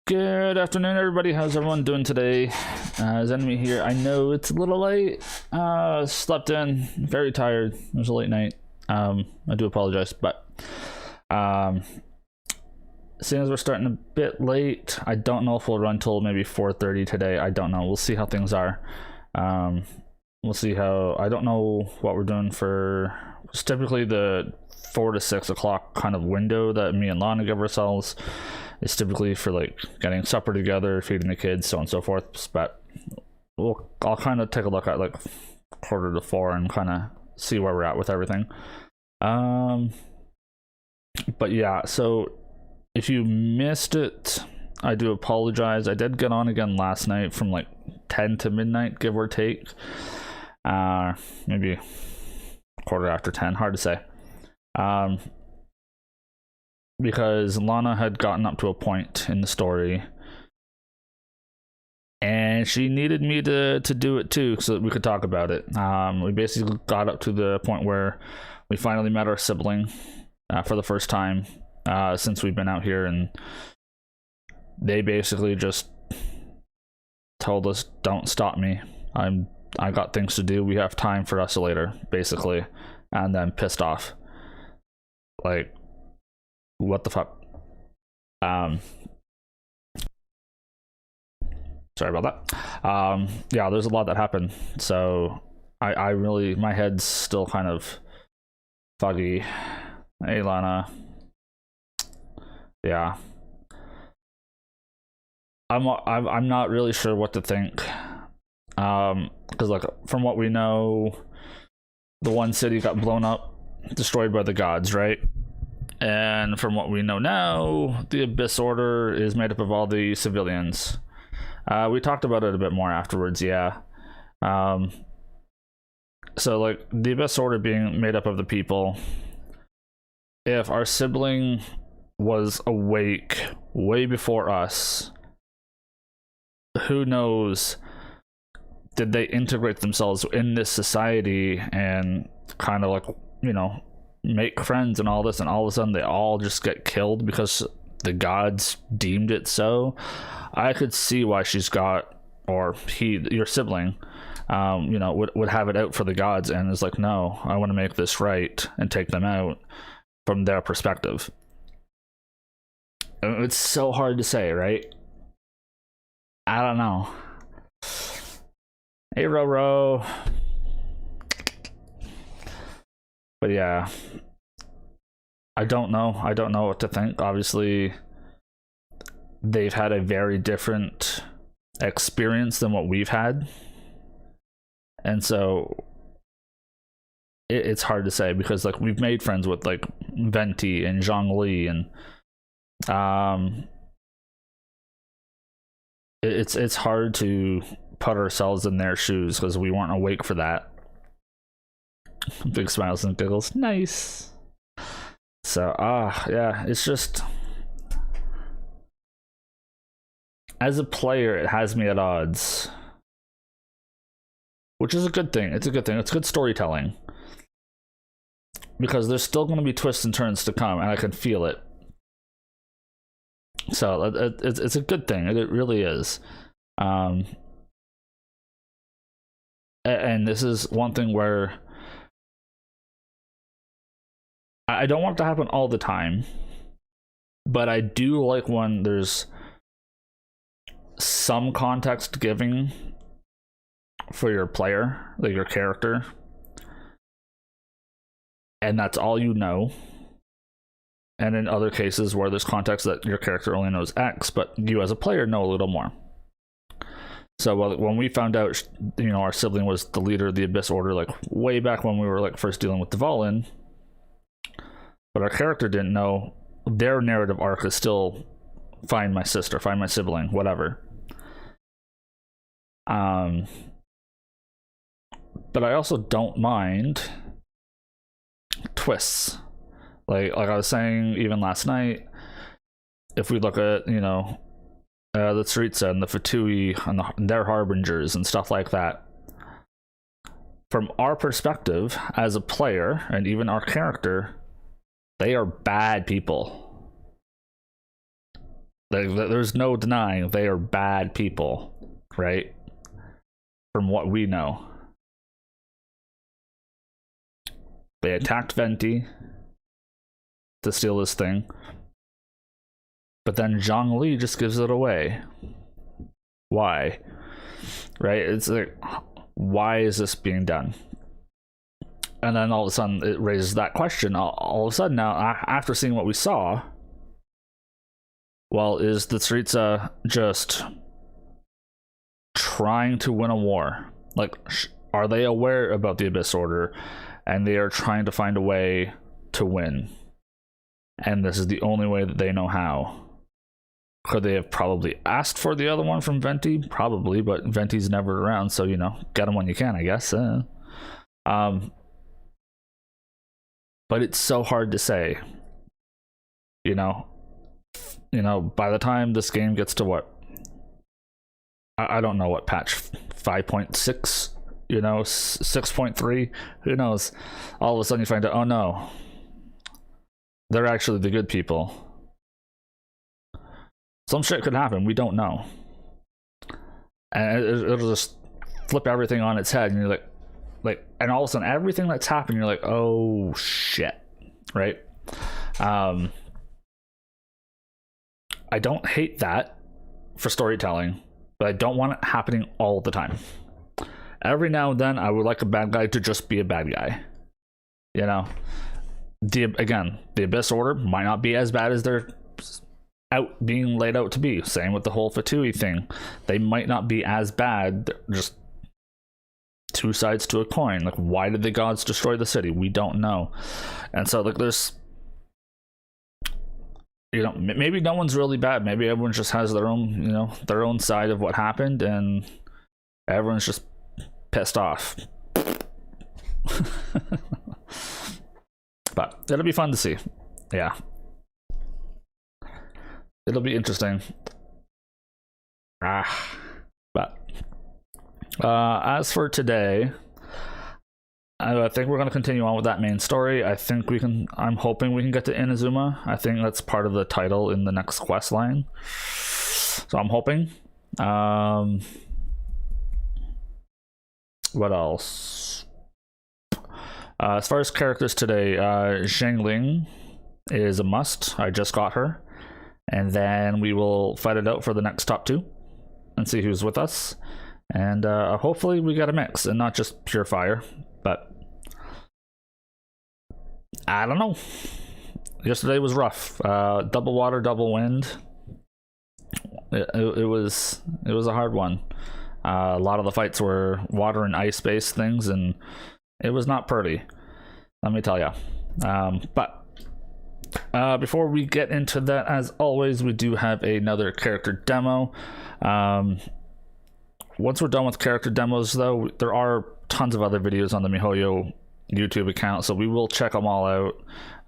Good afternoon, everybody. How's everyone doing today? Is enemy here? I know it's a little late. Slept in, very tired. It was a late night. I do apologize, but seeing as we're starting a bit late, I don't know if we'll run till maybe 4:30 today. I don't know. We'll see how things are. We'll see how. I don't know what we're doing for. It's typically the 4 to 6 o'clock kind of window that me and Lana give ourselves. It's typically for like getting supper together, feeding the kids, so on and so forth. But I'll kind of take a look at like 3:45 and kind of see where we're at with everything. But yeah, so if you missed it, I do apologize. I did get on again last night from like 10 to midnight, give or take. Maybe 10:15, hard to say. Because Lana had gotten up to a point in the story and she needed me to do it too so that we could talk about it. We basically got up to the point where we finally met our sibling for the first time since we've been out here, and they basically just told us, don't stop me, I got things to do, we have time for us later, basically. And then pissed off, like, what the fuck. Sorry about that. Yeah, there's a lot that happened, so I really, my head's still kind of foggy. Hey Lana. Yeah, I'm not really sure what to think, because like from what we know, the one city got blown up, destroyed by the gods, right? And from what we know now, the Abyss Order is made up of all the civilians. We talked about it a bit more afterwards, yeah. So like the Abyss Order being made up of the people, if our sibling was awake way before us, who knows, did they integrate themselves in this society and kind of like, you know, make friends and all this, and all of a sudden they all just get killed because the gods deemed it so? I could see why she's got, or he, your sibling, you know, would have it out for the gods and is like, no, I want to make this right and take them out from their perspective. It's so hard to say, right? I don't know. Hey Roro. But yeah, I don't know what to think. Obviously they've had a very different experience than what we've had, and so it's hard to say, because like we've made friends with like Venti and Zhongli, and it's hard to put ourselves in their shoes because we weren't awake for that. Big smiles and giggles, nice. So yeah, it's just, as a player it has me at odds, which is a good thing. It's good storytelling, because there's still going to be twists and turns to come, and I can feel it. So it's a good thing. It really is. And this is one thing where I don't want it to happen all the time, but I do like when there's some context giving for your player, like your character, and that's all you know. And in other cases where there's context that your character only knows X, but you as a player know a little more. So when we found out, you know, our sibling was the leader of the Abyss Order, like way back when we were like first dealing with Dvalin, but our character didn't know, their narrative arc is still find my sister, find my sibling, whatever. But I also don't mind twists. Like I was saying even last night, if we look at, you know, the Tsaritsa and the Fatui and their harbingers and stuff like that, from our perspective as a player and even our character, they are bad people. There's no denying they are bad people, right? From what we know. They attacked Venti to steal his thing. But then Zhongli just gives it away. Why? Right? It's like, why is this being done? And then all of a sudden it raises that question. All of a sudden now, after seeing what we saw, well, is the Tsaritsa just trying to win a war? Like, are they aware about the Abyss Order and they are trying to find a way to win? And this is the only way that they know how. Could they have probably asked for the other one from Venti? Probably, but Venti's never around, so, you know, get them when you can, I guess. But it's so hard to say. You know, by the time this game gets to what? I don't know what patch, 5.6, you know, 6.3, who knows? All of a sudden you find out, oh no, they're actually the good people. Some shit could happen, we don't know. And it'll just flip everything on its head, and you're like, and all of a sudden everything that's happened, you're like, oh shit, right? I don't hate that for storytelling, but I don't want it happening all the time. Every now and then I would like a bad guy to just be a bad guy. You know? Again, the Abyss Order might not be as bad as they're being laid out to be. Same with the whole Fatui thing. They might not be as bad. They're just two sides to a coin. Like, why did the gods destroy the city? We don't know. And so, like, there's, you know, maybe no one's really bad. Maybe everyone just has their own, you know, their own side of what happened, and everyone's just pissed off. But it'll be fun to see. Yeah. It'll be interesting. But as for today, I think we're going to continue on with that main story. I'm hoping we can get to Inazuma. I think that's part of the title in the next quest line. So I'm hoping. What else? As far as characters today, Zhengling is a must. I just got her. And then we will fight it out for the next top two and see who's with us. And hopefully we get a mix and not just pure fire. But I don't know. Yesterday was rough. Double water, double wind. It was a hard one. A lot of the fights were water and ice based things, and it was not pretty, let me tell you. But before we get into that, as always, we do have another character demo. Once we're done with character demos, though, there are tons of other videos on the MiHoYo YouTube account, so we will check them all out.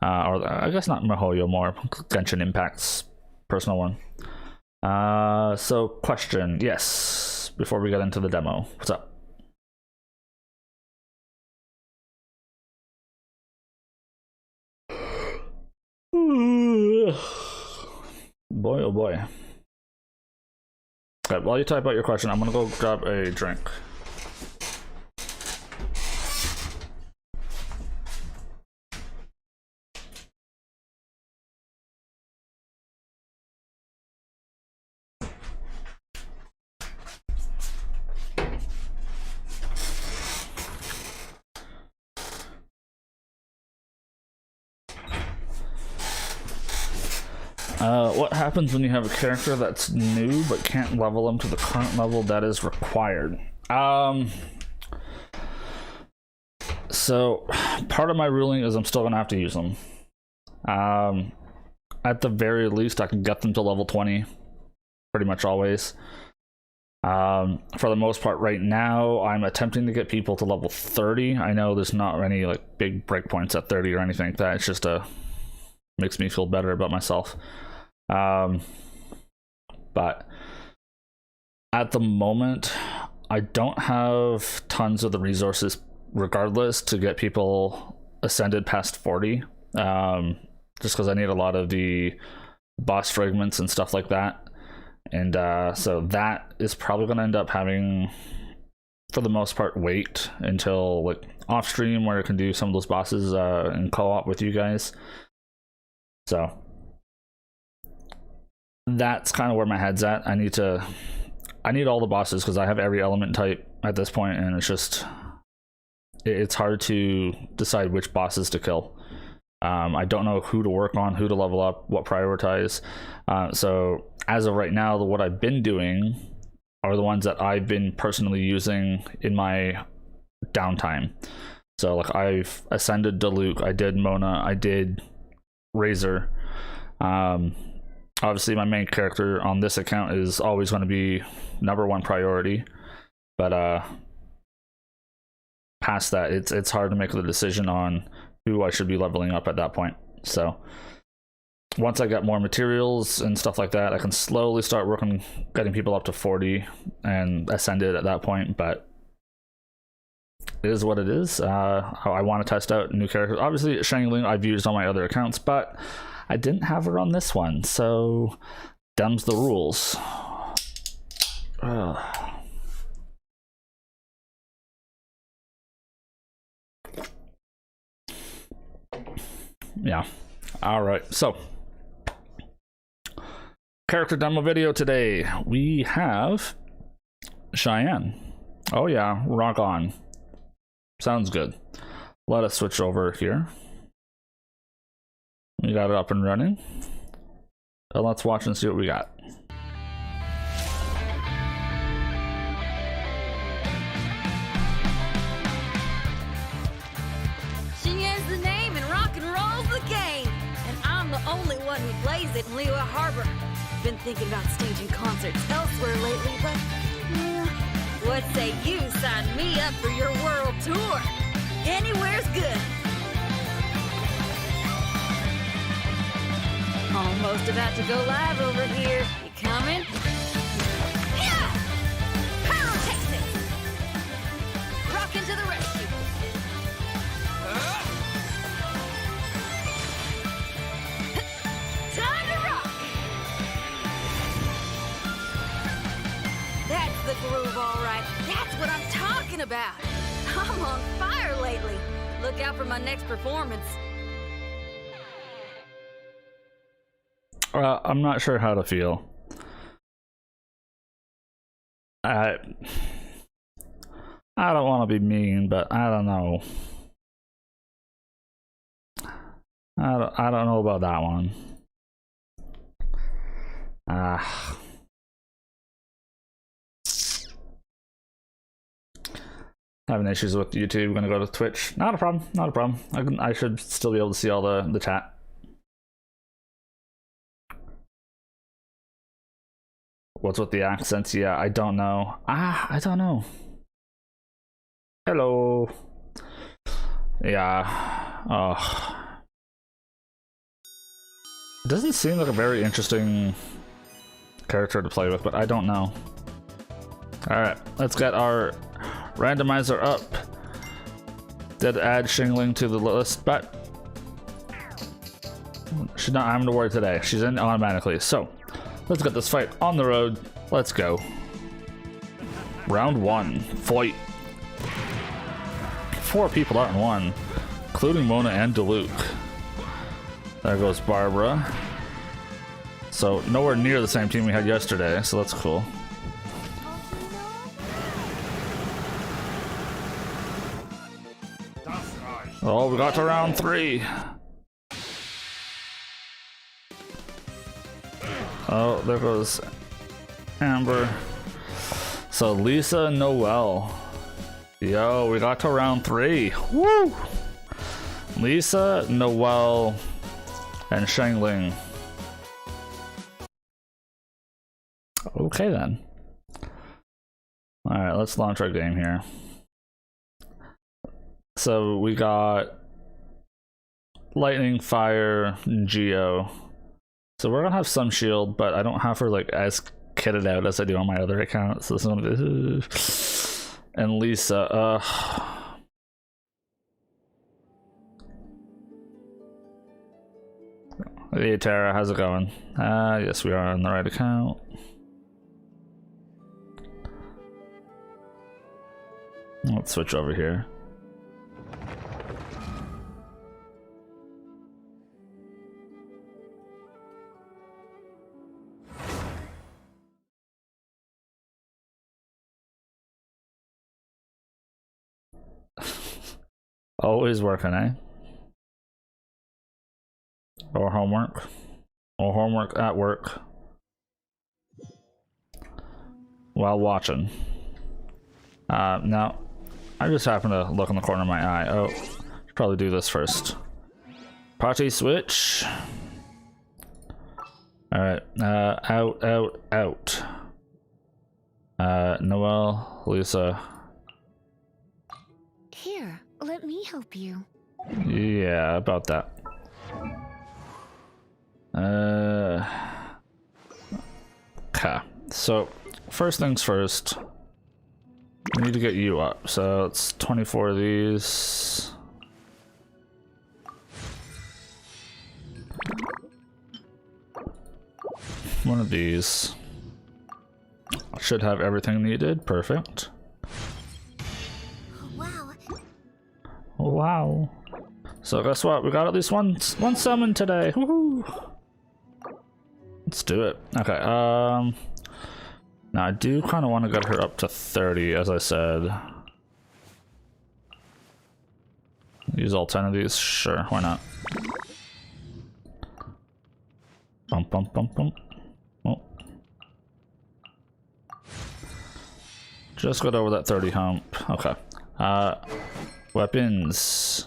Or I guess not MiHoYo, more Genshin Impact's personal one. So question, yes, before we get into the demo, what's up? Boy, oh boy. Okay, while you type out your question, I'm gonna go grab a drink. What happens when you have a character that's new but can't level them to the current level that is required? So part of my ruling is I'm still gonna have to use them. At the very least, I can get them to level 20 pretty much always. For the most part right now, I'm attempting to get people to level 30. I know there's not any like big breakpoints at 30 or anything like that. It's just makes me feel better about myself. But at the moment, I don't have tons of the resources regardless to get people ascended past 40. Just because I need a lot of the boss fragments and stuff like that. And so that is probably going to end up having, for the most part, wait until like off stream where I can do some of those bosses in co-op with you guys. So that's kind of where my head's at. I need all the bosses because I have every element type at this point, and it's hard to decide which bosses to kill. I don't know who to work on, who to level up, what prioritize. So as of right now, what I've been doing are the ones that I've been personally using in my downtime. So like I've ascended Diluc, I did Mona, I did Razor. Obviously my main character on this account is always going to be #1 priority, but past that it's hard to make the decision on who I should be leveling up at that point. So once I get more materials and stuff like that, I can slowly start working, getting people up to 40 and ascended at that point. But it is what it is. I want to test out new characters. Obviously Shangling I've used on my other accounts, but I didn't have her on this one, so them's the rules. Yeah. All right. So character demo video today. We have Cheyenne. Oh yeah, rock on. Sounds good. Let us switch over here. We got it up and running. And let's watch and see what we got. Cheyenne's the name and rock and roll's the game. And I'm the only one who plays it in Lehigh Harbor. Been thinking about staging concerts elsewhere lately, but what say you sign me up for your world tour? Anywhere's good. Almost about to go live over here. You coming? Yeah! Pyrotechnics! Rockin' to the rescue. Time to rock! That's the groove, all right. That's what I'm talking about. I'm on fire lately. Look out for my next performance. I'm not sure how to feel. I don't want to be mean, but I don't know. I don't know about that one. Having issues with YouTube. Gonna go to Twitch. Not a problem. Not a problem. I should still be able to see all the chat. What's with the accents? Yeah, I don't know. I don't know. Hello. Yeah. Oh. Doesn't seem like a very interesting character to play with, but I don't know. Alright, let's get our randomizer up. Did add Shingling to the list, but she's not having to worry today. She's in automatically. So let's get this fight on the road. Let's go. Round 1. Fight. 4 people out in one, including Mona and Diluc. There goes Barbara. So nowhere near the same team we had yesterday, so that's cool. Oh, we got to round 3. Oh, there goes Amber. So Lisa and Noelle. Yo, we got to round 3. Woo! Lisa, Noelle, and Shangling. Okay then. Alright, let's launch our game here. So we got Lightning, Fire, and Geo. So we're gonna have some shield, but I don't have her like as kitted out as I do on my other account. So this is gonna be and Lisa, Hey Tara, how's it going? Yes, we are on the right account. Let's switch over here. Always working, eh? Or homework. Or homework at work. While watching. Now, I just happened to look in the corner of my eye. Oh, should probably do this first. Party switch. Alright, out. Noelle, Lisa. Here, let me help you. Yeah, about that. Okay, so first things first. We need to get you up, so it's 24 of these. One of these. Should have everything needed. Perfect. Wow. Wow. So guess what? We got at least one summon today. Woohoo! Let's do it. Okay. Now I do kind of want to get her up to 30, as I said. Use all 10 of these? Sure, why not? Bump, bump, bump, bump. Oh. Just got over that 30 hump. Okay. Weapons.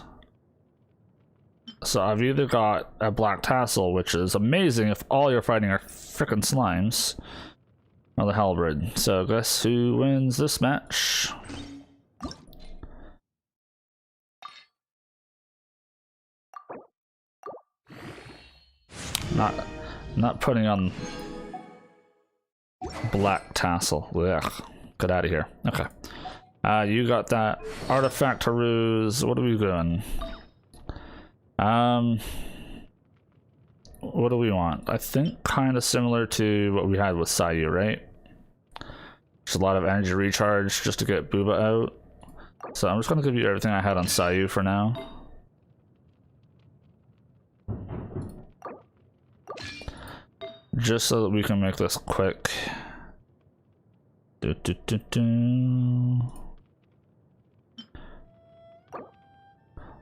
So I've either got a black tassel, which is amazing if all you're fighting are frickin' slimes, or the halberd. So guess who wins this match? Not putting on black tassel. Ugh. Get out of here. Okay. You got that artifact to ruse. What are we doing? What do we want? I think kind of similar to what we had with Sayu, right? Just a lot of energy recharge just to get Booba out. So I'm just gonna give you everything I had on Sayu for now. Just so that we can make this quick.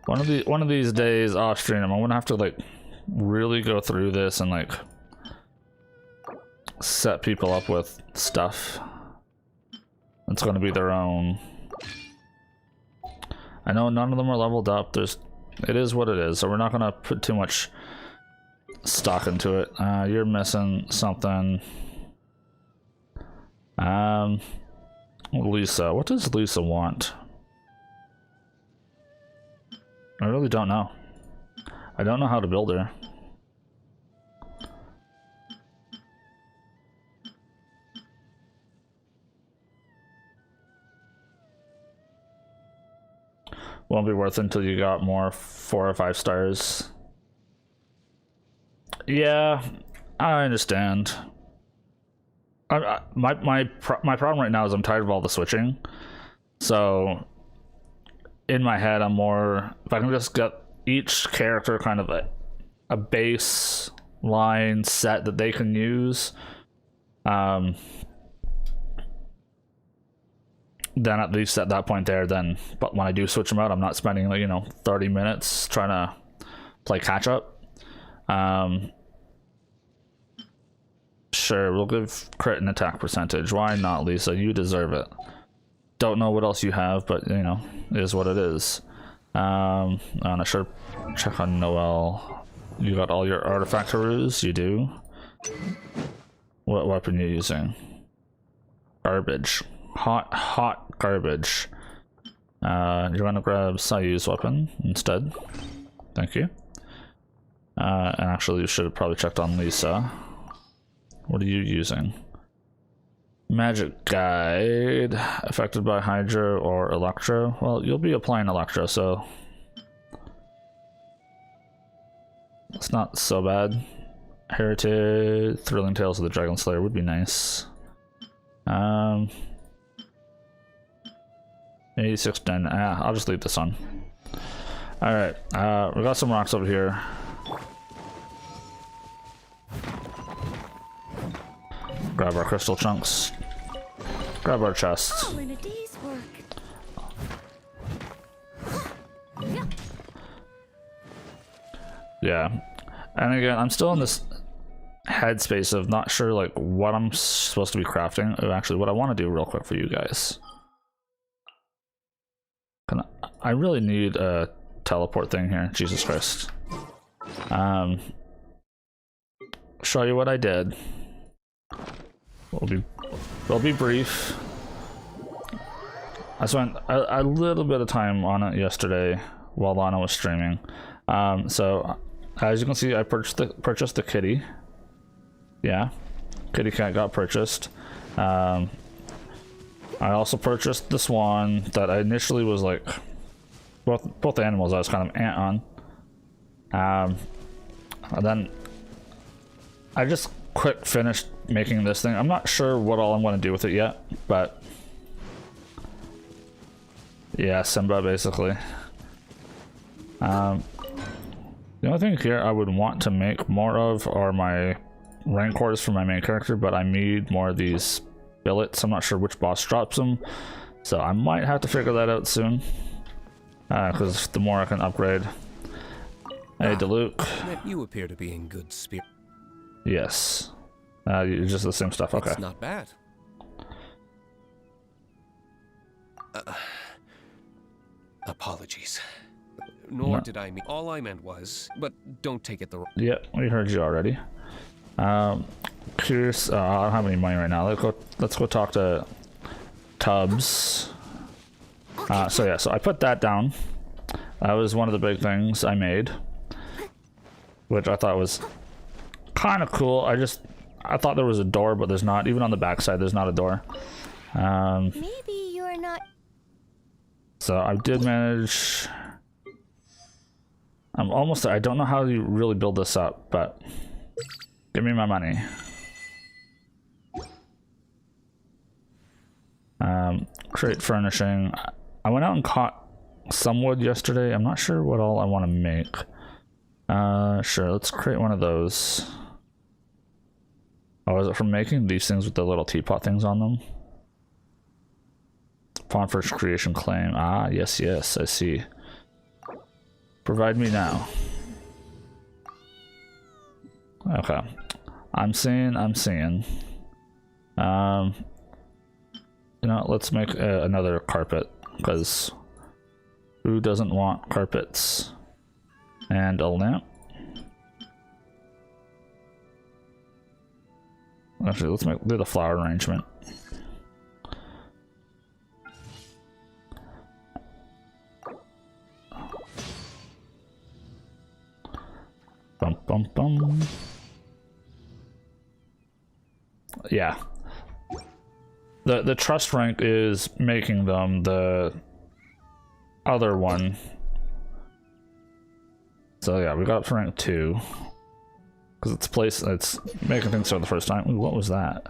One of these days off stream, I'm gonna have to like really go through this and like set people up with stuff. It's gonna be their own. I know none of them are leveled up. It is what it is, so we're not gonna put too much stock into it. You're missing something. Lisa, what does Lisa want? I really don't know. I don't know how to build her. Won't be worth it until you got more 4 or 5 stars. Yeah, I understand. My problem right now is I'm tired of all the switching. So in my head, I'm more, if I can just get each character kind of a base line set that they can use, then at least at that point there, then, but when I do switch them out, I'm not spending, like, 30 minutes trying to play catch up. Sure, we'll give crit and attack percentage. Why not, Lisa? You deserve it. Don't know what else you have, but it is what it is. And I should check on Noelle. You got all your artifact heroes? You do. What weapon are you using? Garbage. Hot garbage. You're gonna grab Sayu's weapon instead. Thank you. And actually, you should have probably checked on Lisa. What are you using? Magic Guide. Affected by Hydro or Electro. Well, you'll be applying Electro, so It's not so bad. Heritage, Thrilling Tales of the Dragon Slayer would be nice. 86 den. I'll just leave this on. Alright, we got some rocks over here. Grab our crystal chunks. Grab our chests. All in a day's work. Yeah. And again, I'm still in this headspace of not sure like what I'm supposed to be crafting. Oh, actually, what I want to do real quick for you guys. I really need a teleport thing here. Jesus Christ. Show you what I did. We'll be brief. I spent a little bit of time on it yesterday while Lana was streaming. So as you can see, I purchased the kitty. Yeah, kitty cat got purchased. I also purchased the swan that I initially was like both animals I was kind of ant on. And then I just quick finished making this thing. I'm not sure what all I'm going to do with it yet, but yeah, Simba basically. The only thing here I would want to make more of are my rancors for my main character, but I need more of these billets. I'm not sure which boss drops them, so I might have to figure that out soon, because the more I can upgrade. Hey, Deluke. You appear to be in good spirit. Yes. Just the same stuff. Okay. It's not bad. Apologies. Nor did I mean. All I meant was, but don't take it the wrong. Yeah, we heard you already. Curious. I don't have any money right now. Let's go talk to Tubbs. So yeah, so I put that down. That was one of the big things I made, which I thought was kind of cool. I thought there was a door, but there's not. Even on the backside, there's not a door. Maybe you're not. So I did manage. I'm almost there. I don't know how you really build this up, but give me my money. Create furnishing. I went out and caught some wood yesterday. I'm not sure what all I want to make. Sure, let's create one of those. Oh, is it from making these things with the little teapot things on them? Pawn first creation claim. Ah, yes, I see. Provide me now. Okay. I'm seeing. You know, let's make another carpet, because who doesn't want carpets? And a lamp. Actually, let's do the flower arrangement. Bum bum bum. Yeah. The trust rank is making them. The other one. So yeah, we got up to rank 2. Because it's making things for the first time. Ooh, what was that?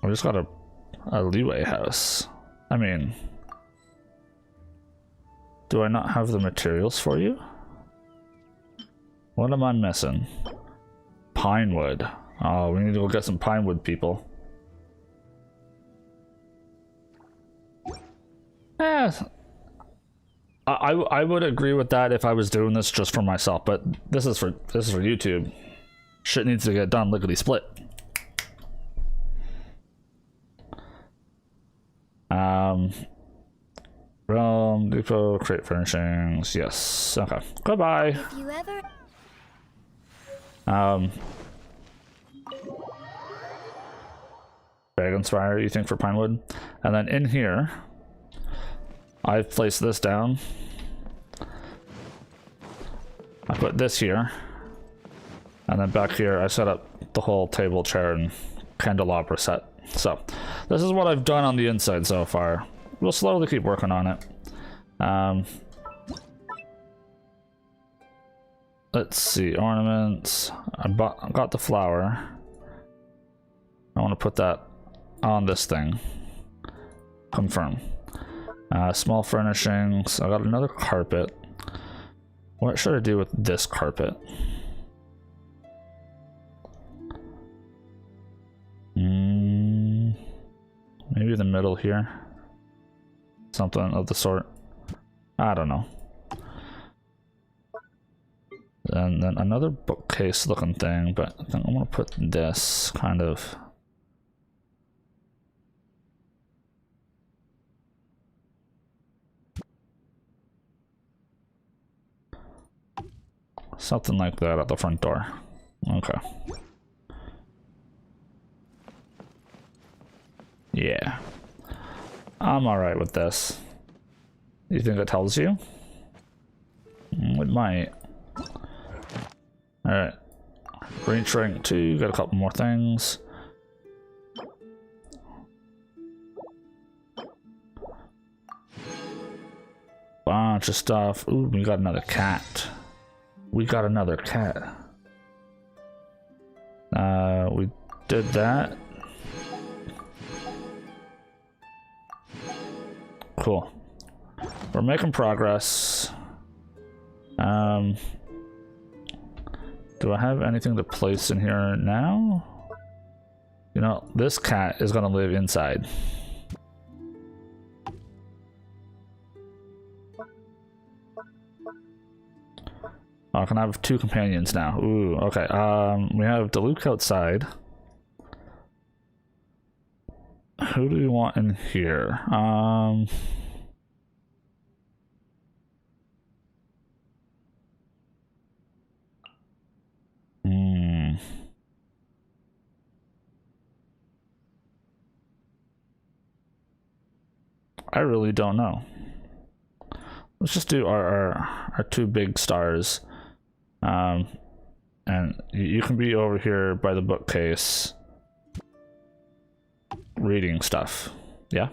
We just got a leeway house. I mean, do I not have the materials for you? What am I missing? Pine wood. Oh, we need to go get some pine wood, people. I would agree with that if I was doing this just for myself, but this is for YouTube. Shit needs to get done lickety split. Realm depot, create furnishings. Yes. Okay. Goodbye. If you ever. Dragon Spire, you think, for pinewood? And then in here, I've placed this down. I put this here. And then back here, I set up the whole table, chair, and candelabra set. So, this is what I've done on the inside so far. We'll slowly keep working on it. let's see, ornaments. Got the flower. I want to put that on this thing. Confirm. Small furnishings. I got another carpet. What should I do with this carpet? Maybe the middle here. Something of the sort. I don't know. And then another bookcase looking thing, but I think I'm gonna put this kind of. Something like that at the front door. Okay. Yeah. I'm alright with this. You think it tells you? It might. Alright. Range rank 2, got a couple more things. Bunch of stuff. Ooh, we got another cat. We got another cat. We did that. Cool. We're making progress. Do I have anything to place in here now? You know, this cat is gonna live inside. Oh, can I have 2 companions now? Ooh, okay. We have Deluxe outside. Who do we want in here? I really don't know. Let's just do our 2 big stars. And you can be over here by the bookcase reading stuff. Yeah?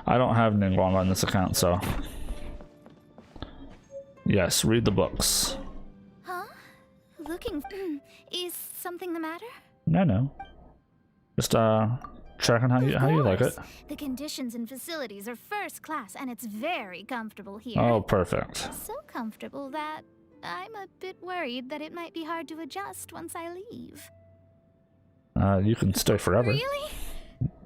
I don't have Ningguang on this account, so yes, read the books. Huh? Looking. Is something the matter? No. Just checking how you like it. The conditions and facilities are first class, and it's very comfortable here. Oh, perfect. So comfortable that I'm a bit worried that it might be hard to adjust once I leave. You can stay forever. Really?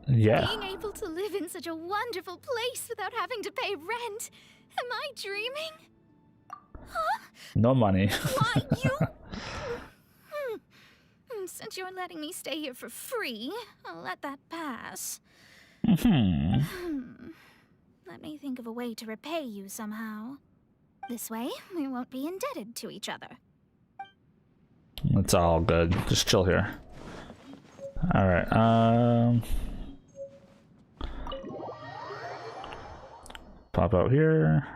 Yeah. Being able to live in such a wonderful place without having to pay rent. Am I dreaming? Huh? No money. Why, you... Since you're letting me stay here for free, I'll let that pass. Let me think of a way to repay you somehow. This way, we won't be indebted to each other. It's all good. Just chill here. Alright, pop out here.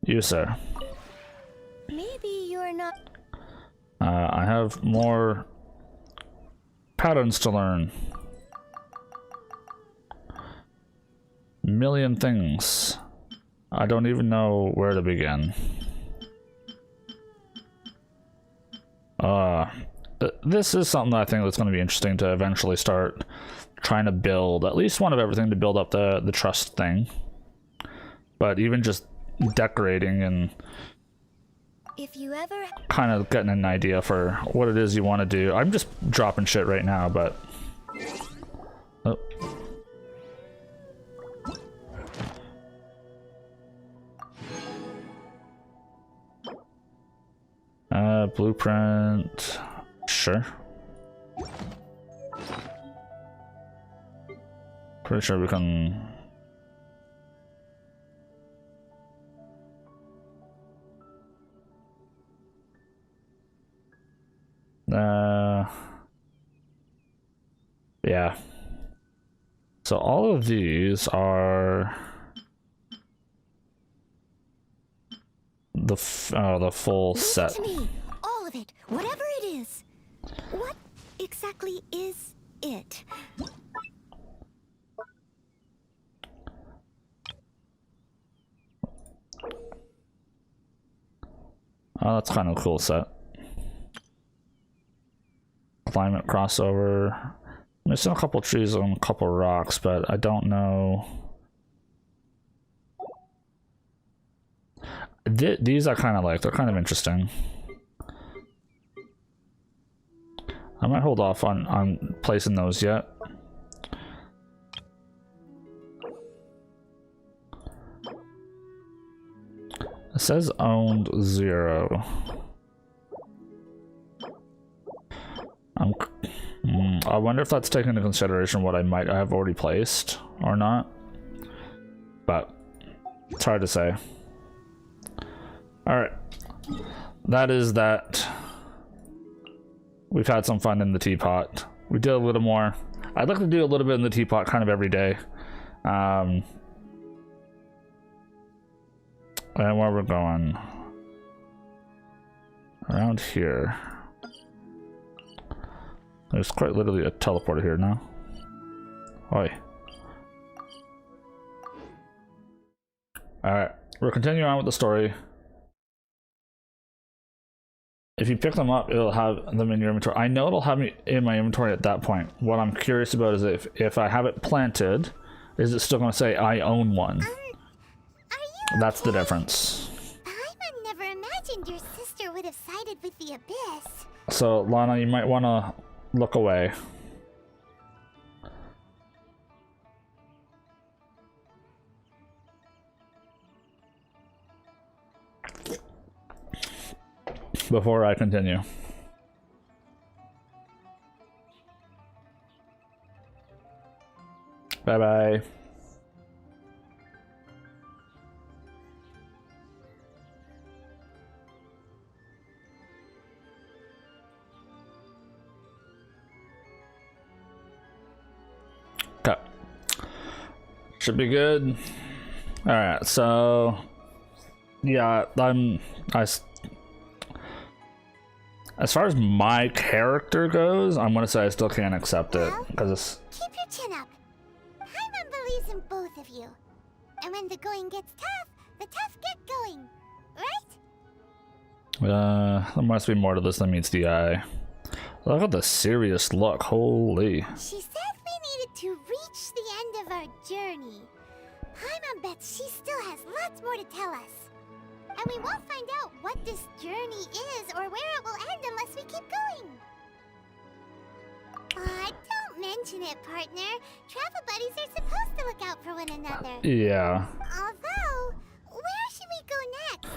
You, sir. Maybe you're not... I have more patterns to learn. Million things. I don't even know where to begin. This is something that I think that's going to be interesting to eventually start trying to build at least one of everything to build up the trust thing. But even just decorating and If you ever... kind of getting an idea for what it is you want to do. I'm just dropping shit right now, but... Oh. Blueprint... Sure. Pretty sure we can... Yeah. So all of these are the full Leave it set. to me. All of it. Whatever it is. What exactly is it? Oh, that's kind of a cool set. Climate crossover. Missing a couple trees and a couple rocks, but I don't know. These I kind of like. They're kind of interesting. I might hold off on placing those yet. It says owned 0. I wonder if that's taking into consideration what I might have already placed or not. But it's hard to say. Alright. That is that. We've had some fun in the teapot. We did a little more. I'd like to do a little bit in the teapot kind of every day. And where we're going. Around here. There's quite literally a teleporter here now. Oi. Alright, we're continuing on with the story. If you pick them up, it'll have them in your inventory. I know it'll have me in my inventory at that point. What I'm curious about is if I have it planted, is it still going to say I own one? That's the difference. Paimon never imagined your sister would have sided with the Abyss. So, Lana, you might want to look away. Before I continue. Bye-bye. Okay. Should be good. Alright, so yeah, as far as my character goes, I'm gonna say I still can't accept it because it's. Keep your chin up. Paimon believes in both of you. And when the going gets tough, the tough get going. Right? There must be more to this than meets the eye. Look at the serious look. Holy. She said we needed to reach the end of our journey. Paimon bets she still has lots more to tell us. And we won't find out what this journey is or where it will end unless we keep going. Don't mention it, partner. Travel buddies are supposed to look out for one another. Yeah. Although, where should we go next?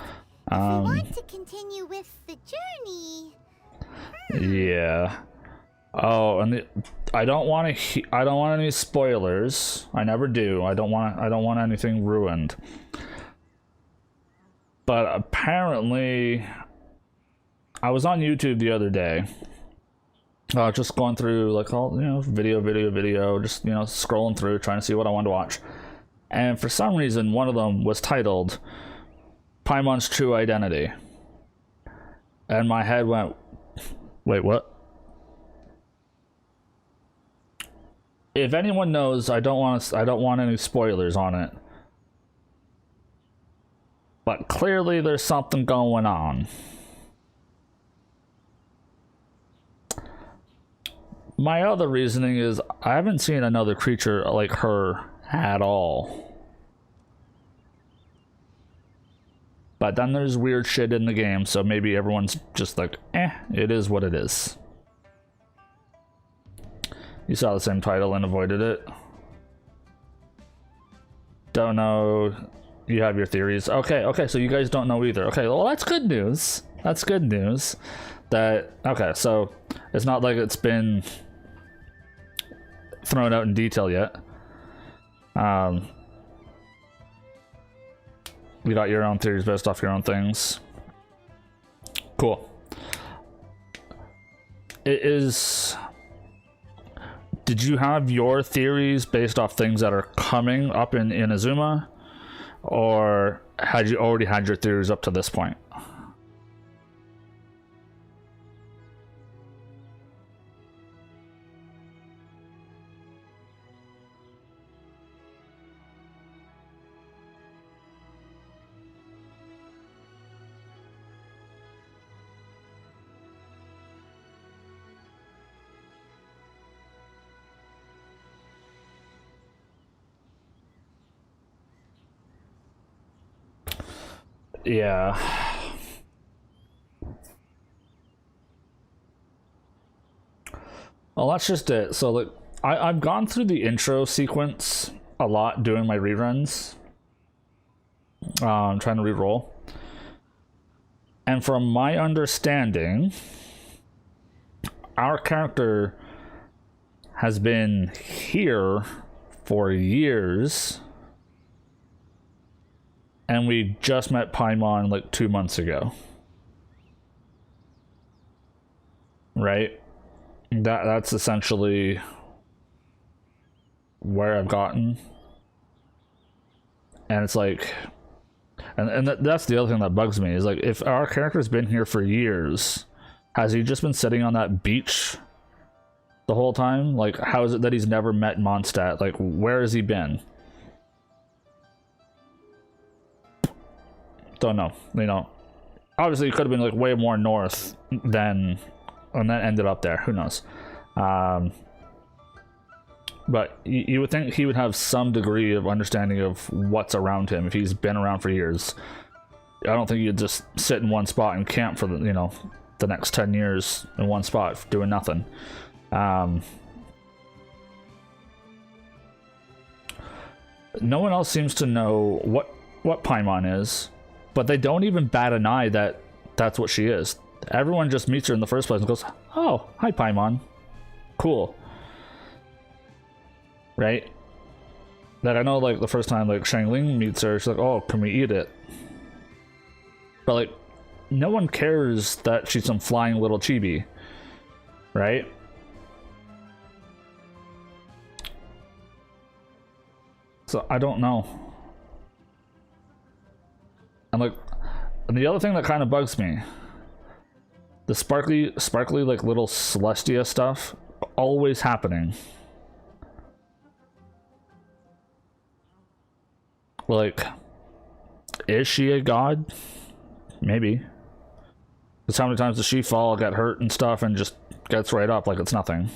If we want to continue with the journey. Yeah. Oh, and I don't want any spoilers. I never do. I don't want anything ruined. But apparently, I was on YouTube the other day, just going through like all video, just scrolling through trying to see what I wanted to watch, and for some reason one of them was titled Paimon's True Identity, and my head went, wait, what? If anyone knows, I don't want any spoilers on it. But clearly there's something going on. My other reasoning is I haven't seen another creature like her at all. But then there's weird shit in the game, so maybe everyone's just like, it is what it is. You saw the same title and avoided it. Don't know. You have your theories. Okay, so you guys don't know either. Okay, well, that's good news. That's good news. Okay, so it's not like it's been thrown out in detail yet. You got your own theories based off your own things. Cool. Did you have your theories based off things that are coming up in Inazuma? Or had you already had your theories up to this point? Yeah. Well, that's just it. So, like, I've gone through the intro sequence a lot doing my reruns. Trying to re-roll. And from my understanding, our character has been here for years. And we just met Paimon like 2 months ago. Right? That's essentially where I've gotten. And it's like, and that's the other thing that bugs me is like, if our character's been here for years, has he just been sitting on that beach the whole time? Like, how is it that he's never met Mondstadt? Like, where has he been? Don't know. You know, obviously it could have been like way more north than, and then ended up there. Who knows? But you would think he would have some degree of understanding of what's around him if he's been around for years. I don't think you'd just sit in one spot and camp for the, you know, the next 10 years in one spot doing nothing. No one else seems to know what Paimon is, but they don't even bat an eye that that's what she is. Everyone just meets her in the first place and goes, "Oh, hi Paimon. Cool." Right? Like, I know, like, the first time, like, Shangling meets her, she's like, "Oh, can we eat it?" But, like, no one cares that she's some flying little chibi. Right? So, I don't know. And, like, and the other thing that kind of bugs me, the sparkly, like, little Celestia stuff, always happening. Like, is she a god? Maybe. Because how many times does she fall, get hurt and stuff, and just gets right up like it's nothing?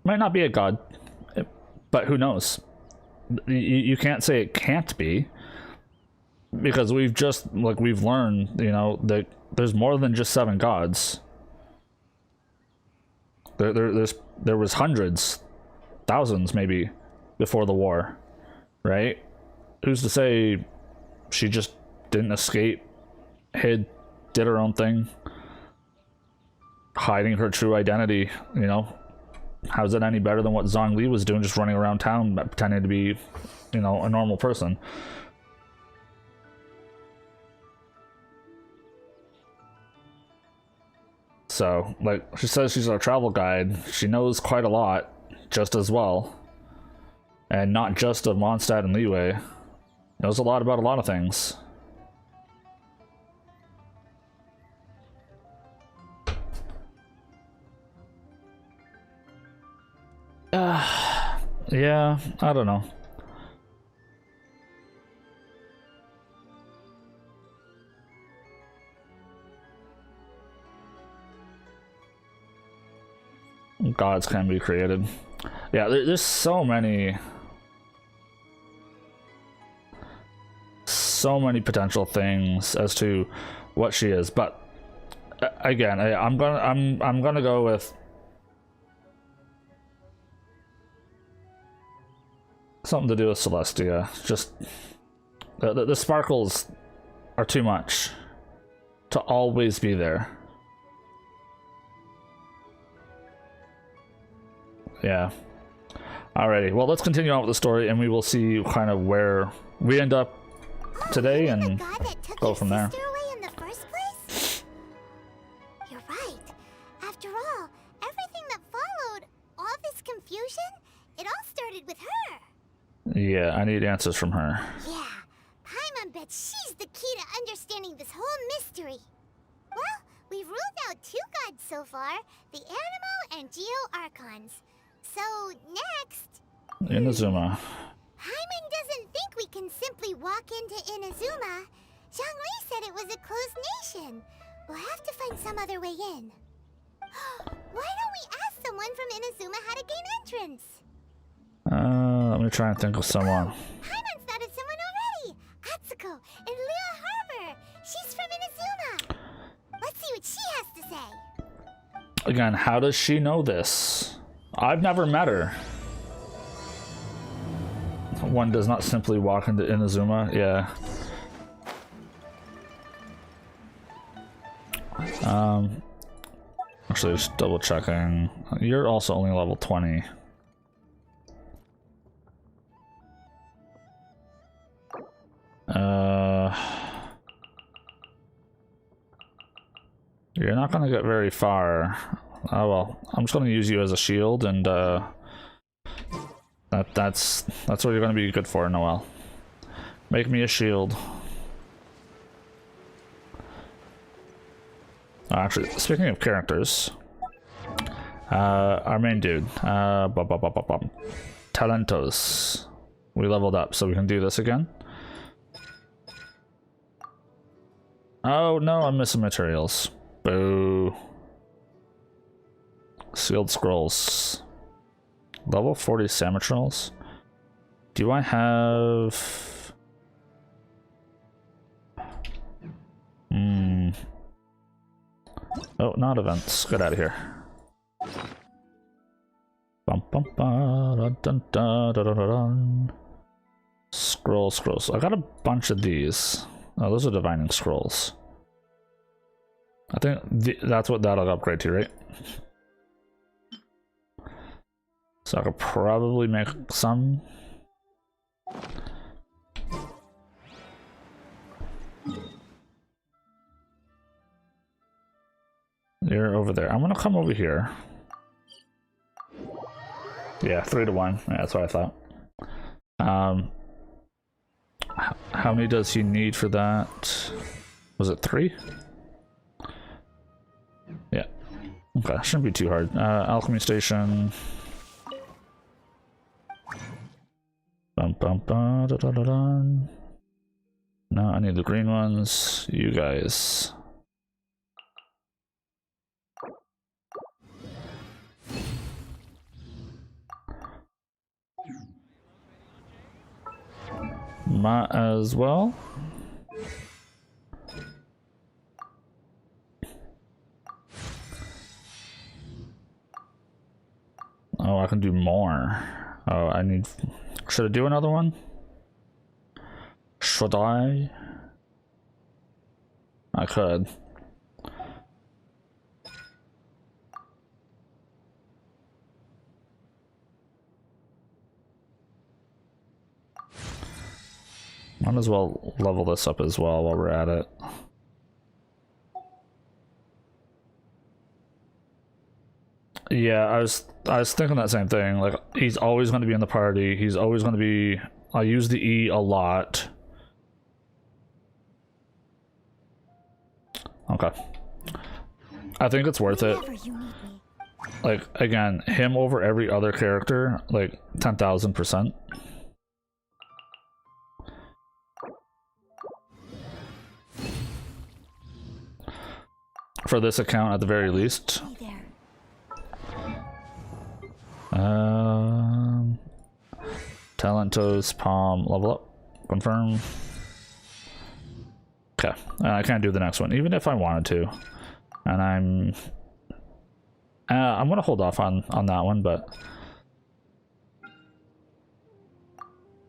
Might not be a god, but who knows? You can't say it can't be, because we've just, like, we've learned, you know, that there's more than just 7 gods. There was hundreds, thousands maybe, before the war, right? Who's to say she just didn't escape, hid, did her own thing, hiding her true identity, you know? How's it any better than what Zhongli was doing, just running around town pretending to be, you know, a normal person? So, like, she says she's our travel guide. She knows quite a lot, just as well. And not just of Mondstadt and Liyue. Knows a lot about a lot of things. Yeah, I don't know. Gods can be created. Yeah, there's so many potential things as to what she is, but again, I'm gonna go with something to do with Celestia. Just the sparkles are too much to always be there. Yeah. Alrighty, well, let's continue on with the story, and we will see kind of where we end up today, and go from there. Away in the first place? You're right. After all, everything that followed, all this confusion, it all started with her. Yeah, I need answers from her. Yeah, Paimon bets she's the key to understanding this whole mystery. Well, we've ruled out 2 gods so far, the Animo and Geo Archons. So, next... Inazuma. Paimon doesn't think we can simply walk into Inazuma. Zhongli said it was a closed nation. We'll have to find some other way in. Why don't we ask someone from Inazuma how to gain entrance? Let me try and think of someone. Paimon's thought of someone already. Atsuko in Liyue Harbor. She's from Inazuma. Let's see what she has to say. Again, how does she know this? I've never met her. One does not simply walk into Inazuma. Yeah. Actually, just double checking. You're also only level 20. You're not gonna get very far. Oh well, I'm just gonna use you as a shield, and that's what you're gonna be good for, Noelle. Make me a shield. Actually, speaking of characters, our main dude, Talentos. We leveled up, so we can do this again. Oh no, I'm missing materials. Boo. Sealed scrolls. Level 40 Samatrals. Do I have... Oh, not events. Get out of here. Bum, bum, ba, da, dun, da, da, da, da, dun. Scrolls. I got a bunch of these. Oh, those are divining scrolls. I think that's what that'll upgrade to, right? So I could probably make some. You're over there. I'm gonna come over here. Yeah, 3-to-1. Yeah, that's what I thought. How many does he need for that? Was it 3? Yeah. Okay, shouldn't be too hard. Alchemy station. Bum bum ba da da da da. No, I need the green ones. You guys. Might as well. Oh, I can do more. Oh, I need... Should I do another one? Should I? I could. Might as well level this up as well while we're at it. Yeah, I was thinking that same thing. Like, he's always going to be in the party. He's always going to be... I use the E a lot. Okay. I think it's worth it. Like, again, him over every other character, like, 10,000%. For this account, at the very least. Talentos, Palm, level up, confirm. Okay, I can't do the next one, even if I wanted to. And I'm gonna hold off on that one, but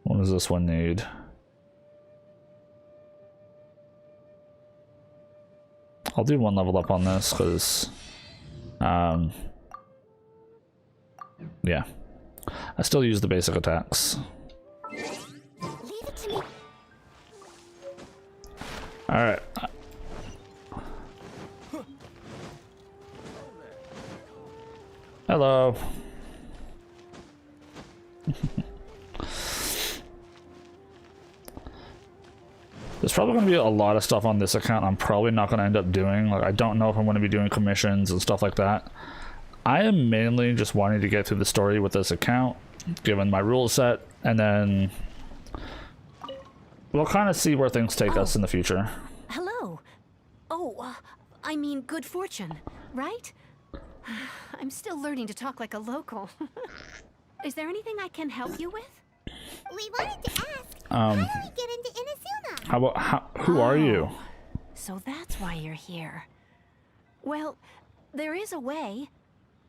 what does this one need? I'll do one level up on this because, yeah, I still use the basic attacks. All right. Hello. There's probably going to be a lot of stuff on this account I'm probably not going to end up doing. Like, I don't know if I'm going to be doing commissions and stuff like that. I am mainly just wanting to get through the story with this account, given my rule set, and then we'll kind of see where things take us in the future. Hello. Oh, I mean good fortune, right? I'm still learning to talk like a local. Is there anything I can help you with? We wanted to ask, how do we get into Inazuma? Who are you? So that's why you're here. Well, there is a way,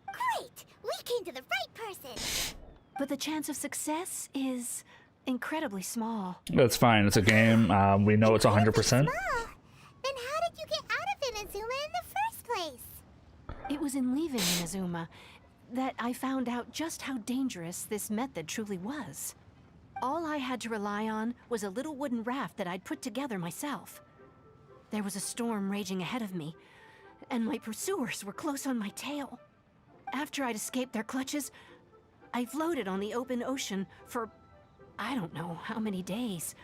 Great! We came to the right person! but the chance of success is incredibly small. It's fine. It's a game. We know it's 100%. Small. Then how did you get out of Inazuma in the first place? It was in leaving Inazuma that I found out just how dangerous this method truly was. All I had to rely on was a little wooden raft that I'd put together myself. There was a storm raging ahead of me, and my pursuers were close on my tail. After I'd escaped their clutches, I floated on the open ocean for I don't know how many days.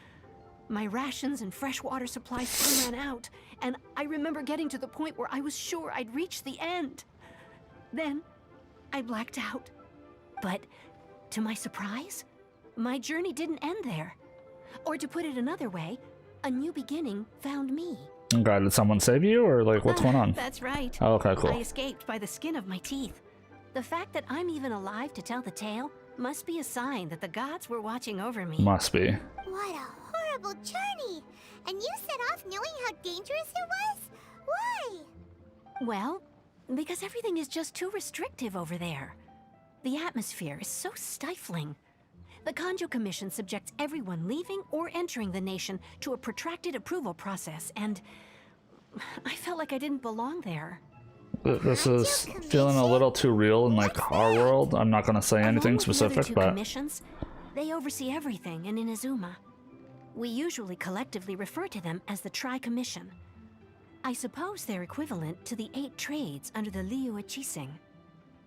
My rations and freshwater supplies soon ran out, and I remember getting to the point where I was sure I'd reached the end. Then, I blacked out. But, to my surprise, my journey didn't end there. Or to put it another way, a new beginning found me. Okay, did someone save you, or like what's going on? That's right. Oh, okay, cool. I escaped by the skin of my teeth. The fact that I'm even alive to tell the tale must be a sign that the gods were watching over me. Must be. What a horrible journey! And you set off knowing how dangerous it was? Why? Well, because everything is just too restrictive over there. The atmosphere is so stifling. The Kanjo Commission subjects everyone leaving or entering the nation to a protracted approval process, and I felt like I didn't belong there. This is feeling a little too real in like our world. I'm not gonna say anything Along with the other specific, two but commissions, they oversee everything in Inazuma. We usually collectively refer to them as the Tri-Commission. I suppose they're equivalent to the 8 trades under the Liu Chising.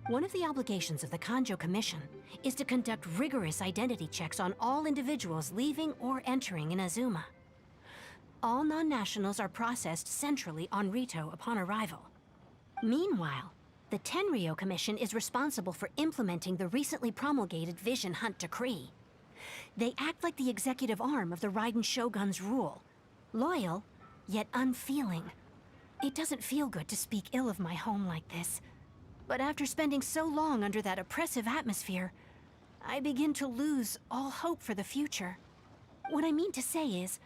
One of the obligations of the Kanjo Commission is to conduct rigorous identity checks on all individuals leaving or entering Inazuma. All non-nationals are processed centrally on Rito upon arrival. Meanwhile, the Tenryo Commission is responsible for implementing the recently promulgated Vision Hunt Decree. They act like the executive arm of the Raiden Shogun's rule. Loyal, yet unfeeling. It doesn't feel good to speak ill of my home like this. But after spending so long under that oppressive atmosphere, I begin to lose all hope for the future. What I mean to say is,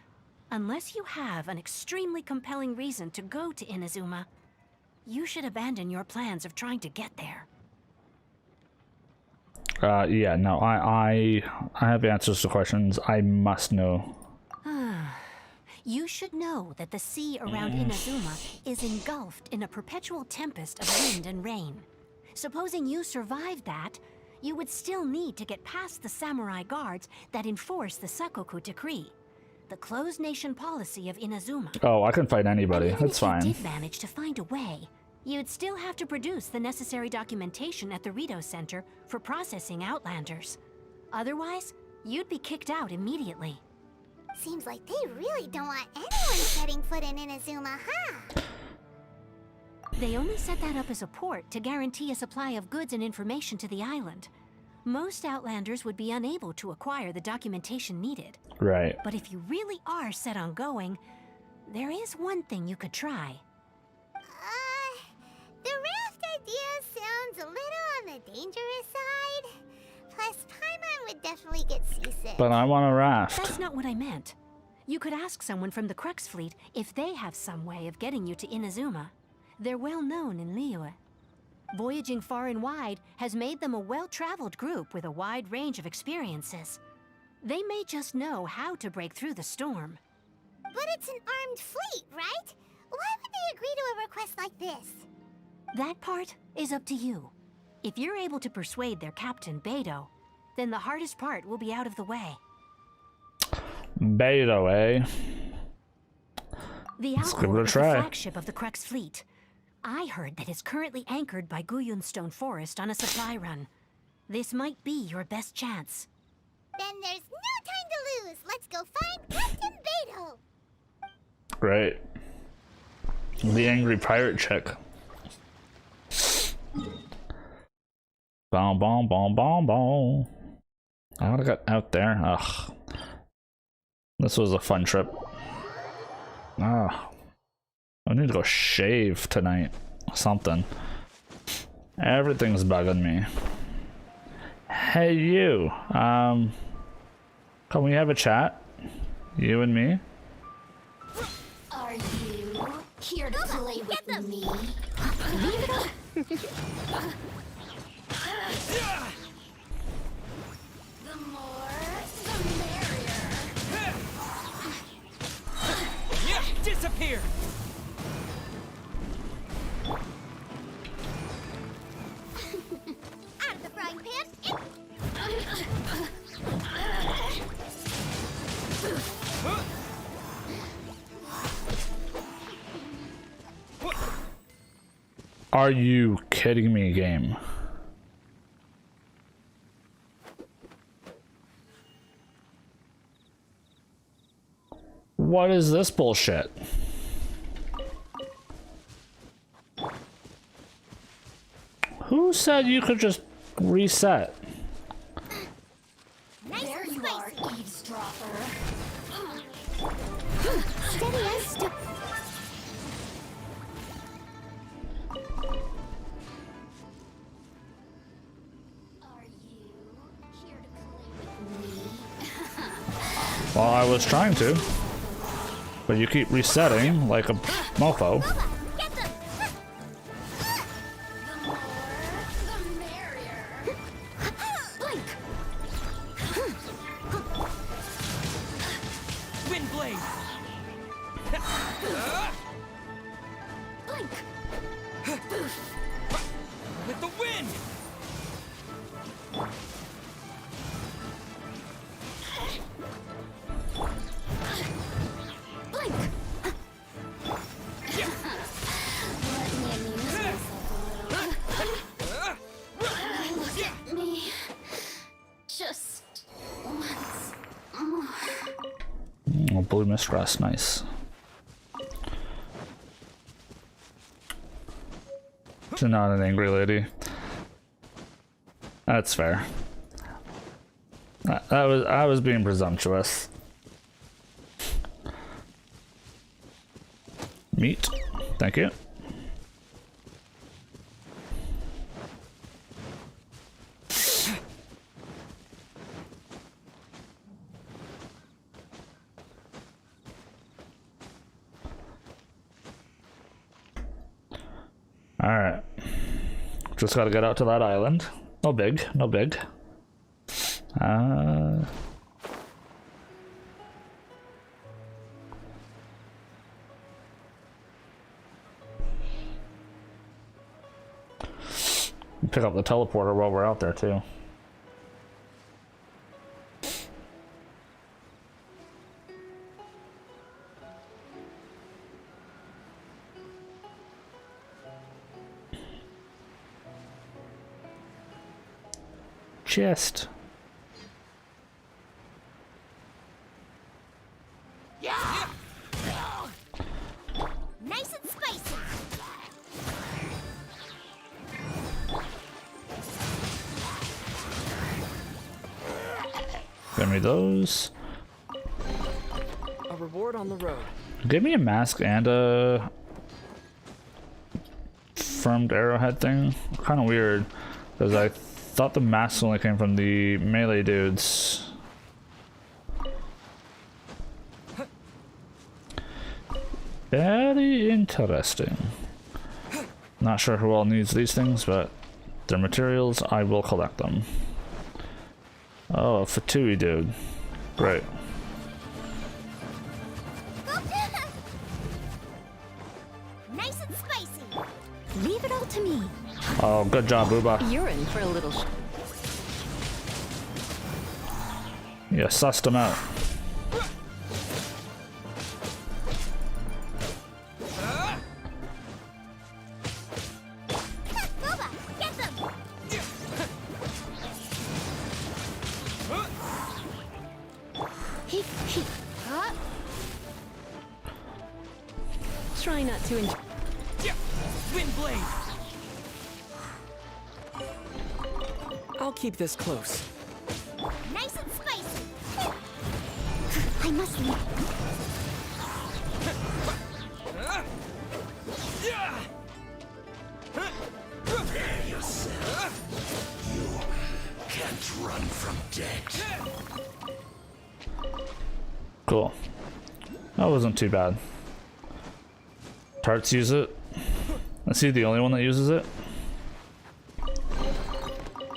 unless you have an extremely compelling reason to go to Inazuma, you should abandon your plans of trying to get there. yeah, no, I have answers to questions. I must know. You should know that the sea around Inazuma is engulfed in a perpetual tempest of wind and rain. Supposing you survived that, you would still need to get past the samurai guards that enforce the Sakoku Decree, the closed nation policy of Inazuma. Oh, I can fight anybody. And even That's if you fine. did manage to find a way, you'd still have to produce the necessary documentation at the Rito Center for processing Outlanders. Otherwise, you'd be kicked out immediately. Seems like they really don't want anyone setting foot in Inazuma, huh? They only set that up as a port to guarantee a supply of goods and information to the island. Most Outlanders would be unable to acquire the documentation needed. Right. But if you really are set on going, there is one thing you could try. The raft idea sounds a little on the dangerous side. Plus, Paimon would definitely get seasick. But I want a raft. That's not what I meant. You could ask someone from the Crux Fleet if they have some way of getting you to Inazuma. They're well known in Liyue. Voyaging far and wide has made them a well-traveled group with a wide range of experiences. They may just know how to break through the storm. But it's an armed fleet, right? Why would they agree to a request like this? That part is up to you. If you're able to persuade their captain, Beidou, then the hardest part will be out of the way. Beidou, eh? The Let's give it Alcor a is the try. flagship of the Crux Fleet. I heard that it's currently anchored by Guyunstone Forest on a supply run. This might be your best chance. Then there's no time to lose. Let's go find Captain Beidou. Great. The angry pirate chick. Boom, boom, boom, boom, boom. I would have got out there. Ugh. This was a fun trip. Ah, I need to go shave tonight. Something. Everything's bugging me. Hey you. Can we have a chat? You and me? Are you here to play with me? The more, the merrier. Yeah, disappear! Out of the frying pan. Are you kidding me, game? What is this bullshit? Who said you could just reset? Nice There and you are, spicy. eavesdropper. Steady as step. Are you here to play with me? Well, I was trying to. But you keep resetting like a mofo. Get them. The more, the merrier. Blink. Wind blade! Blink. With the wind! Blink. Let me amuse myself a little. Look at me. Just once more. Oh, blue mist grass, nice. She's not an angry lady. That's fair. I was being presumptuous. Meat, thank you. All right, just got to get out to that island. No big, no big. Pick up the teleporter while we're out there too. Chest. Nice and spicy. Give me those. A reward on the road. Give me a mask and a firmed arrowhead thing. Kind of weird, because I thought the masks only came from the melee dudes. Very interesting. Not sure who all needs these things, but they're materials. I will collect them. Oh, a Fatui dude. Great. Nice and spicy. Leave it all to me. Oh, good job, Booba. You're in for a little Yeah, sussed him out. Boba, get them. Huh? Try not to enjoy. Yeah, wind blade! I'll keep this close. Nice and spicy. I must leave. Prepare yourself. You can't run from death. Cool. That wasn't too bad. Tarts use it. Is he the only one that uses it?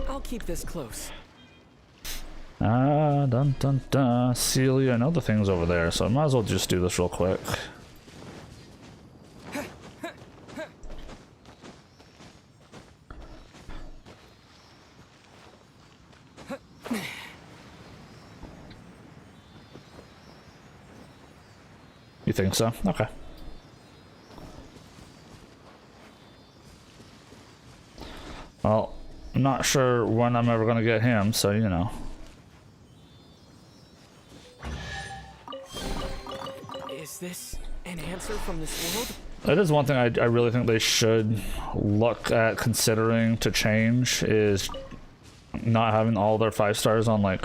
I'll keep this close. Ah, dun dun dun. Celia, I know the thing's over there, so I might as well just do this real quick. You think so? Okay. Well, I'm not sure when I'm ever gonna get him, so you know. Is this an answer from this world? That is one thing I really think they should look at considering to change, is not having all their 5 stars on like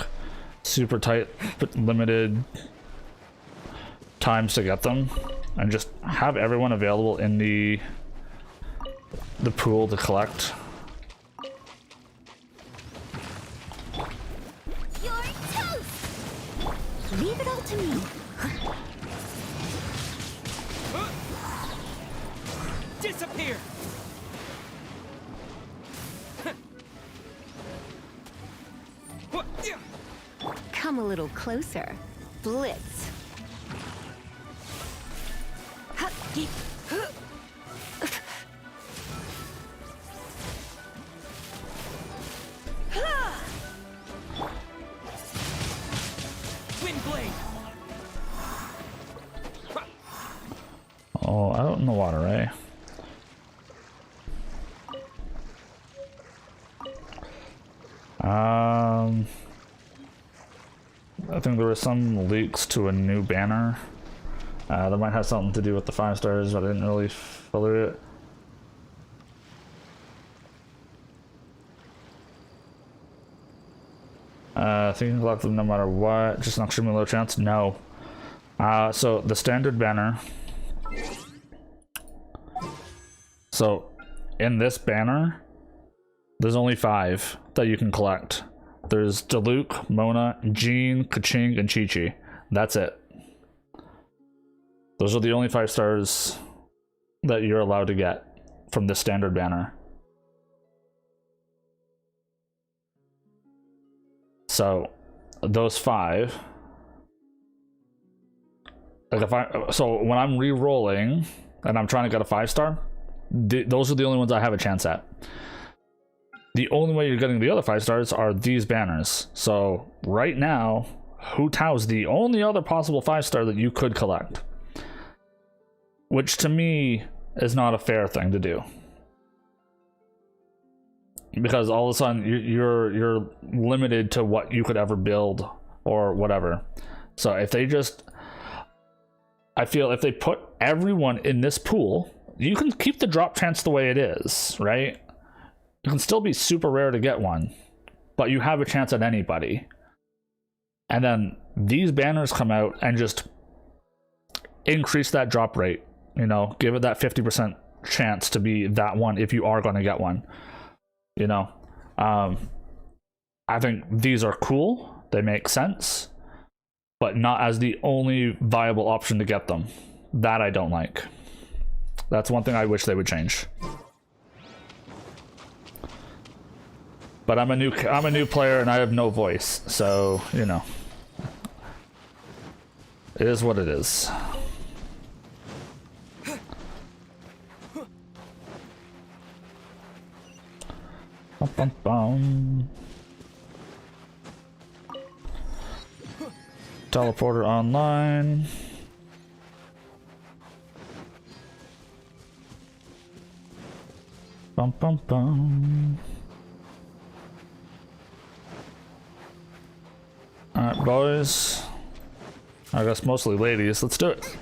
super tight but limited times to get them, and just have everyone available in the pool to collect. You're toast! Leave it all to me. Disappear! Come a little closer. Blitz. Windblade! Oh, out in the water, eh? I think there were some leaks to a new banner. That might have something to do with the 5 stars, but I didn't really follow it. I think you can collect them no matter what. Just an extremely low chance? No. So the standard banner. So in this banner, there's only 5 that you can collect. There's Diluc, Mona, Jean, Kaching, and Chi-Chi. That's it. Those are the only 5 stars that you're allowed to get from the standard banner. So those 5, like so when I'm re-rolling and I'm trying to get a 5 star, those are the only ones I have a chance at. The only way you're getting the other 5 stars are these banners. So right now, Hu Tao's the only other possible 5 star that you could collect, which to me is not a fair thing to do, because all of a sudden you're limited to what you could ever build or whatever. So if they just, I feel if they put everyone in this pool, you can keep the drop chance the way it is, right? You can still be super rare to get one, but you have a chance at anybody. And then these banners come out and just increase that drop rate, you know, give it that 50% chance to be that one if you are going to get one, you know. I think these are cool, they make sense, but not as the only viable option to get them. That I don't like. That's one thing I wish they would change. But I'm a new player and I have no voice, so you know, it is what it is. Bum, bum, bum. Teleporter online. Bum bum bum. Alright, boys. I guess mostly ladies. Let's do it.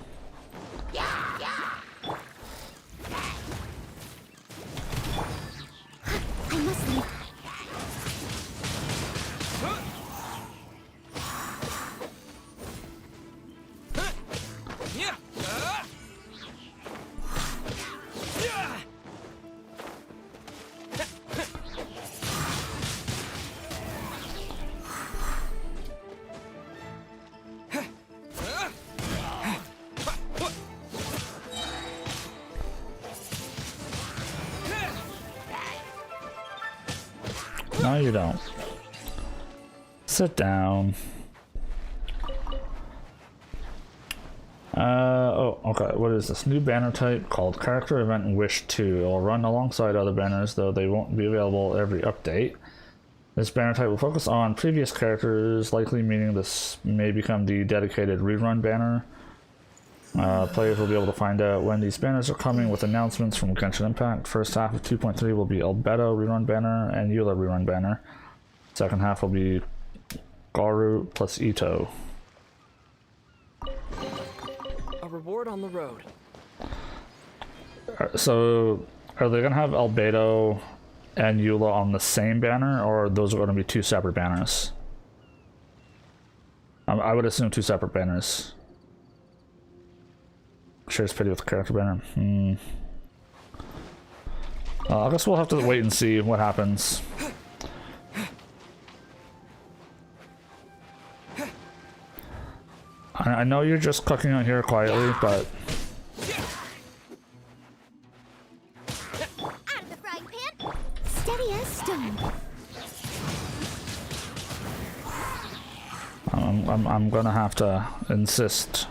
I must leave. No, you don't. Sit down. Oh, okay. What is this? New banner type called Character Event Wish 2. It will run alongside other banners, though they won't be available every update. This banner type will focus on previous characters, likely meaning this may become the dedicated rerun banner. Players will be able to find out when these banners are coming with announcements from Genshin Impact. First half of 2.3 will be Albedo rerun banner and Eula rerun banner. Second half will be Garu plus Ito. A reward on the road. So, are they going to have Albedo and Eula on the same banner, or those are going to be two separate banners? I would assume two separate banners. Shares pity with the character banner. I guess we'll have to wait and see what happens. I know you're just cooking out here quietly, but... Out of the frying pan, steady as stone. I'm gonna have to insist.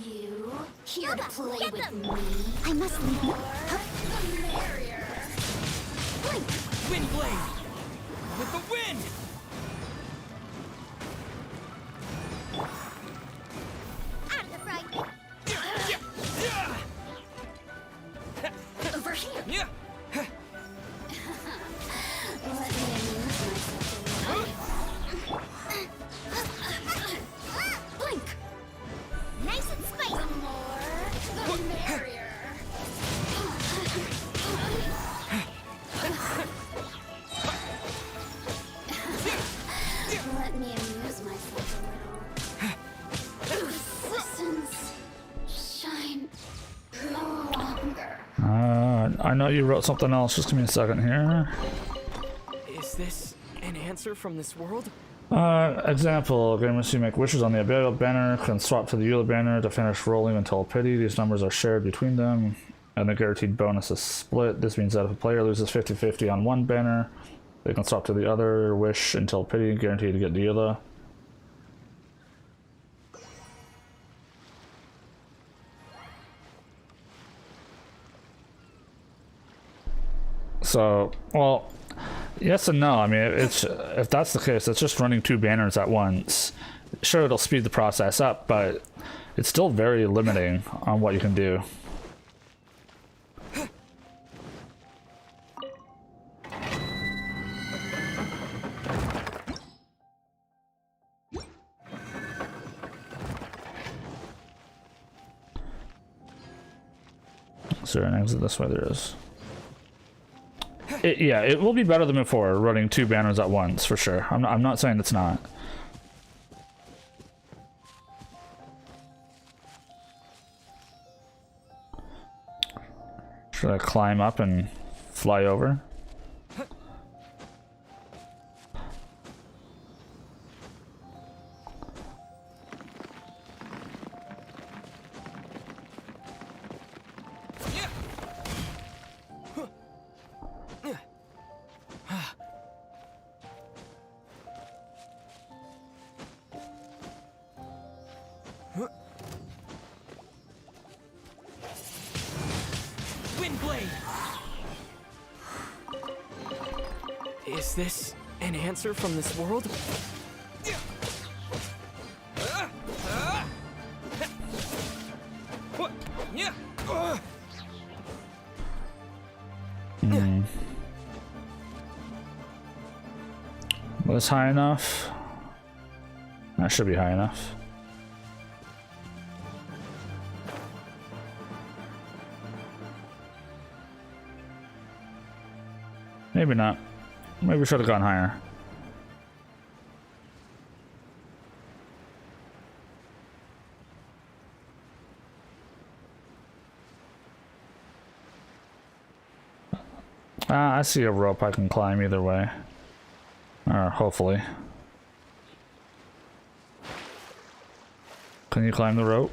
You here to play get with them. me? I must leave. The merrier. Wind blade! With the wind! Out of the frying pan. Over here. Yeah! Let me amuse myself a little. Blink. Nice and spicy. The more, the merrier. Let me amuse myself a little. Lessons shine no longer. I know you wrote something else. Just give me a second here. Is this an answer from this world? Example, gamers who make wishes on the Albedo banner can swap to the Eula banner to finish rolling until pity. These numbers are shared between them, and the guaranteed bonus is split. This means that if a player loses 50-50 on one banner, they can swap to the other wish until pity, guaranteed to get the Eula. So, well, yes and no. I mean, it's if that's the case, it's just running two banners at once. Sure, it'll speed the process up, but it's still very limiting on what you can do. Is there an exit this way? There is. Yeah, it will be better than before, running two banners at once, for sure. I'm not saying it's not. Should I climb up and fly over? Wind blade! Is this an answer from this world? Was high enough? That should be high enough. Maybe not. Maybe we should have gone higher. I see a rope I can climb either way. Or hopefully. Can you climb the rope?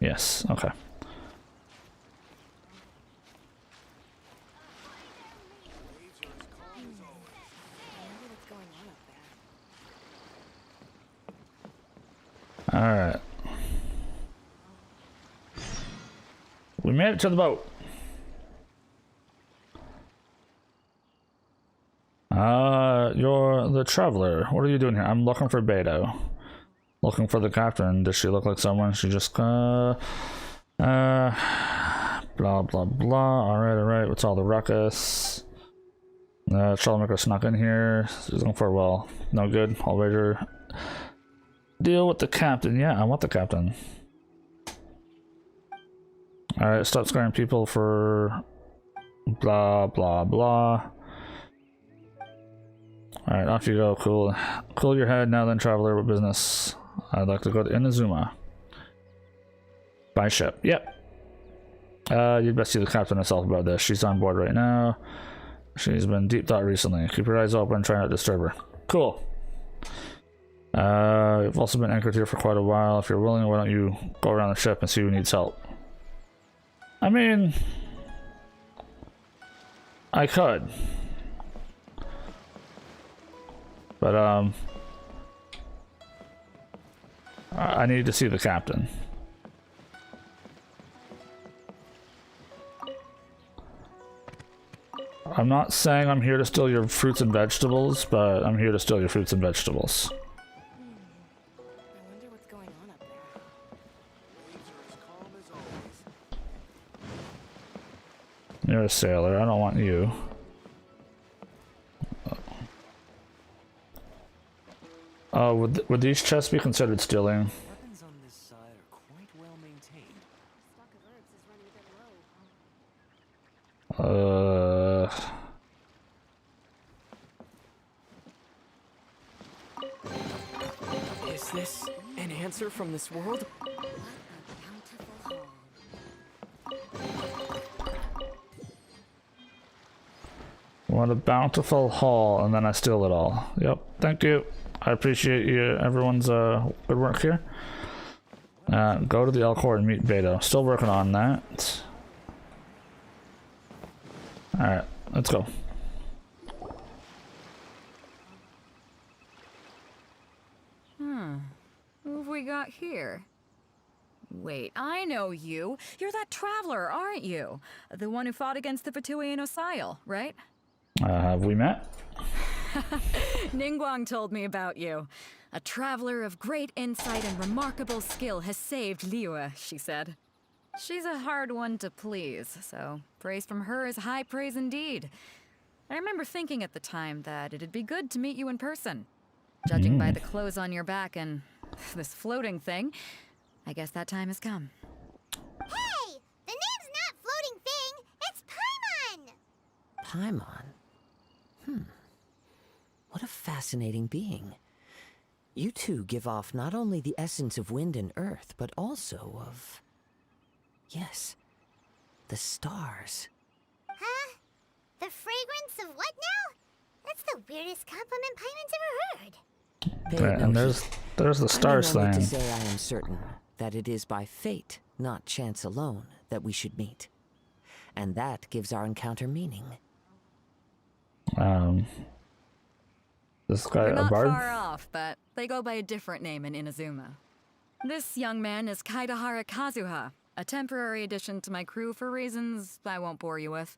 Yes, okay. Alright. We made it to the boat. You're the traveler. What are you doing here? I'm looking for Beto. Looking for the captain. Does she look like someone? She just, blah, blah, blah. Alright. What's all the ruckus? Troublemaker snuck in here. She's looking for, well, no good. I'll wager. Deal with the captain. Yeah, I want the captain. Alright, stop scaring people for blah, blah, blah. Alright, off you go. Cool. Cool your head now then, traveler. What business? I'd like to go to Inazuma. By ship. Yep. You'd best see the captain herself about this. She's on board right now. She's been deep thought recently. Keep your eyes open, try not to disturb her. Cool. You've also been anchored here for quite a while. If you're willing, why don't you go around the ship and see who needs help? I mean, I could. But, I need to see the captain. I'm not saying I'm here to steal your fruits and vegetables, but I'm here to steal your fruits and vegetables. I wonder what's going on up there. Waves are as calm as always. You're a sailor. I don't want you. Would these chests be considered stealing? Weapons on this side are quite well maintained. Stock of herbs is running a bit low. Is this an answer from this world? What a bountiful haul, and then I steal it all. Yep, thank you. I appreciate you, everyone's good work here. Go to the Elcor and meet Beto. Still working on that. Alright, let's go. Who have we got here? Wait, I know you. You're that traveler, aren't you? The one who fought against the Fatui and Osile, right? Have we met? Ningguang told me about you. A traveler of great insight and remarkable skill has saved Liyue, she said. She's a hard one to please, so praise from her is high praise indeed. I remember thinking at the time that it'd be good to meet you in person. Judging by the clothes on your back and this floating thing, I guess that time has come. Hey! The name's not Floating Thing, it's Paimon! Paimon? What a fascinating being. You two give off not only the essence of wind and earth, but also of... yes, the stars. Huh? The fragrance of what now? That's the weirdest compliment Paimon's ever heard. Pay Right, no and heed. there's the stars I may not need to thing. say I am certain that it is by fate, not chance alone, that we should meet. And that gives our encounter meaning. This guy You're a not bard? far off, but they go by a different name in Inazuma. This young man is Kaidahara Kazuha, a temporary addition to my crew for reasons I won't bore you with.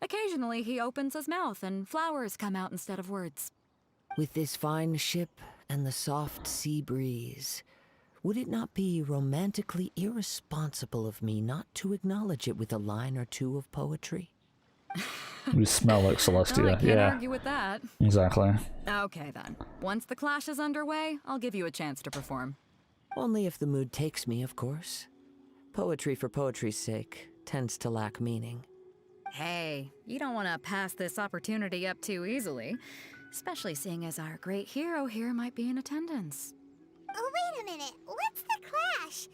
Occasionally, he opens his mouth and flowers come out instead of words. With this fine ship and the soft sea breeze, would it not be romantically irresponsible of me not to acknowledge it with a line or two of poetry? You smell like Oh, I Celestia. can't Yeah, argue with that. exactly. Okay then. Once the clash is underway, I'll give you a chance to perform. Only if the mood takes me, of course. Poetry for poetry's sake tends to lack meaning. Hey, you don't want to pass this opportunity up too easily, especially seeing as our great hero here might be in attendance. Oh, wait a minute. What's the clash?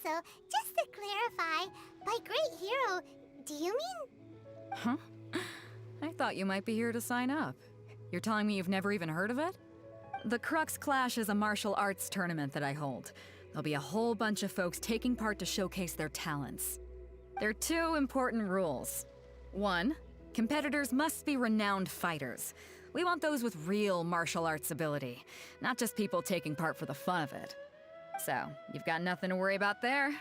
Also, just to clarify, by great hero, do you mean... Huh? thought you might be here to sign up. You're telling me you've never even heard of it? The Crux Clash is a martial arts tournament that I hold. There'll be a whole bunch of folks taking part to showcase their talents. There are 2 important rules. 1, competitors must be renowned fighters. We want those with real martial arts ability, not just people taking part for the fun of it. So, you've got nothing to worry about there.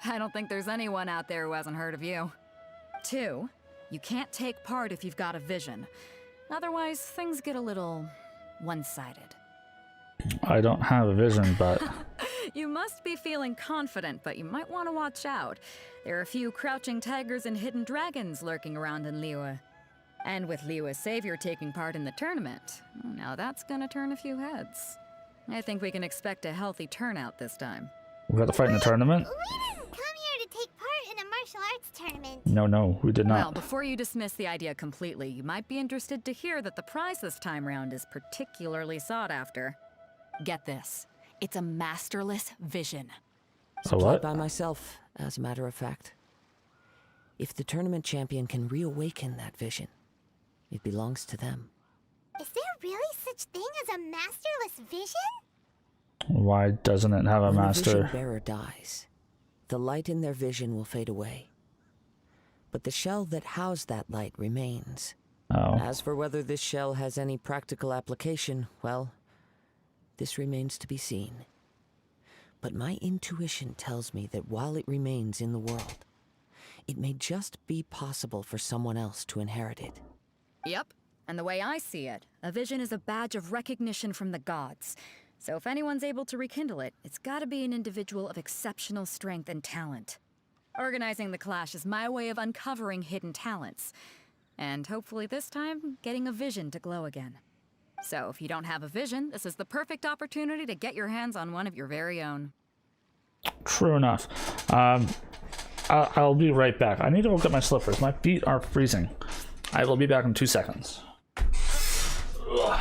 I don't think there's anyone out there who hasn't heard of you. 2, you can't take part if you've got a vision. Otherwise, things get a little one-sided. I don't have a vision, but... You must be feeling confident, but you might want to watch out. There are a few crouching tigers and hidden dragons lurking around in Liyue. And with Liyue's savior taking part in the tournament, now that's gonna turn a few heads. I think we can expect a healthy turnout this time. We got to fight in the tournament? We didn't come here to take part in a martial arts tournament. No, we did not. Well, before you dismiss the idea completely, you might be interested to hear that the prize this time round is particularly sought after. Get this. It's a masterless vision. So Supplied what? by myself, as a matter of fact. If the tournament champion can reawaken that vision, it belongs to them. Is there really such thing as a masterless vision? Why doesn't it have a When master? the vision bearer dies, the light in their vision will fade away. But the shell that housed that light remains. Oh. As for whether this shell has any practical application, well, this remains to be seen. But my intuition tells me that while it remains in the world, it may just be possible for someone else to inherit it. Yep. And the way I see it, a vision is a badge of recognition from the gods. So if anyone's able to rekindle it, it's gotta be an individual of exceptional strength and talent. Organizing the clash is my way of uncovering hidden talents. And hopefully this time, getting a vision to glow again. So if you don't have a vision, this is the perfect opportunity to get your hands on one of your very own. True enough. I'll be right back. I need to go get my slippers. My feet are freezing. I will be back in 2 seconds. Ugh.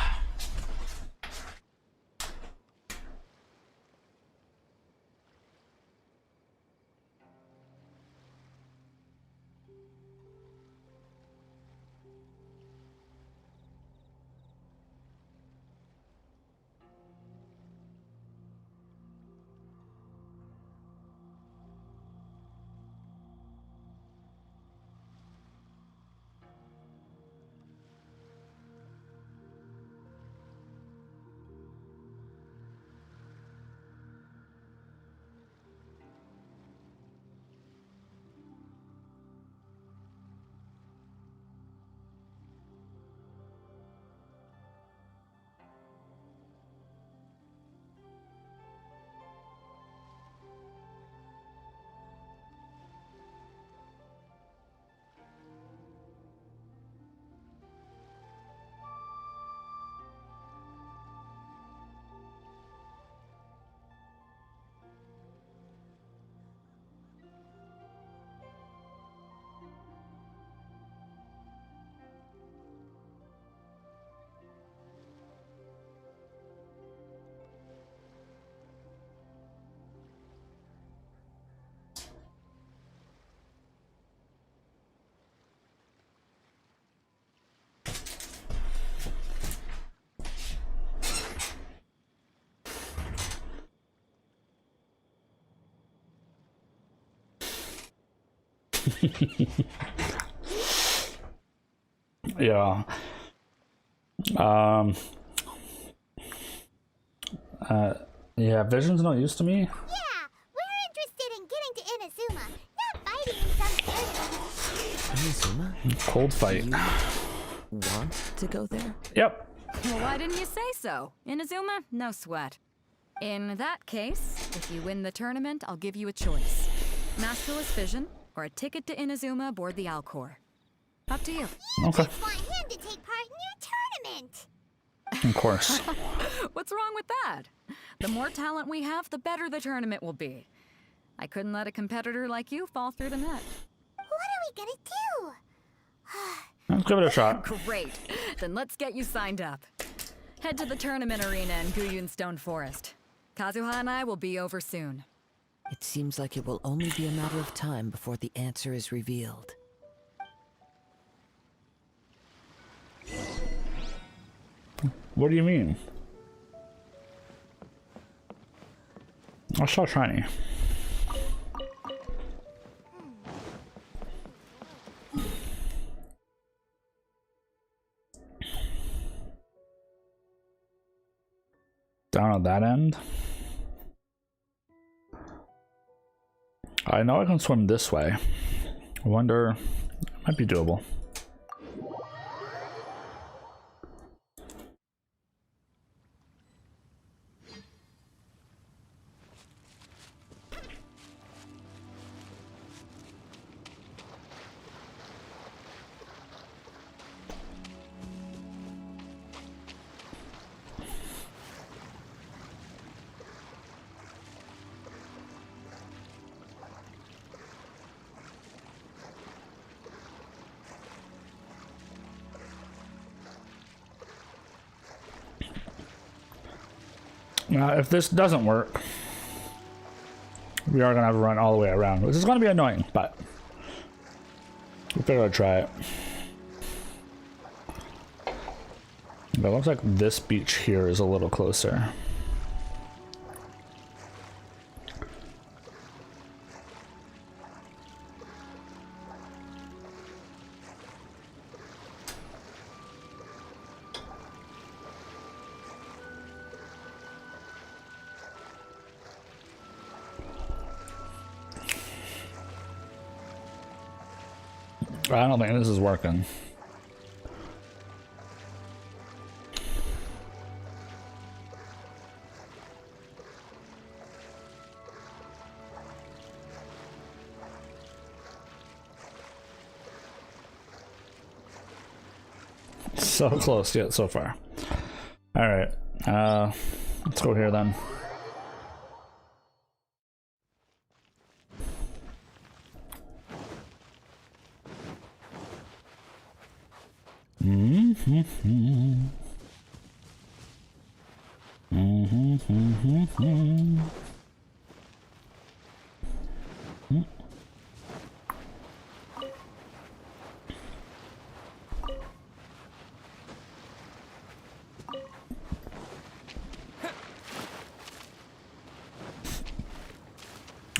Yeah. Yeah, vision's no use to me. Yeah, we're interested in getting to Inazuma, not fighting in some tournament. Inazuma? Cold fight. Want to go there? Yep. Well, why didn't you say so? Inazuma? No sweat. In that case, if you win the tournament, I'll give you a choice. Masterless Vision, or a ticket to Inazuma aboard the Alcor. Up to you. Okay. Just want him to take part in your tournament. Of course. What's wrong with that? The more talent we have, the better the tournament will be. I couldn't let a competitor like you fall through the net. What are we gonna do? Let's give it a shot. Great. Then let's get you signed up. Head to the tournament arena in Guyun Stone Forest. Kazuha and I will be over soon. It seems like it will only be a matter of time before the answer is revealed. What do you mean? That's so shiny. Down at that end? I know I can swim this way. I wonder, it might be doable. If this doesn't work, we are gonna have to run all the way around, which is gonna be annoying, but we figured I'd try it. But it looks like this beach here is a little closer. I don't think this is working. So close yet so far. All right, let's go here then.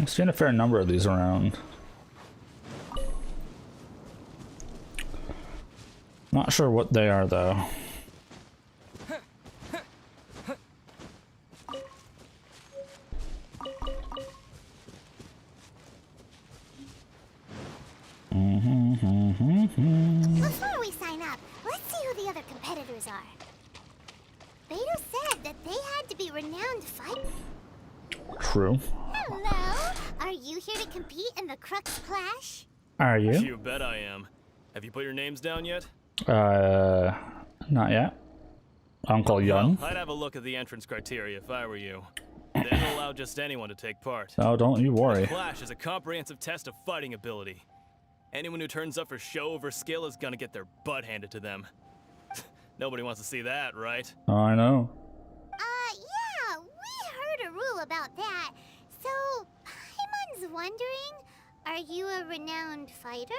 I've seen a fair number of these around. Not sure what they are though. Before we sign up, let's see who the other competitors are. Beto said that they had to be renowned fighters. True. Hello, are you here to compete in the Crux Clash? Are you? You bet I am. Have you put your names down yet? Not yet. Uncle Young. Well, I'd have a look at the entrance criteria if I were you. They don't allow just anyone to take part. Oh, don't you worry. The Clash is a comprehensive test of fighting ability. Anyone who turns up for show over skill is gonna get their butt handed to them. Nobody wants to see that, right? Oh, I know. Yeah, we heard a rule about that. So, Paimon's wondering, are you a renowned fighter?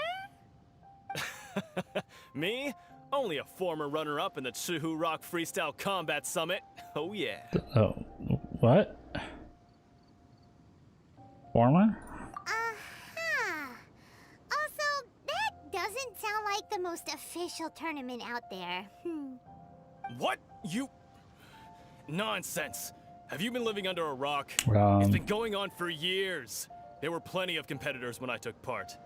Me? Only a former runner-up in the Chihu Rock Freestyle Combat Summit. Oh yeah. Oh, what? Former? Also, that doesn't sound like the most official tournament out there. What? You... Nonsense. Have you been living under a rock? Um, It's been going on for years. There were plenty of competitors when I took part.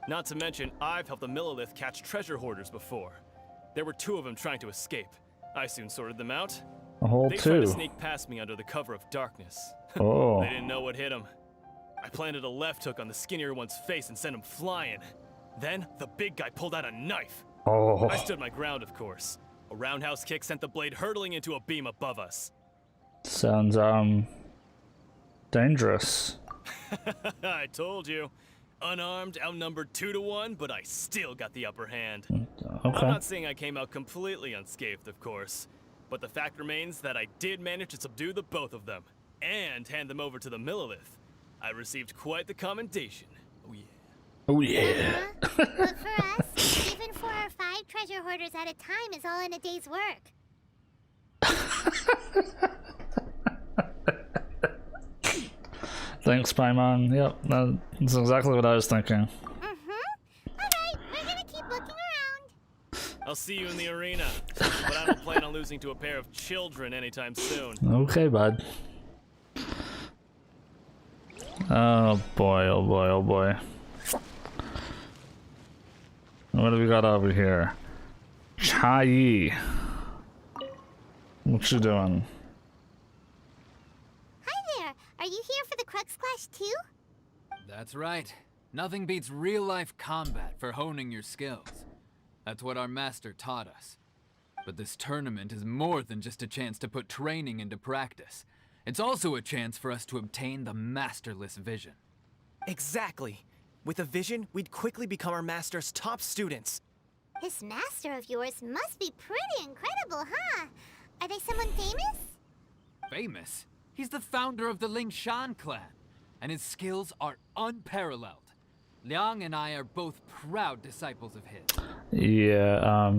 Not to mention, I've helped the Millilith catch treasure hoarders before. There were 2 of them trying to escape. I soon sorted them out. a whole They tried 2. to sneak past me under the cover of darkness. Oh. They didn't know what hit them. I planted a left hook on the skinnier one's face and sent him flying. Then, the big guy pulled out a knife. Oh. I stood my ground, of course. A roundhouse kick sent the blade hurtling into a beam above us. Sounds, dangerous. I told you. Unarmed, outnumbered 2 to 1, but I still got the upper hand. Okay. I'm not saying I came out completely unscathed, of course. But the fact remains that I did manage to subdue the both of them. And hand them over to the Millilith. I received quite the commendation. Oh yeah. Oh yeah. But for us, even for our 5 treasure hoarders at a time is all in a day's work. Thanks, Paimon. Yep, that's exactly what I was thinking. Alright, we're gonna keep looking around. I'll see you in the arena, but I don't plan on losing to a pair of children anytime soon. Okay, bud. Oh boy, oh boy, oh boy. What do we got over here? Chai. What you doing? Hi there, are you here for the Crux Clash too? That's right. Nothing beats real-life combat for honing your skills. That's what our master taught us. But this tournament is more than just a chance to put training into practice. It's also a chance for us to obtain the masterless vision. Exactly. With a vision, we'd quickly become our master's top students. This master of yours must be pretty incredible, huh? Are they someone famous? Famous? He's the founder of the Lingshan clan, and his skills are unparalleled. Liang and I are both proud disciples of his. Yeah,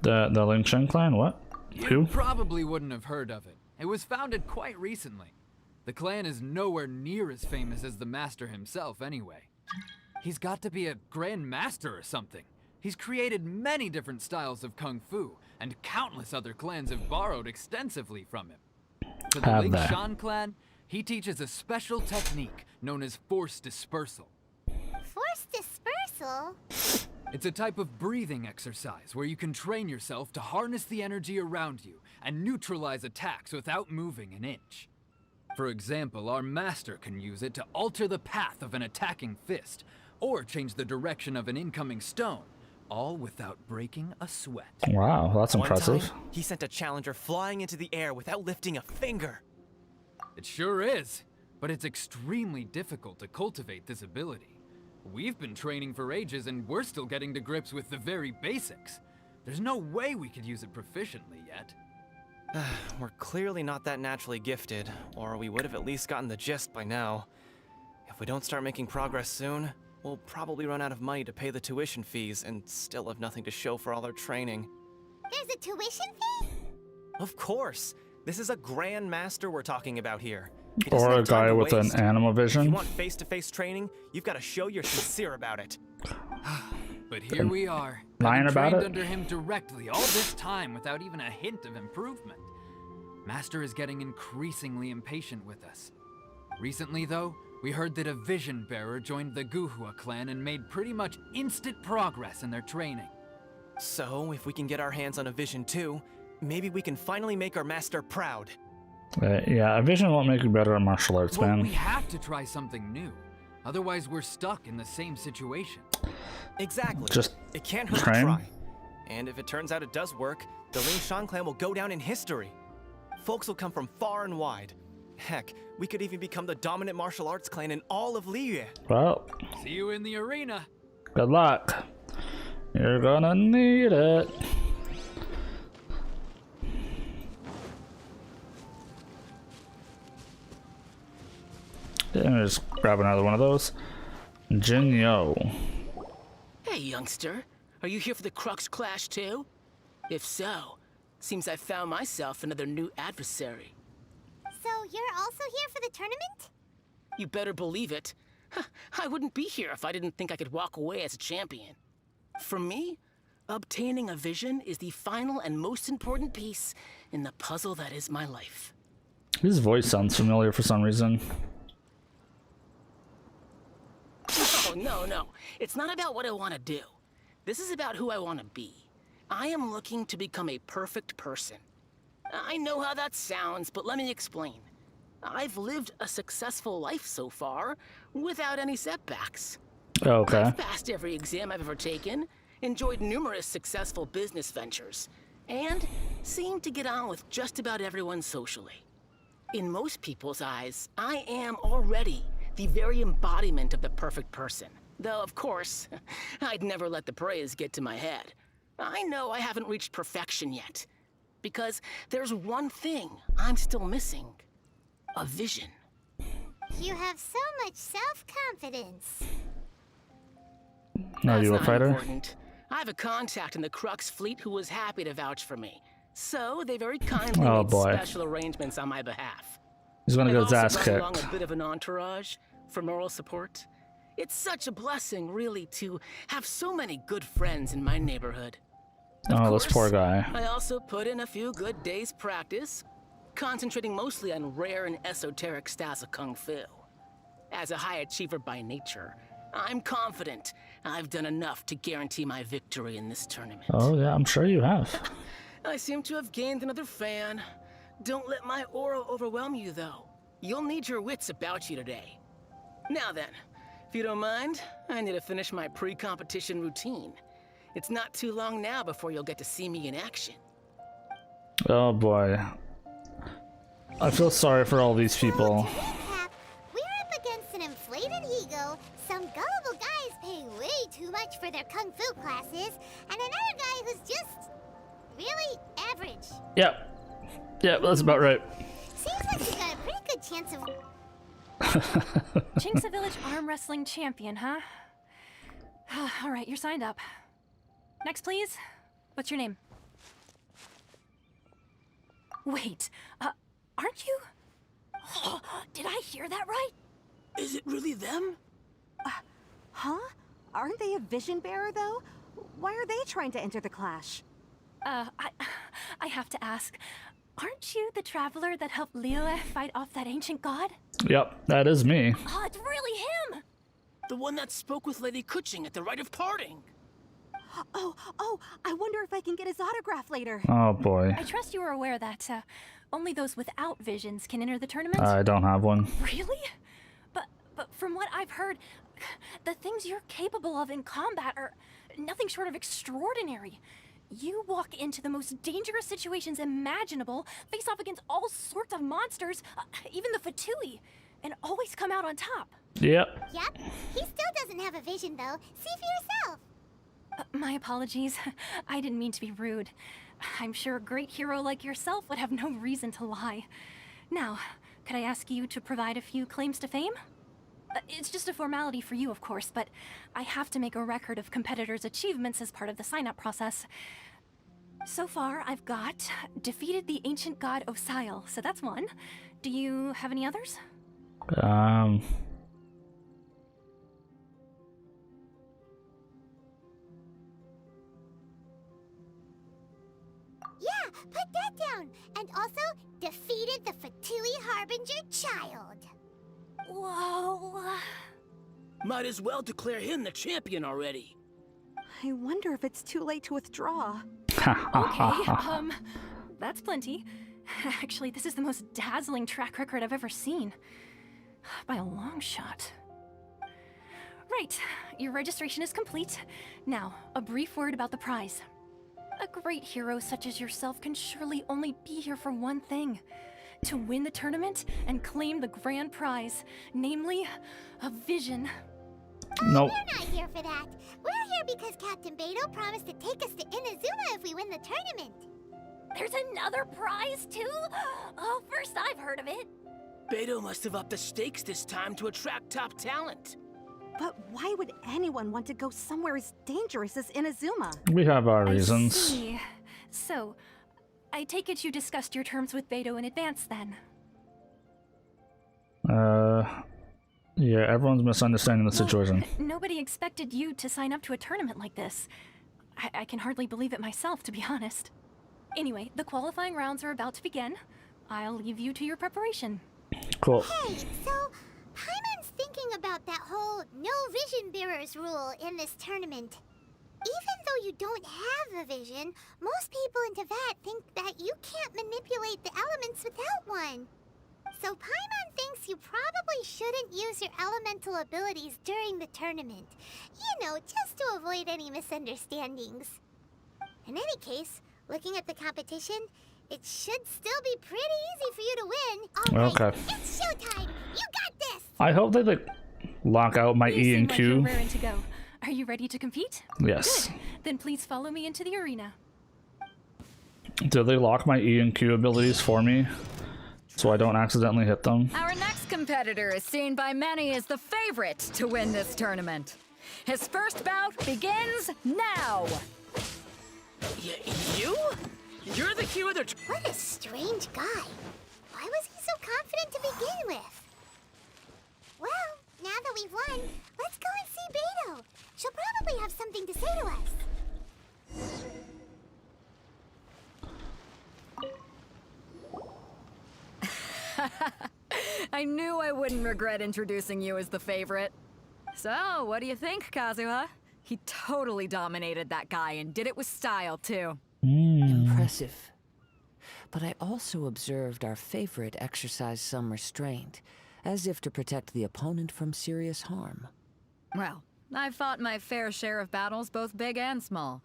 the Lingshan clan, what? You Who? probably wouldn't have heard of it. It was founded quite recently. The clan is nowhere near as famous as the master himself anyway. He's got to be a grand master or something. He's created many different styles of kung fu, and countless other clans have borrowed extensively from him. For the Lingshan clan, he teaches a special technique known as force dispersal. Force dispersal? It's a type of breathing exercise where you can train yourself to harness the energy around you and neutralize attacks without moving an inch. For example, our master can use it to alter the path of an attacking fist, or change the direction of an incoming stone, all without breaking a sweat. Wow, that's impressive. One time, he sent a challenger flying into the air without lifting a finger. It sure is, but it's extremely difficult to cultivate this ability. We've been training for ages and we're still getting to grips with the very basics. There's no way we could use it proficiently yet. We're clearly not that naturally gifted, or we would have at least gotten the gist by now. If we don't start making progress soon, we'll probably run out of money to pay the tuition fees and still have nothing to show for all our training. There's a tuition fee? Of course! This is a grand master we're talking about here. Or a guy with an animal vision. If you want face-to-face training, you've got to show you're sincere about it. But here we are, lying about trained it? under him directly all this time without even a hint of improvement. Master is getting increasingly impatient with us. Recently, though, we heard that a vision bearer joined the Guhua clan and made pretty much instant progress in their training. So, if we can get our hands on a vision too, maybe we can finally make our master proud. Yeah, a vision won't make you better at martial arts, Well, man. we have to try something new. Otherwise, we're stuck in the same situation. Exactly. Just it can't hurt train. to try. And if it turns out it does work, the Lingshan clan will go down in history. Folks will come from far and wide. Heck, we could even become the dominant martial arts clan in all of Liyue. Well, See you in the arena. good luck. You're gonna need it. Yeah, just grab another one of those. Jinyo. Hey, youngster. Are you here for the Crux Clash too? If so, seems I found myself another new adversary. So you're also here for the tournament? You better believe it. I wouldn't be here if I didn't think I could walk away as a champion. For me, obtaining a vision is the final and most important piece in the puzzle that is my life. His voice sounds familiar for some reason. Oh, no. It's not about what I want to do. This is about who I want to be. I am looking to become a perfect person. I know how that sounds, but let me explain. I've lived a successful life so far, without any setbacks. Okay. I've passed every exam I've ever taken, enjoyed numerous successful business ventures, and seemed to get on with just about everyone socially. In most people's eyes, I am already the very embodiment of the perfect person. Though, of course, I'd never let the praise get to my head. I know I haven't reached perfection yet, because there's one thing I'm still missing. A vision. You have so much self-confidence. Are That's you a not fighter? important. I have a contact in the Crux fleet who was happy to vouch for me. So they very kindly Oh, made boy. special arrangements on my behalf. He's gonna I've get his also ass brought along kicked. a bit of an entourage for moral support. It's such a blessing, really, to have so many good friends in my neighborhood. Of Oh, this course, poor guy. I also put in a few good days' practice, concentrating mostly on rare and esoteric styles of Kung Fu. As a high achiever by nature, I'm confident I've done enough to guarantee my victory in this tournament. Oh yeah, I'm sure you have. I seem to have gained another fan. Don't let my aura overwhelm you, though. You'll need your wits about you today. Now then, if you don't mind, I need to finish my pre-competition routine. It's not too long now before you'll get to see me in action. Oh boy. I feel sorry for all these people. To recap, we're up against an inflated ego, some gullible guys paying way too much for their kung fu classes, and another guy who's just really average. Yep. Yep, that's about right. Seems like you got a pretty good chance of. Chinksa Village arm wrestling champion, huh? All right, you're signed up. Next, please. What's your name? Wait, aren't you? Oh, did I hear that right? Is it really them? Huh? Aren't they a vision bearer, though? Why are they trying to enter the clash? I have to ask. Aren't you the traveler that helped Liyue fight off that ancient god? Yep, that is me. Oh, it's really him! The one that spoke with Lady Kuching at the rite of parting. Oh, I wonder if I can get his autograph later. Oh boy. I trust you are aware that only those without visions can enter the tournament? I don't have one. Really? But from what I've heard, the things you're capable of in combat are nothing short of extraordinary. You walk into the most dangerous situations imaginable, face off against all sorts of monsters, even the Fatui, and always come out on top. Yep. Yep, he still doesn't have a vision, though. See for yourself. My apologies. I didn't mean to be rude. I'm sure a great hero like yourself would have no reason to lie. Now, could I ask you to provide a few claims to fame? It's just a formality for you, of course, but I have to make a record of competitors' achievements as part of the sign-up process. So far, I've got defeated the ancient god Osail, so that's one. Do you have any others? Yeah, put that down. And also, defeated the Fatui Harbinger child. Whoa. Might as well declare him the champion already. I wonder if it's too late to withdraw. Okay, that's plenty. Actually, this is the most dazzling track record I've ever seen. By a long shot. Right, your registration is complete. Now, a brief word about the prize. A great hero such as yourself can surely only be here for one thing. To win the tournament and claim the grand prize, namely, a vision. Nope. We're not here for that. We're here because Captain Beto promised to take us to Inazuma if we win the tournament. There's another prize, too? Oh, first I've heard of it. Beto must have upped the stakes this time to attract top talent. But why would anyone want to go somewhere as dangerous as Inazuma? We have our reasons. I see. So, I take it you discussed your terms with Beto in advance, then? Yeah, everyone's misunderstanding the situation. Nobody expected you to sign up to a tournament like this. I can hardly believe it myself, to be honest. Anyway, the qualifying rounds are about to begin. I'll leave you to your preparation. Cool. Hey, so Paimon's thinking about that whole no vision bearers rule in this tournament. Even though you don't have a vision, most people in Teyvat think that you can't manipulate the elements without one. So Paimon thinks you probably shouldn't use your elemental abilities during the tournament. You know, just to avoid any misunderstandings. In any case, looking at the competition, it should still be pretty easy for you to win. All right, Okay. it's showtime. You got this. I hope they like lock out my You E seem and like you're Q. raring to go. Are you ready to compete? Yes. Good. Then please follow me into the arena. Do they lock my E and Q abilities for me so I don't accidentally hit them? Our next competitor is seen by many as the favorite to win this tournament. His first bout begins now! You? You're the hero they're... What a strange guy. Why was he so confident to begin with? Well, now that we've won, let's go and see Beto. She'll probably have something to say to us. I knew I wouldn't regret introducing you as the favorite. So, what do you think, Kazuha? He totally dominated that guy and did it with style, too. Impressive. But I also observed our favorite exercise some restraint, as if to protect the opponent from serious harm. Well, I've fought my fair share of battles, both big and small.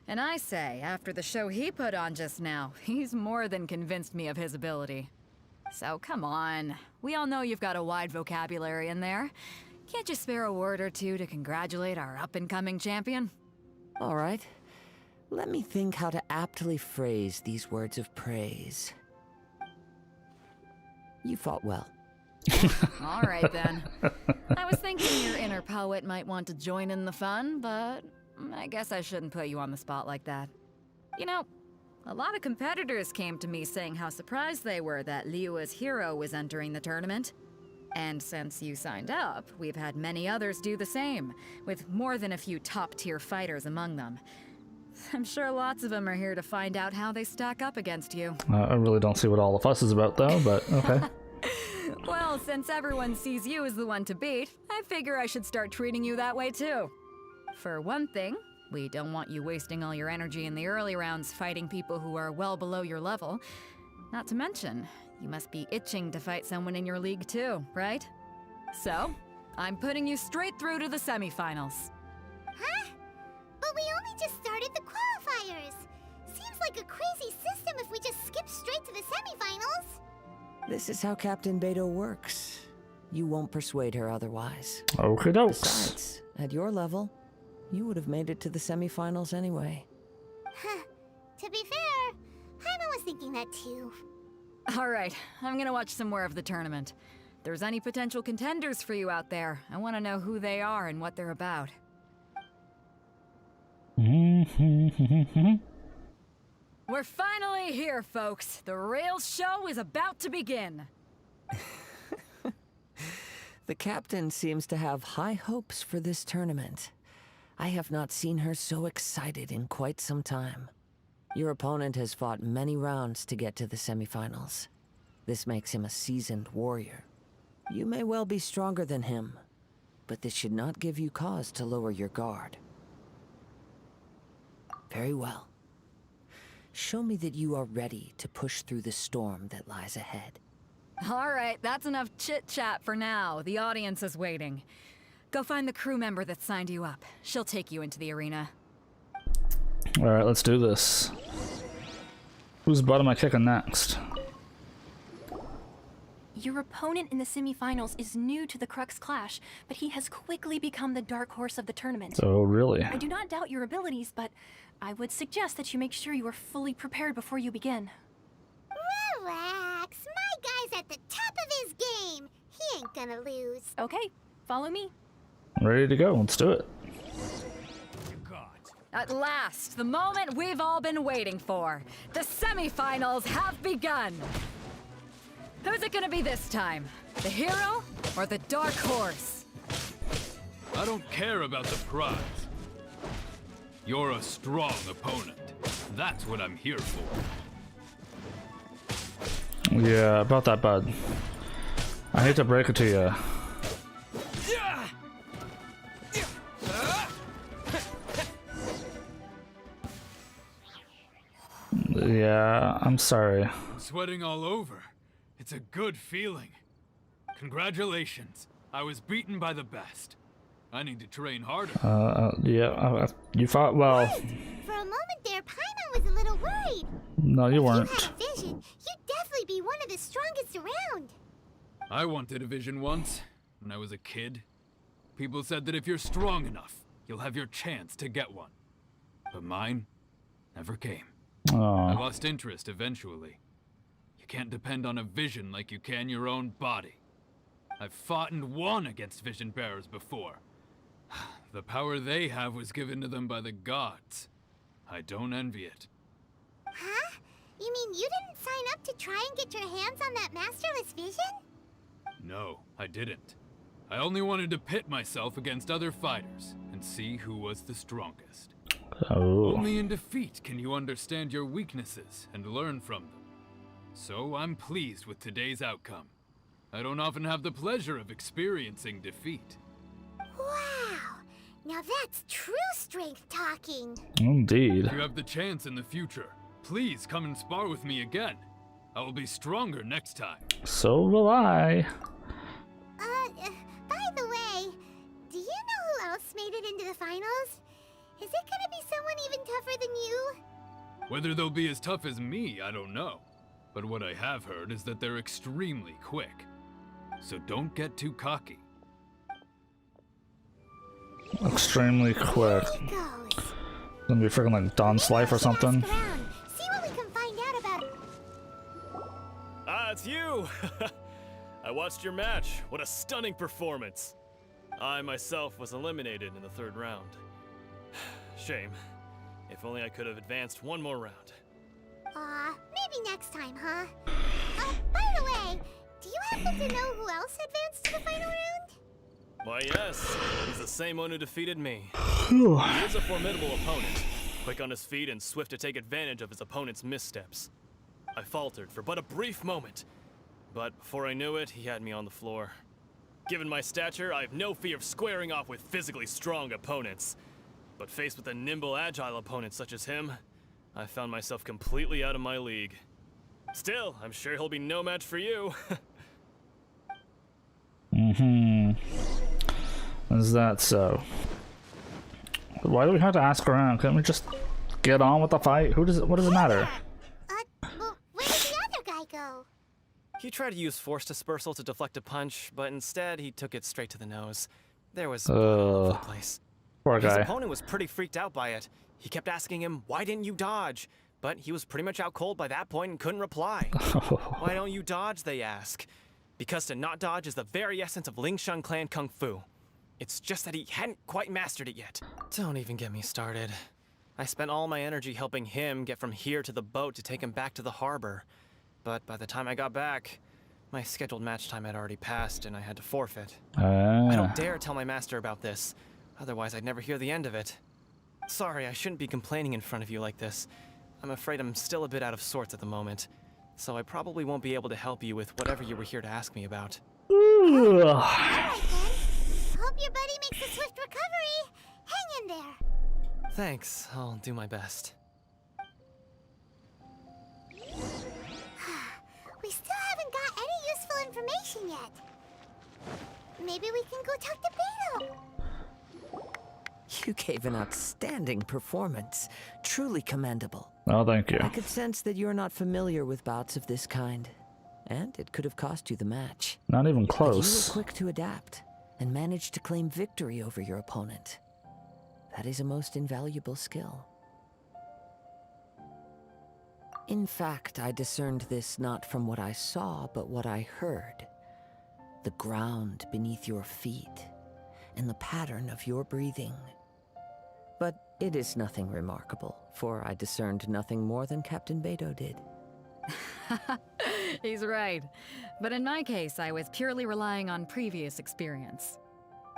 And I say, after the show he put on just now, he's more than convinced me of his ability. So come on, we all know you've got a wide vocabulary in there. Can't you spare a word or two to congratulate our up-and-coming champion? All right. Let me think how to aptly phrase these words of praise. You fought well. All right, then. I was thinking your inner poet might want to join in the fun, but I guess I shouldn't put you on the spot like that. You know, a lot of competitors came to me saying how surprised they were that Liyue's hero was entering the tournament. And since you signed up, we've had many others do the same, with more than a few top-tier fighters among them. I'm sure lots of them are here to find out how they stack up against you. I really don't see what all the fuss is about, though, but okay. Well, since everyone sees you as the one to beat, I figure I should start treating you that way too. For one thing, we don't want you wasting all your energy in the early rounds fighting people who are well below your level. Not to mention, you must be itching to fight someone in your league too, right? So, I'm putting you straight through to the semifinals. Huh? But we only just started the qualifiers. Seems like a crazy system if we just skip straight to the semifinals. This is how Captain Beto works. You won't persuade her otherwise. Okie dokes. Besides, at your level, you would have made it to the semifinals anyway. Huh. To be fair, Paimon was thinking that too. Alright, I'm gonna watch some more of the tournament. If there's any potential contenders for you out there, I want to know who they are and what they're about. We're finally here, folks. The real show is about to begin. The captain seems to have high hopes for this tournament. I have not seen her so excited in quite some time. Your opponent has fought many rounds to get to the semifinals. This makes him a seasoned warrior. You may well be stronger than him, but this should not give you cause to lower your guard. Very well. Show me that you are ready to push through the storm that lies ahead. Alright, that's enough chit-chat for now. The audience is waiting. Go find the crew member that signed you up. She'll take you into the arena. Alright, let's do this. Whose butt am I kicking next? Your opponent in the semifinals is new to the Crux Clash, but he has quickly become the dark horse of the tournament. Oh, really? I do not doubt your abilities, but I would suggest that you make sure you are fully prepared before you begin. Relax. My guy's at the top of his game. He ain't gonna lose. Okay, follow me. Ready to go. Let's do it. At last, the moment we've all been waiting for. The semifinals have begun. Who's it gonna be this time? The hero or the dark horse? I don't care about the prize. You're a strong opponent. That's what I'm here for. Yeah, about that, bud. I hate to break it to you. Yeah, I'm sorry. I'm sweating all over. It's a good feeling. Congratulations. I was beaten by the best. I need to train harder. Yeah, you fought well. For a moment there, Paimon was a little worried. No, you weren't. If you had a vision, you'd definitely be one of the strongest around. I wanted a vision once, when I was a kid. People said that if you're strong enough, you'll have your chance to get one. But mine never came. Aww. I lost interest eventually. You can't depend on a vision like you can your own body. I've fought and won against vision bearers before. the power they have was given to them by the gods. I don't envy it. Huh? You mean you didn't sign up to try and get your hands on that masterless vision? No, I didn't. I only wanted to pit myself against other fighters and see who was the strongest. Oh. Only in defeat can you understand your weaknesses and learn from them. So I'm pleased with today's outcome. I don't often have the pleasure of experiencing defeat. Wow! Now that's true strength talking. Indeed. If you have the chance in the future, please come and spar with me again. I will be stronger next time. So will I. By the way, do you know who else made it into the finals? Is it gonna be someone even tougher than you? Whether they'll be as tough as me, I don't know. But what I have heard is that they're extremely quick. So don't get too cocky. Extremely quick. Gonna be freaking like Don's life or something. See what we can find out about it. Ah, it's you! I watched your match. What a stunning performance. I myself was eliminated in the 3rd round. Shame. If only I could have advanced one more round. Maybe next time, huh? By the way, do you happen to know who else advanced to the final round? Why, yes. He's the same one who defeated me. He is a formidable opponent, quick on his feet and swift to take advantage of his opponent's missteps. I faltered for but a brief moment, but before I knew it, he had me on the floor. Given my stature, I have no fear of squaring off with physically strong opponents. But faced with a nimble, agile opponent such as him, I found myself completely out of my league. Still, I'm sure he'll be no match for you. Is that so? Why do we have to ask around? Can't we just get on with the fight? What does it matter? Well, where did the other guy go? He tried to use force dispersal to deflect a punch, but instead he took it straight to the nose. There was blood all over the place. Poor His guy. opponent was pretty freaked out by it. He kept asking him, "Why didn't you dodge?" But he was pretty much out cold by that point and couldn't reply. "Why don't you dodge?" they ask. Because to not dodge is the very essence of Lingsheng clan kung fu. It's just that he hadn't quite mastered it yet. Don't even get me started. I spent all my energy helping him get from here to the boat to take him back to the harbor. But by the time I got back, my scheduled match time had already passed and I had to forfeit. I don't dare tell my master about this, otherwise I'd never hear the end of it. Sorry, I shouldn't be complaining in front of you like this. I'm afraid I'm still a bit out of sorts at the moment, so I probably won't be able to help you with whatever you were here to ask me about. Alright then. Hope your buddy makes a swift recovery. Hang in there. Thanks, I'll do my best. We still haven't got any useful information yet. Maybe we can go talk to Beto. You gave an outstanding performance. Truly commendable. Oh, thank you. I could sense that you're not familiar with bouts of this kind. And it could have cost you the match. Not even But close. you were quick to adapt and managed to claim victory over your opponent. That is a most invaluable skill. In fact, I discerned this not from what I saw, but what I heard. The ground beneath your feet, and the pattern of your breathing. But it is nothing remarkable, for I discerned nothing more than Captain Beto did. He's right. But in my case, I was purely relying on previous experience.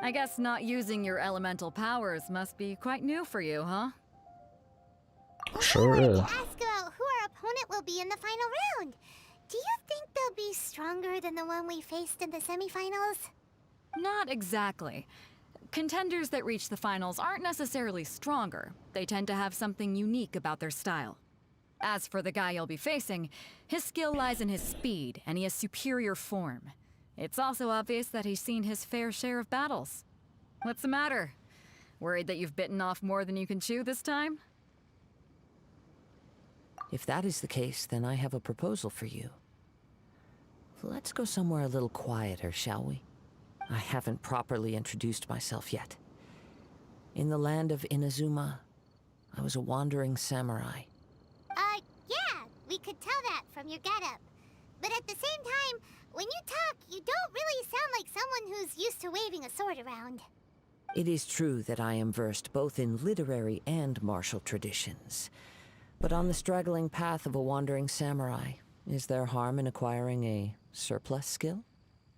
I guess not using your elemental powers must be quite new for you, huh? Sure is. Ask about who our opponent will be in the final round. Do you think they'll be stronger than the one we faced in the semifinals? Not exactly. Contenders that reach the finals aren't necessarily stronger. They tend to have something unique about their style. As for the guy you'll be facing, his skill lies in his speed, and he has superior form. It's also obvious that he's seen his fair share of battles. What's the matter? Worried that you've bitten off more than you can chew this time? If that is the case, then I have a proposal for you. Let's go somewhere a little quieter, shall we? I haven't properly introduced myself yet. In the land of Inazuma, I was a wandering samurai. Yeah, we could tell that from your getup. But at the same time, when you talk, you don't really sound like someone who's used to waving a sword around. It is true that I am versed both in literary and martial traditions. But on the straggling path of a wandering samurai, is there harm in acquiring a surplus skill?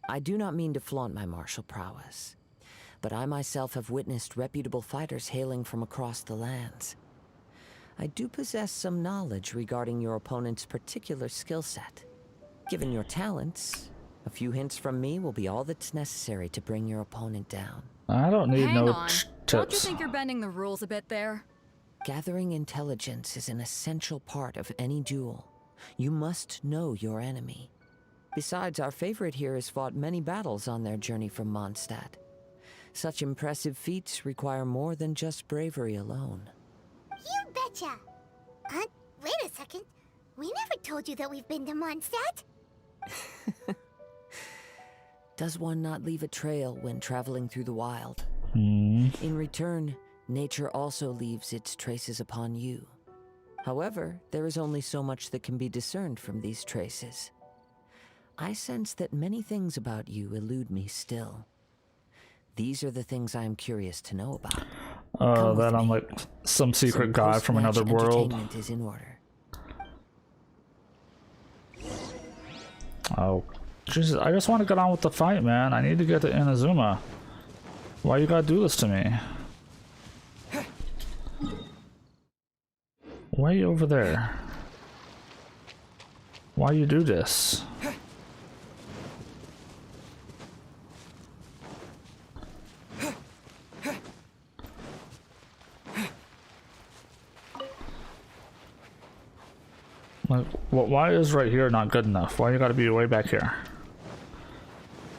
I do not mean to flaunt my martial prowess, but I myself have witnessed reputable fighters hailing from across the lands. I do possess some knowledge regarding your opponent's particular skill set. Given your talents, a few hints from me will be all that's necessary to bring your opponent down. I don't need Hang no on. tips. Don't you think you're bending the rules a bit there? Gathering intelligence is an essential part of any duel. You must know your enemy. Besides, our favorite here has fought many battles on their journey from Mondstadt. Such impressive feats require more than just bravery alone. You betcha! Wait a second. We never told you that we've been to Mondstadt. Does one not leave a trail when traveling through the wild? Mm. In return, nature also leaves its traces upon you. However, there is only so much that can be discerned from these traces. I sense that many things about you elude me still. These are the things I am curious to know about. That I'm like some secret guy from another world. Entertainment is in order. Oh, Jesus, I just want to get on with the fight, man. I need to get to Inazuma. Why you gotta do this to me? Way over there. Why you do this? Like, why is right here not good enough? Why you gotta be way back here?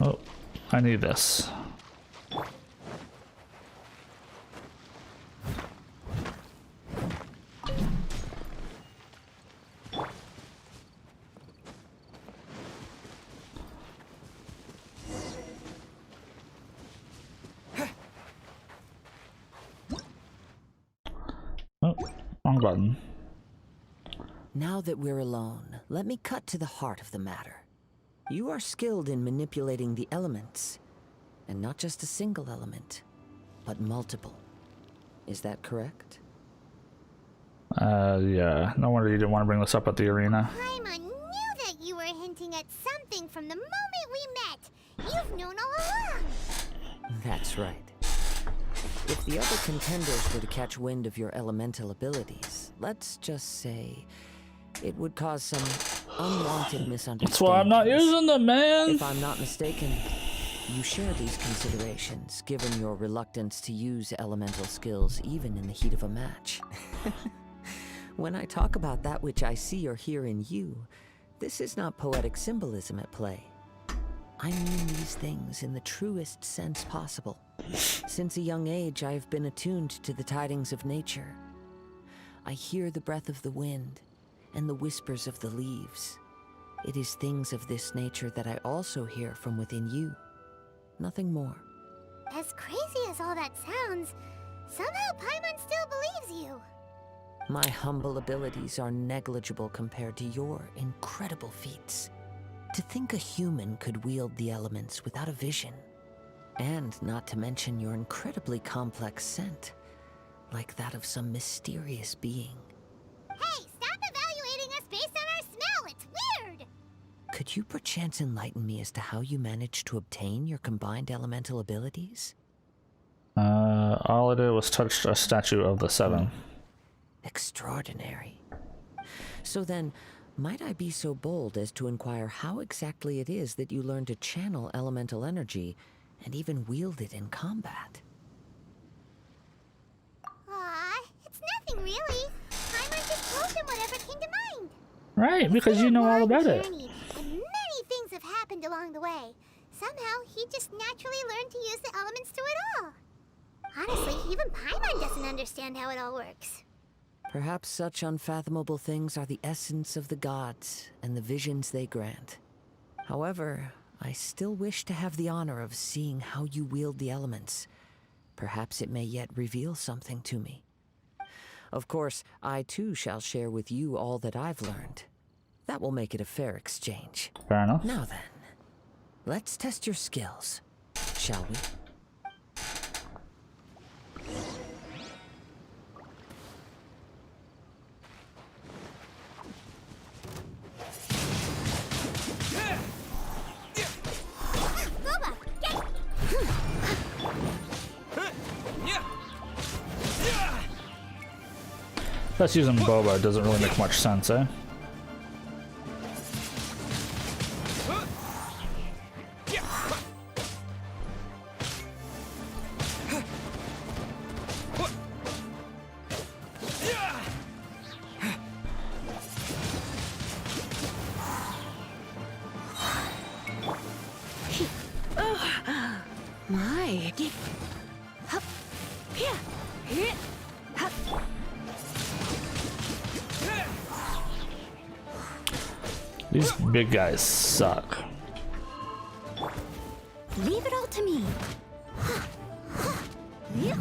Oh, I need this. Oh, wrong button. Now that we're alone, let me cut to the heart of the matter. You are skilled in manipulating the elements, and not just a single element, but multiple. Is that correct? Yeah. No wonder you didn't want to bring this up at the arena. Paimon knew that you were hinting at something from the moment we met. You've known all along. That's right. If the other contenders were to catch wind of your elemental abilities, let's just say it would cause some unwanted misunderstandings. That's why I'm not using them, man. If I'm not mistaken, you share these considerations, given your reluctance to use elemental skills even in the heat of a match. When I talk about that which I see or hear in you, this is not poetic symbolism at play. I mean these things in the truest sense possible. Since a young age, I have been attuned to the tidings of nature. I hear the breath of the wind and the whispers of the leaves. It is things of this nature that I also hear from within you. Nothing more. As crazy as all that sounds, somehow Paimon still believes you. My humble abilities are negligible compared to your incredible feats. To think a human could wield the elements without a vision. And not to mention your incredibly complex scent, like that of some mysterious being. Hey, stop evaluating us based on our smell! It's weird! Could you perchance enlighten me as to how you managed to obtain your combined elemental abilities? All I did was touch a statue of the seven. Extraordinary. So then, might I be so bold as to inquire how exactly it is that you learn to channel elemental energy and even wield it in combat? Aw, it's nothing really. Paimon just told him whatever came to mind. Right, because you know all about it. Journey, and many things have happened along the way. Somehow, he just naturally learned to use the elements through it all. Honestly, even Paimon doesn't understand how it all works. Perhaps such unfathomable things are the essence of the gods and the visions they grant. However, I still wish to have the honor of seeing how you wield the elements. Perhaps it may yet reveal something to me. Of course, I too shall share with you all that I've learned. That will make it a fair exchange. Fair enough. Now then, let's test your skills, shall we? Plus using Boba doesn't really make much sense, eh? My. Hup. Here. Here. Hup. These big guys suck. Leave it all to me. Yeah.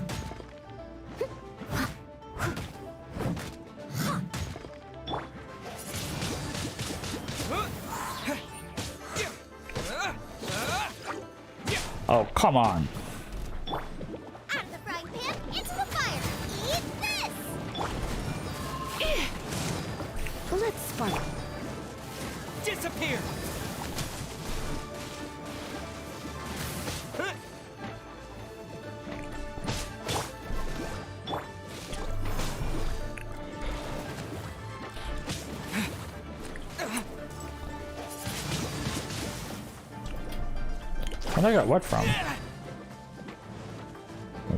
Oh, come on. Out of the frying pan, into the fire. Eat this! Let's spark. Disappear! Where'd I got what from?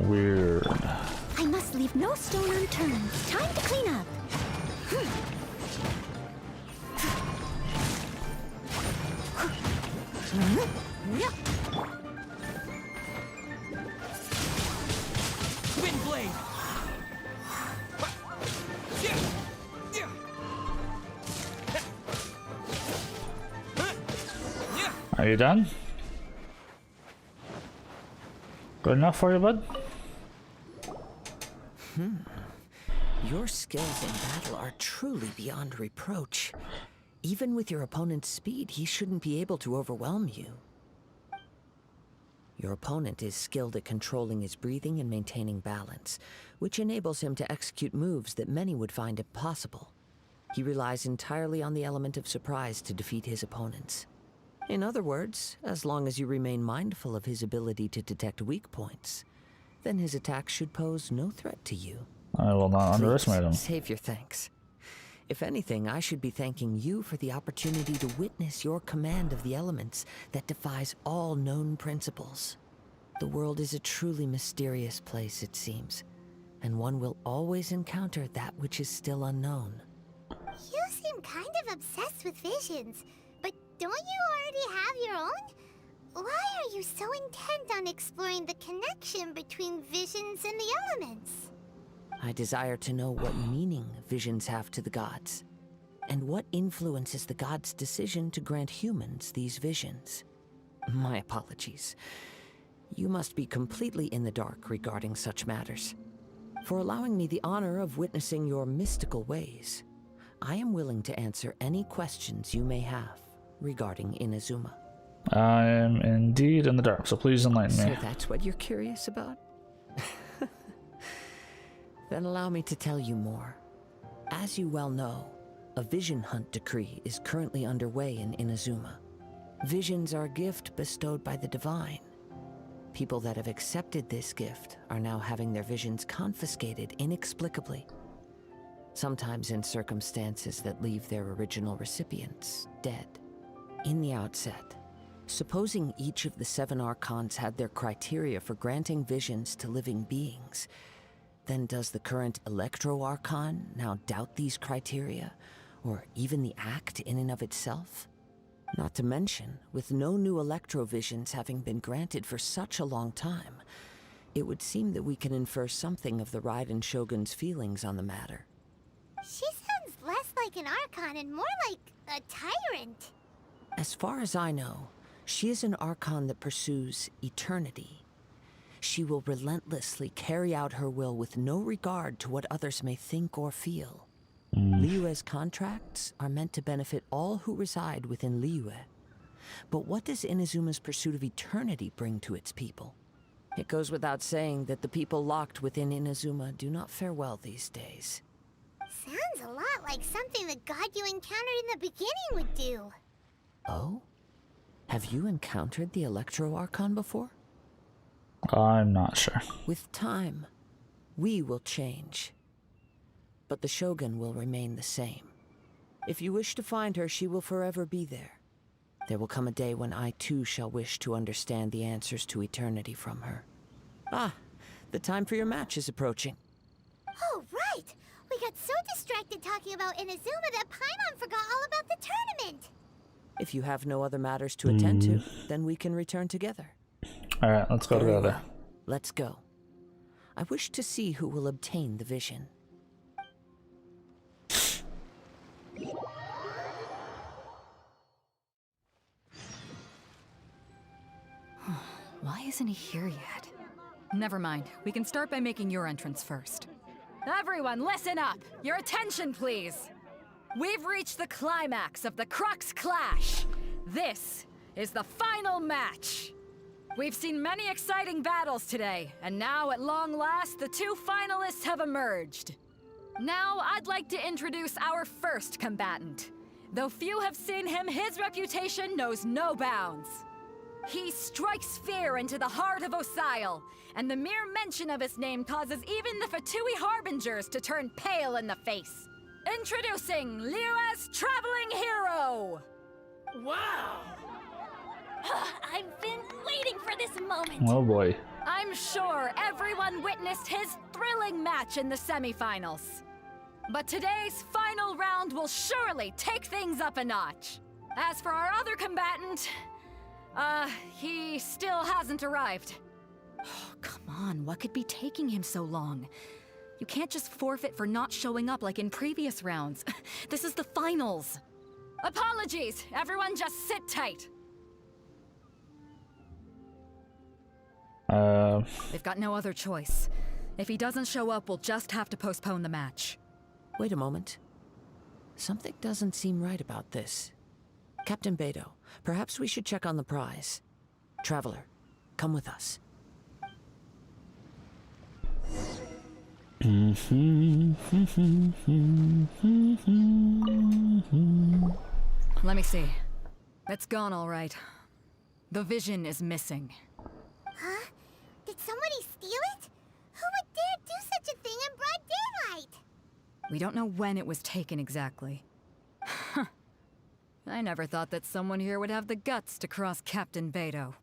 Weird. I must leave no stone unturned. Time to clean up. Wind blade! Are you done? Good enough for you, bud? Your skills in battle are truly beyond reproach. Even with your opponent's speed, he shouldn't be able to overwhelm you. Your opponent is skilled at controlling his breathing and maintaining balance, which enables him to execute moves that many would find impossible. He relies entirely on the element of surprise to defeat his opponents. In other words, as long as you remain mindful of his ability to detect weak points, then his attacks should pose no threat to you. I will not underestimate him. Save your thanks. If anything, I should be thanking you for the opportunity to witness your command of the elements that defies all known principles. The world is a truly mysterious place, it seems, and one will always encounter that which is still unknown. You seem kind of obsessed with visions, but don't you already have your own? Why are you so intent on exploring the connection between visions and the elements? I desire to know what meaning visions have to the gods, and what influences the gods' decision to grant humans these visions. My apologies. You must be completely in the dark regarding such matters. For allowing me the honor of witnessing your mystical ways, I am willing to answer any questions you may have regarding Inazuma. I am indeed in the dark, so please enlighten me. So that's what you're curious about? Then allow me to tell you more. As you well know, a vision hunt decree is currently underway in Inazuma. Visions are a gift bestowed by the divine. People that have accepted this gift are now having their visions confiscated inexplicably. Sometimes in circumstances that leave their original recipients dead. In the outset, supposing each of the 7 archons had their criteria for granting visions to living beings, then does the current Electro-Archon now doubt these criteria, or even the act in and of itself? Not to mention, with no new Electro-Visions having been granted for such a long time, it would seem that we can infer something of the Raiden Shogun's feelings on the matter. She sounds less like an Archon and more like a tyrant. As far as I know, she is an Archon that pursues eternity. She will relentlessly carry out her will with no regard to what others may think or feel. Liyue's contracts are meant to benefit all who reside within Liyue. But what does Inazuma's pursuit of eternity bring to its people? It goes without saying that the people locked within Inazuma do not fare well these days. Sounds a lot like something the god you encountered in the beginning would do. Oh? Have you encountered the Electro-Archon before? I'm not sure. With time, we will change. but the Shogun will remain the same. If you wish to find her, she will forever be there. There will come a day when I too shall wish to understand the answers to eternity from her. Ah, the time for your match is approaching. Oh, right! We got so distracted talking about Inazuma that Paimon forgot all about the tournament! If you have no other matters to attend to, then we can return together. Alright, let's go Very together. well. Let's go. I wish to see who will obtain the vision. Why isn't he here yet? Never mind. We can start by making your entrance first. Everyone, listen up! Your attention, please! We've reached the climax of the Crux Clash! This is the final match! We've seen many exciting battles today, and now, at long last, the two finalists have emerged. Now, I'd like to introduce our first combatant. Though few have seen him, his reputation knows no bounds. He strikes fear into the heart of Osile, and the mere mention of his name causes even the Fatui Harbingers to turn pale in the face. Introducing Liyue's Traveling Hero! Wow! I've been waiting for this moment. Oh boy. I'm sure everyone witnessed his thrilling match in the semifinals. But today's final round will surely take things up a notch. As for our other combatant, he still hasn't arrived. Oh, come on, what could be taking him so long? You can't just forfeit for not showing up like in previous rounds. This is the finals. Apologies, everyone just sit tight. They've got no other choice. If he doesn't show up, we'll just have to postpone the match. Wait a moment. Something doesn't seem right about this. Captain Beidou, perhaps we should check on the prize. Traveler, come with us. Let me see. It's gone all right. The vision is missing. Huh? Did somebody steal it? Who would dare do such a thing in broad daylight? We don't know when it was taken exactly. I never thought that someone here would have the guts to cross Captain Beidou.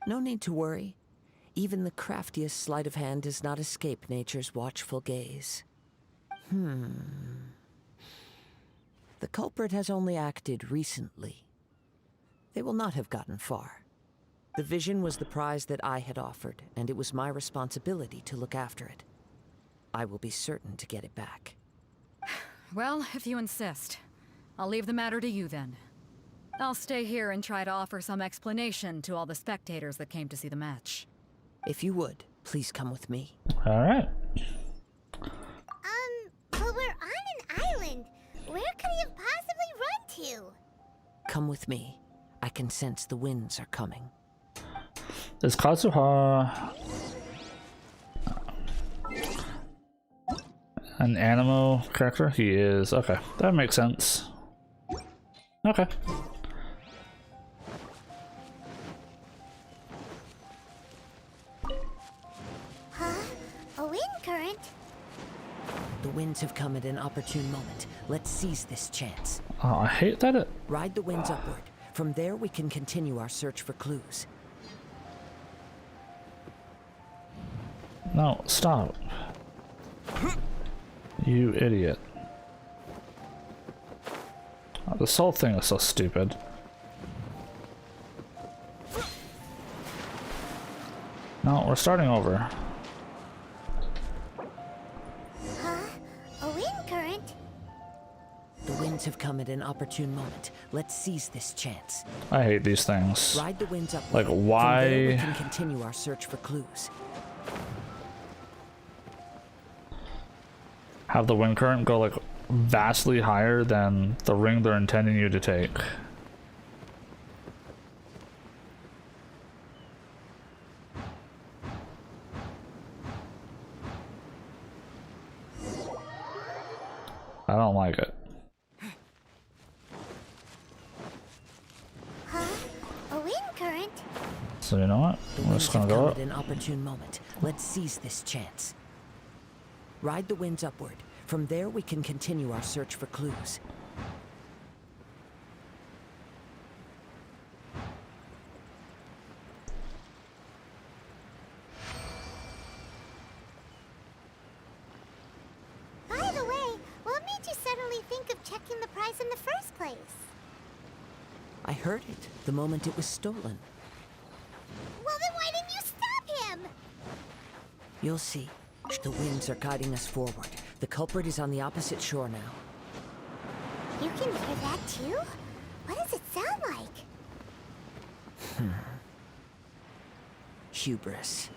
No need to worry. Even the craftiest sleight of hand does not escape nature's watchful gaze. The culprit has only acted recently. They will not have gotten far. The vision was the prize that I had offered, and it was my responsibility to look after it. I will be certain to get it back. Well, if you insist. I'll leave the matter to you then. I'll stay here and try to offer some explanation to all the spectators that came to see the match. If you would, please come with me. Alright. But we're on an island. Where could he have possibly run to? Come with me. I can sense the winds are coming. Is Kazuha an animo character? He is. Okay, that makes sense. Okay. Huh? A wind current? The winds have come at an opportune moment. Let's seize this chance. Oh, I hate that it... Ride the winds upward. From there, we can continue our search for clues. No, stop. You idiot. Oh, this whole thing is so stupid. No, we're starting over. Huh? A wind current? The winds have come at an opportune moment. Let's seize this chance. I hate these things. Ride the winds upward. Like, From there, we why... can continue our search for clues. have the wind current go like vastly higher than the ring they're intending you to take. I don't like it. Huh? A wind current? So you know what? We're just gonna go up. An opportune moment. Let's seize this chance. Ride the winds upward. From there, we can continue our search for clues. By the way, what made you suddenly think of checking the prize in the first place? I heard it the moment it was stolen. Well, then why didn't you stop him? You'll see. The winds are guiding us forward. The culprit is on the opposite shore now. You can hear that too? What does it sound like? Hubris.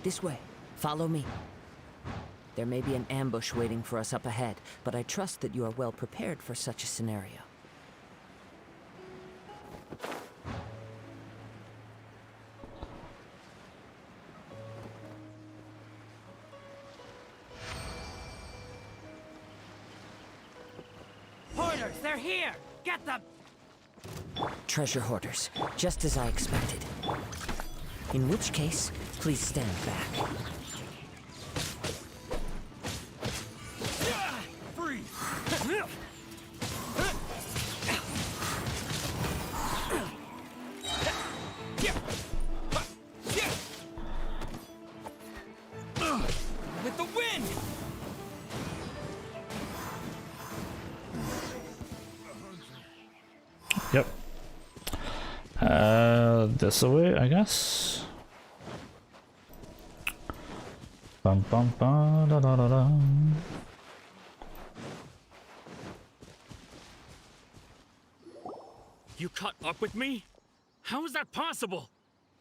This way. Follow me. There may be an ambush waiting for us up ahead, but I trust that you are well prepared for such a scenario. Hoarders, they're here! Get them! Treasure hoarders, just as I expected. In which case, please stand back. Freeze! With the wind! Yep. This way, I guess. Bum bum ba da da da da. You caught up with me? How is that possible?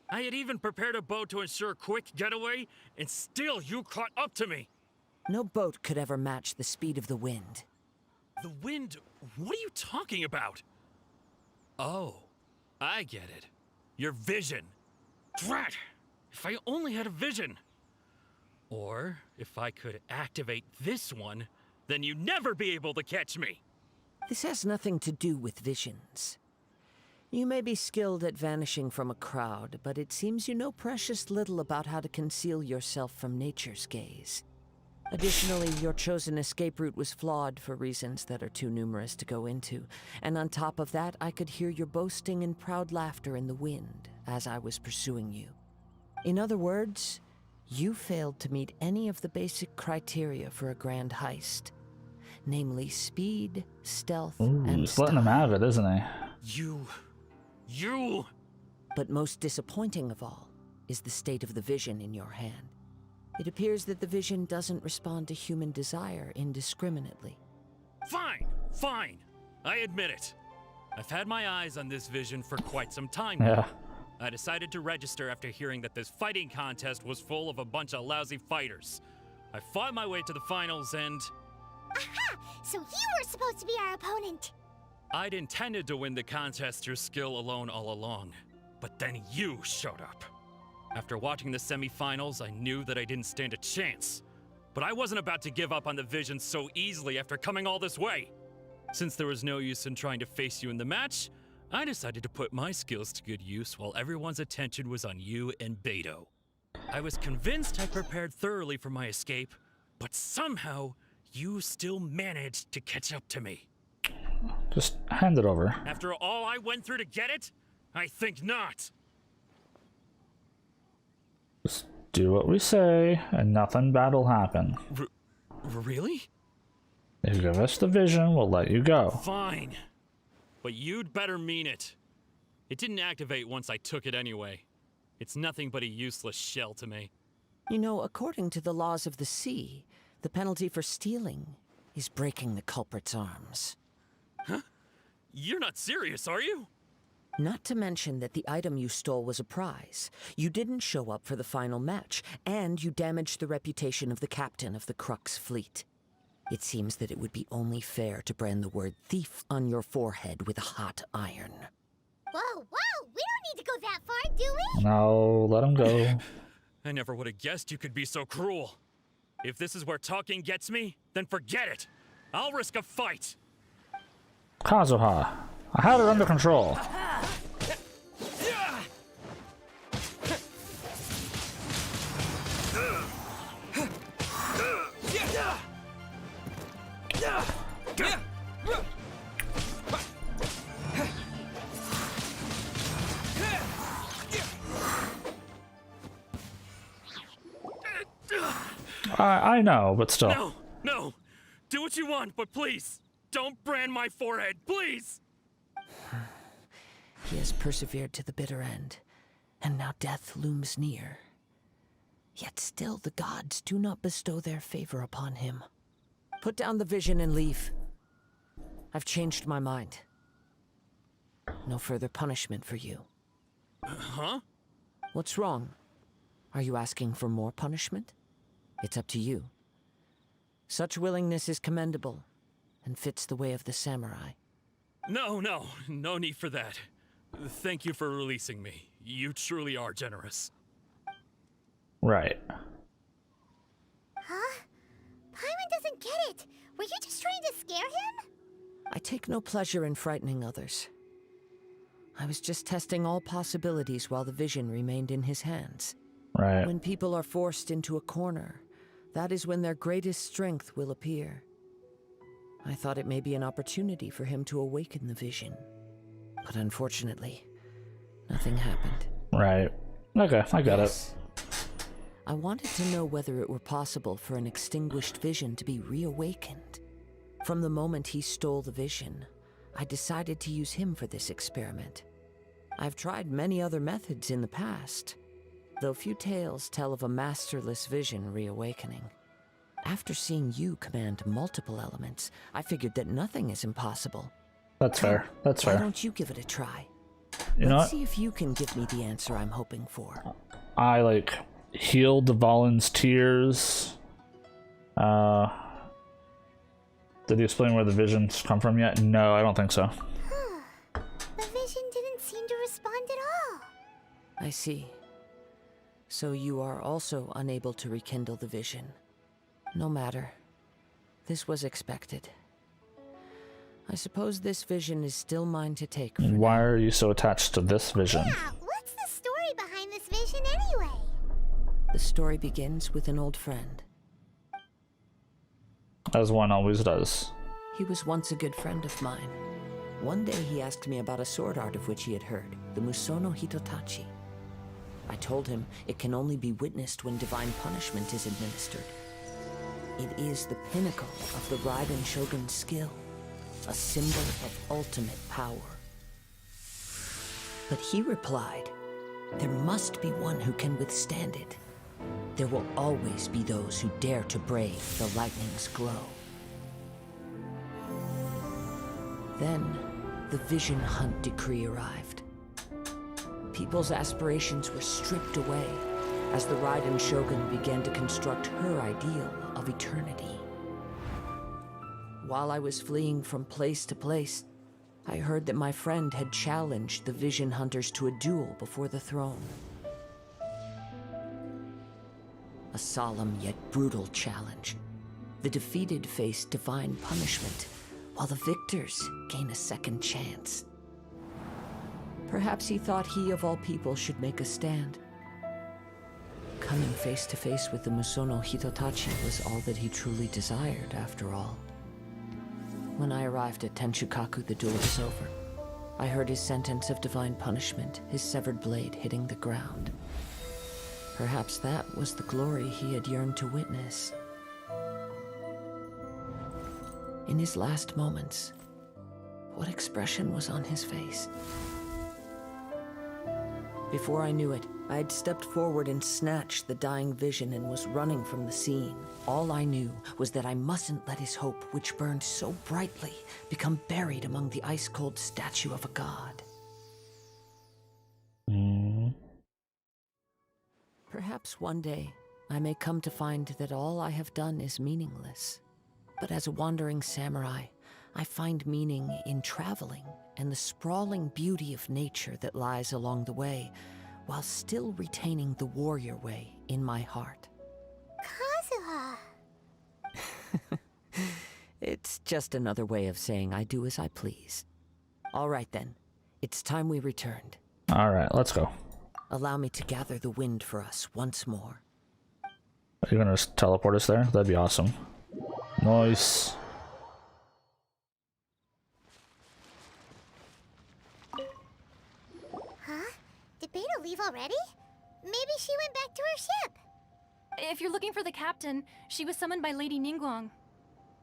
I had even prepared a boat to ensure a quick getaway, and still you caught up to me. No boat could ever match the speed of the wind. The wind? What are you talking about? Oh, I get it. Your vision. Drat! If I only had a vision. Or if I could activate this one, then you'd never be able to catch me. This has nothing to do with visions. You may be skilled at vanishing from a crowd, but it seems you know precious little about how to conceal yourself from nature's gaze. Additionally, your chosen escape route was flawed for reasons that are too numerous to go into, and on top of that, I could hear your boasting and proud laughter in the wind as I was pursuing you. In other words, you failed to meet any of the basic criteria for a grand heist, namely speed, stealth, and he's letting him have it, isn't he? You! But most disappointing of all is the state of the vision in your hand. It appears that the vision doesn't respond to human desire indiscriminately. Fine. I admit it. I've had my eyes on this vision for quite some time now. Yeah. I decided to register after hearing that this fighting contest was full of a bunch of lousy fighters. I fought my way to the finals and... Aha! So you were supposed to be our opponent! I'd intended to win the contest through skill alone all along. But then you showed up. After watching the semifinals, I knew that I didn't stand a chance. But I wasn't about to give up on the vision so easily after coming all this way. Since there was no use in trying to face you in the match, I decided to put my skills to good use while everyone's attention was on you and Beto. I was convinced I prepared thoroughly for my escape, but somehow you still managed to catch up to me. Just hand it over. After all I went through to get it? I think not. Just do what we say, and nothing bad will happen. Really? If you give us the vision, we'll let you go. Fine. But you'd better mean it. It didn't activate once I took it anyway. It's nothing but a useless shell to me. You know, according to the laws of the sea, the penalty for stealing is breaking the culprit's arms. Huh? You're not serious, are you? Not to mention that the item you stole was a prize. You didn't show up for the final match, and you damaged the reputation of the captain of the Crux fleet. It seems that it would be only fair to brand the word thief on your forehead with a hot iron. Whoa, we don't need to go that far, do we? No, let him go. I never would have guessed you could be so cruel. If this is where talking gets me, then forget it. I'll risk a fight. Kazuha, I had it under control. I know, but still. No, no. Do what you want, but please, don't brand my forehead, please! He has persevered to the bitter end, and now death looms near. Yet still the gods do not bestow their favor upon him. Put down the vision and leave. I've changed my mind. No further punishment for you. Huh? What's wrong? Are you asking for more punishment? It's up to you. Such willingness is commendable, and fits the way of the samurai. No need for that. Thank you for releasing me. You truly are generous. Right. Huh? Paimon doesn't get it. Were you just trying to scare him? I take no pleasure in frightening others. I was just testing all possibilities while the vision remained in his hands. Right. When people are forced into a corner, that is when their greatest strength will appear. I thought it may be an opportunity for him to awaken the vision. But unfortunately, nothing happened. Right. Okay, I got it. I wanted to know whether it were possible for an extinguished vision to be reawakened. From the moment he stole the vision, I decided to use him for this experiment. I've tried many other methods in the past, though few tales tell of a masterless vision reawakening. After seeing you command multiple elements, I figured that nothing is impossible. That's fair. That's fair. Why don't you give it a try? You know Let's what? see if you can give me the answer I'm hoping for. I like healed the Valen's tears. Did he explain where the visions come from yet? No, I don't think so. The vision didn't seem to respond at all. I see. So you are also unable to rekindle the vision. No matter. This was expected. I suppose this vision is still mine to take. Why are you so attached to this vision? Yeah, what's the story behind this vision anyway? The story begins with an old friend. As one always does. He was once a good friend of mine. One day he asked me about a sword art of which he had heard, the Musono Hitotachi. I told him it can only be witnessed when divine punishment is administered. It is the pinnacle of the Raiden Shogun's skill, a symbol of ultimate power. But he replied, there must be one who can withstand it. There will always be those who dare to brave the lightning's glow. Then, the Vision Hunt decree arrived. People's aspirations were stripped away as the Raiden Shogun began to construct her ideal of eternity. While I was fleeing from place to place, I heard that my friend had challenged the Vision Hunters to a duel before the throne. A solemn yet brutal challenge. The defeated face divine punishment, while the victors gain a second chance. Perhaps he thought he of all people should make a stand. Coming face to face with the Musono Hitotachi was all that he truly desired, after all. When I arrived at Tenshukaku, the duel was over. I heard his sentence of divine punishment, his severed blade hitting the ground. Perhaps that was the glory he had yearned to witness. In his last moments, what expression was on his face? Before I knew it, I had stepped forward and snatched the dying vision and was running from the scene. All I knew was that I mustn't let his hope, which burned so brightly, become buried among the ice-cold statue of a god. Perhaps one day, I may come to find that all I have done is meaningless. But as a wandering samurai, I find meaning in traveling and the sprawling beauty of nature that lies along the way, while still retaining the warrior way in my heart. Kazuha! It's just another way of saying I do as I please. All right then, it's time we returned. All right, let's go. Allow me to gather the wind for us once more. Are you gonna just teleport us there? That'd be awesome. Nice. Huh? Did Beta leave already? Maybe she went back to her ship. If you're looking for the captain, she was summoned by Lady Ningguang.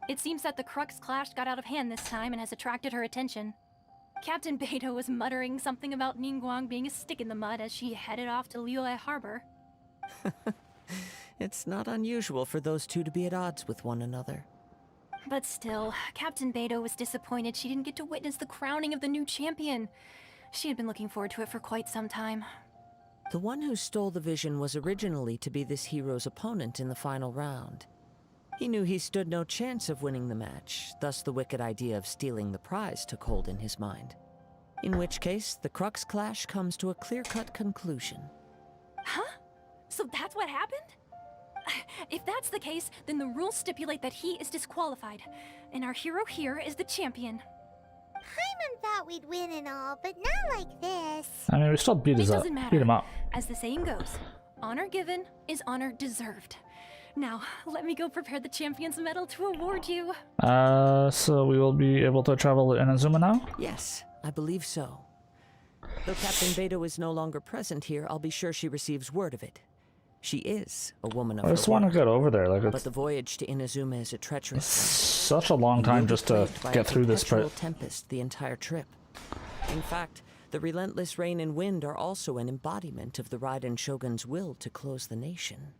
It seems that the Crux clash got out of hand this time and has attracted her attention. Captain Beidou was muttering something about Ningguang being a stick in the mud as she headed off to Liyue Harbor. It's not unusual for those two to be at odds with one another. But still, Captain Beidou was disappointed she didn't get to witness the crowning of the new champion. She had been looking forward to it for quite some time. The one who stole the vision was originally to be this hero's opponent in the final round. He knew he stood no chance of winning the match, thus the wicked idea of stealing the prize took hold in his mind. In which case, the Crux clash comes to a clear-cut conclusion. Huh? So that's what happened? If that's the case, then the rules stipulate that he is disqualified, and our hero here is the champion. Paimon thought we'd win and all, but not like this. I mean, we still beat It him doesn't matter. Beat him up. As the saying goes, honor given is honor deserved. Now, let me go prepare the champion's medal to award you. So we will be able to travel to Inazuma now? Yes, I believe so. Though Captain Beidou is no longer present here, I'll be sure she receives word of it. She is a woman of I her just want to word. get over there. Like, But it's the voyage to Inazuma is a treacherous such a long time just to get through this part. tempest the entire trip. In fact, the relentless rain and wind are also an embodiment of the Raiden Shogun's will to close the nation.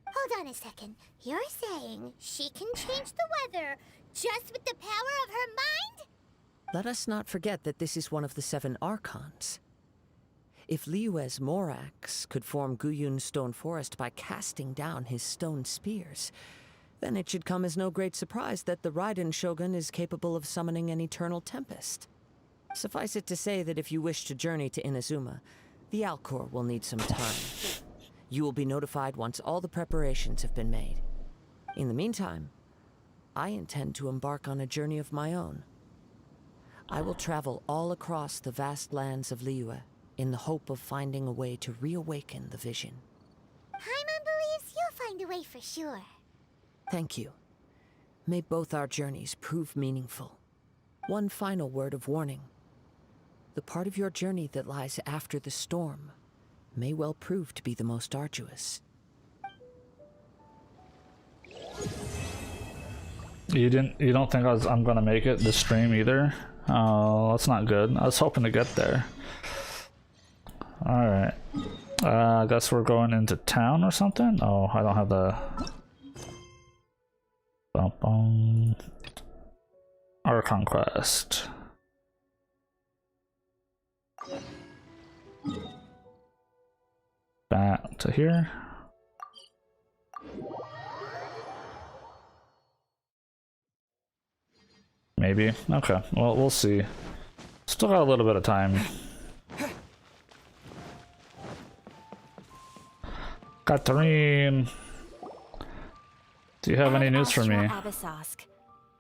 Hold on a second. You're saying she can change the weather just with the power of her mind? Let us not forget that this is one of the 7 Archons. If Liyue's Morax could form Guyun's stone forest by casting down his stone spears, then it should come as no great surprise that the Raiden Shogun is capable of summoning an eternal tempest. Suffice it to say that if you wish to journey to Inazuma, the Alcor will need some time. You will be notified once all the preparations have been made. In the meantime, I intend to embark on a journey of my own. I will travel all across the vast lands of Liyue in the hope of finding a way to reawaken the vision. Paimon believes you'll find a way for sure. Thank you. May both our journeys prove meaningful. One final word of warning. The part of your journey that lies after the storm may well prove to be the most arduous. You don't think I'm gonna make it this stream either? Oh, that's not good. I was hoping to get there. Alright. I guess we're going into town or something? Oh, I don't have the... Our conquest. Back to here. Maybe. Okay. Well, we'll see. Still got a little bit of time. Catherine, do you have any news for me?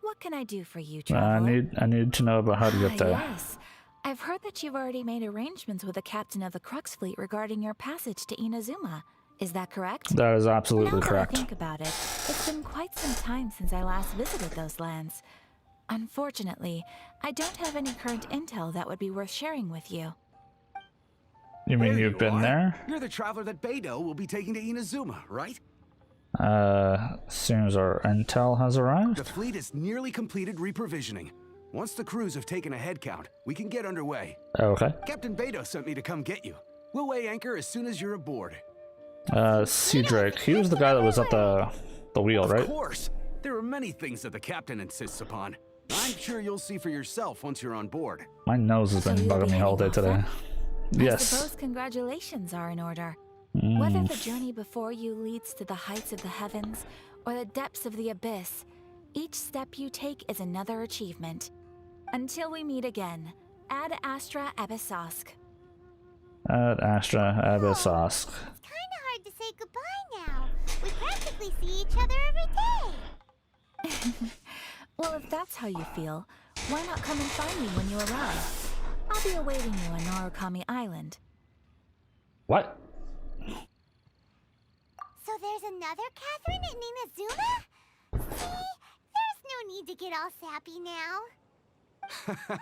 What can I do for you, I traveler? need to know about how to get there. Yes. I've heard that you've already made arrangements with the captain of the Crux fleet regarding your passage to Inazuma. Is that correct? That is absolutely now correct. That I think about it, it's been quite some time since I last visited those lands. Unfortunately, I don't have any current intel that would be worth sharing with you. You mean There you've you been are. there? You're the traveler that Beidou will be taking to Inazuma, right? As soon as our intel has arrived? The fleet is nearly completed reprovisioning. Once the crews have taken a head count, we can get underway. Okay. Captain Beidou sent me to come get you. We'll weigh anchor as soon as you're aboard. Cedric, he was the guy that was at the wheel, right? Of course. There are many things that the captain insists upon. I'm sure you'll see for yourself once you're on board. My nose has been bugging me all day today. I Yes. suppose congratulations are in order. Mm. Whether the journey before you leads to the heights of the heavens or the depths of the abyss, each step you take is another achievement. Until we meet again, Ad Astra Abyssosk. At Astra Abyssosk. It's kinda hard to say goodbye now. We practically see each other every day. Well, if that's how you feel, why not come and find me when you arrive? I'll be awaiting you on Norokami Island. What? So there's another Catherine in Inazuma? See? There's no need to get all sappy now.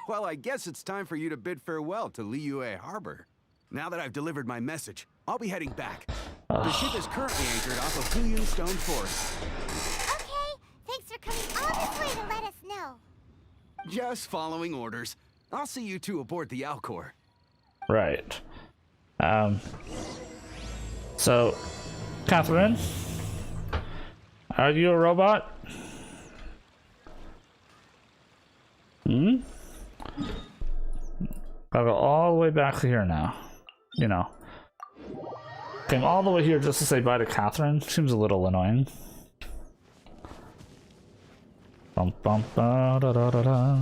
Well, I guess it's time for you to bid farewell to Liyue Harbor. Now that I've delivered my message, I'll be heading back. The ship is currently anchored off of Huyun Stone Forest. Okay, thanks for coming all this way to let us know. Just following orders. I'll see you two aboard the Alcor. Right. So, Catherine, are you a robot? Gotta go all the way back to here now. You know. Came all the way here just to say bye to Catherine. Seems a little annoying. Bum bum ba da da da da.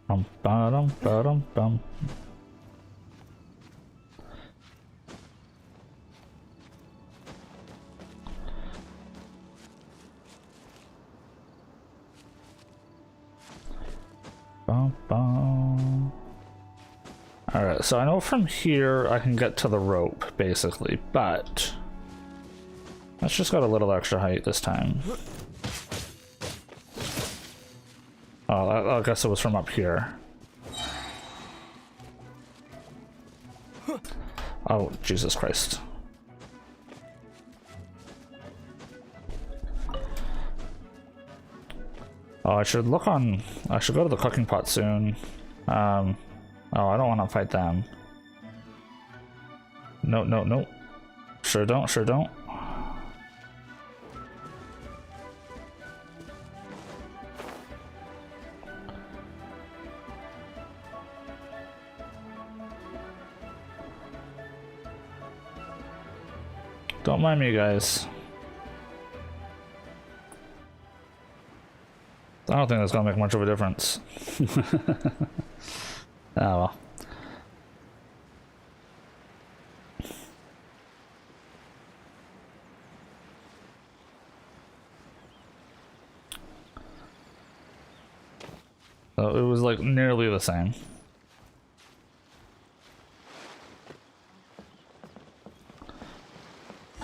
Bum ba dum ba dum bum. Alright, so I know from here I can get to the rope, basically, but let's just got a little extra height this time. Oh, I guess it was from up here. Oh, Jesus Christ. Oh, I should look on... I should go to the cooking pot soon. Oh, I don't want to fight them. No, no, no. Sure don't, sure don't. Don't mind me, guys. I don't think that's gonna make much of a difference. Oh well. So it was like nearly the same.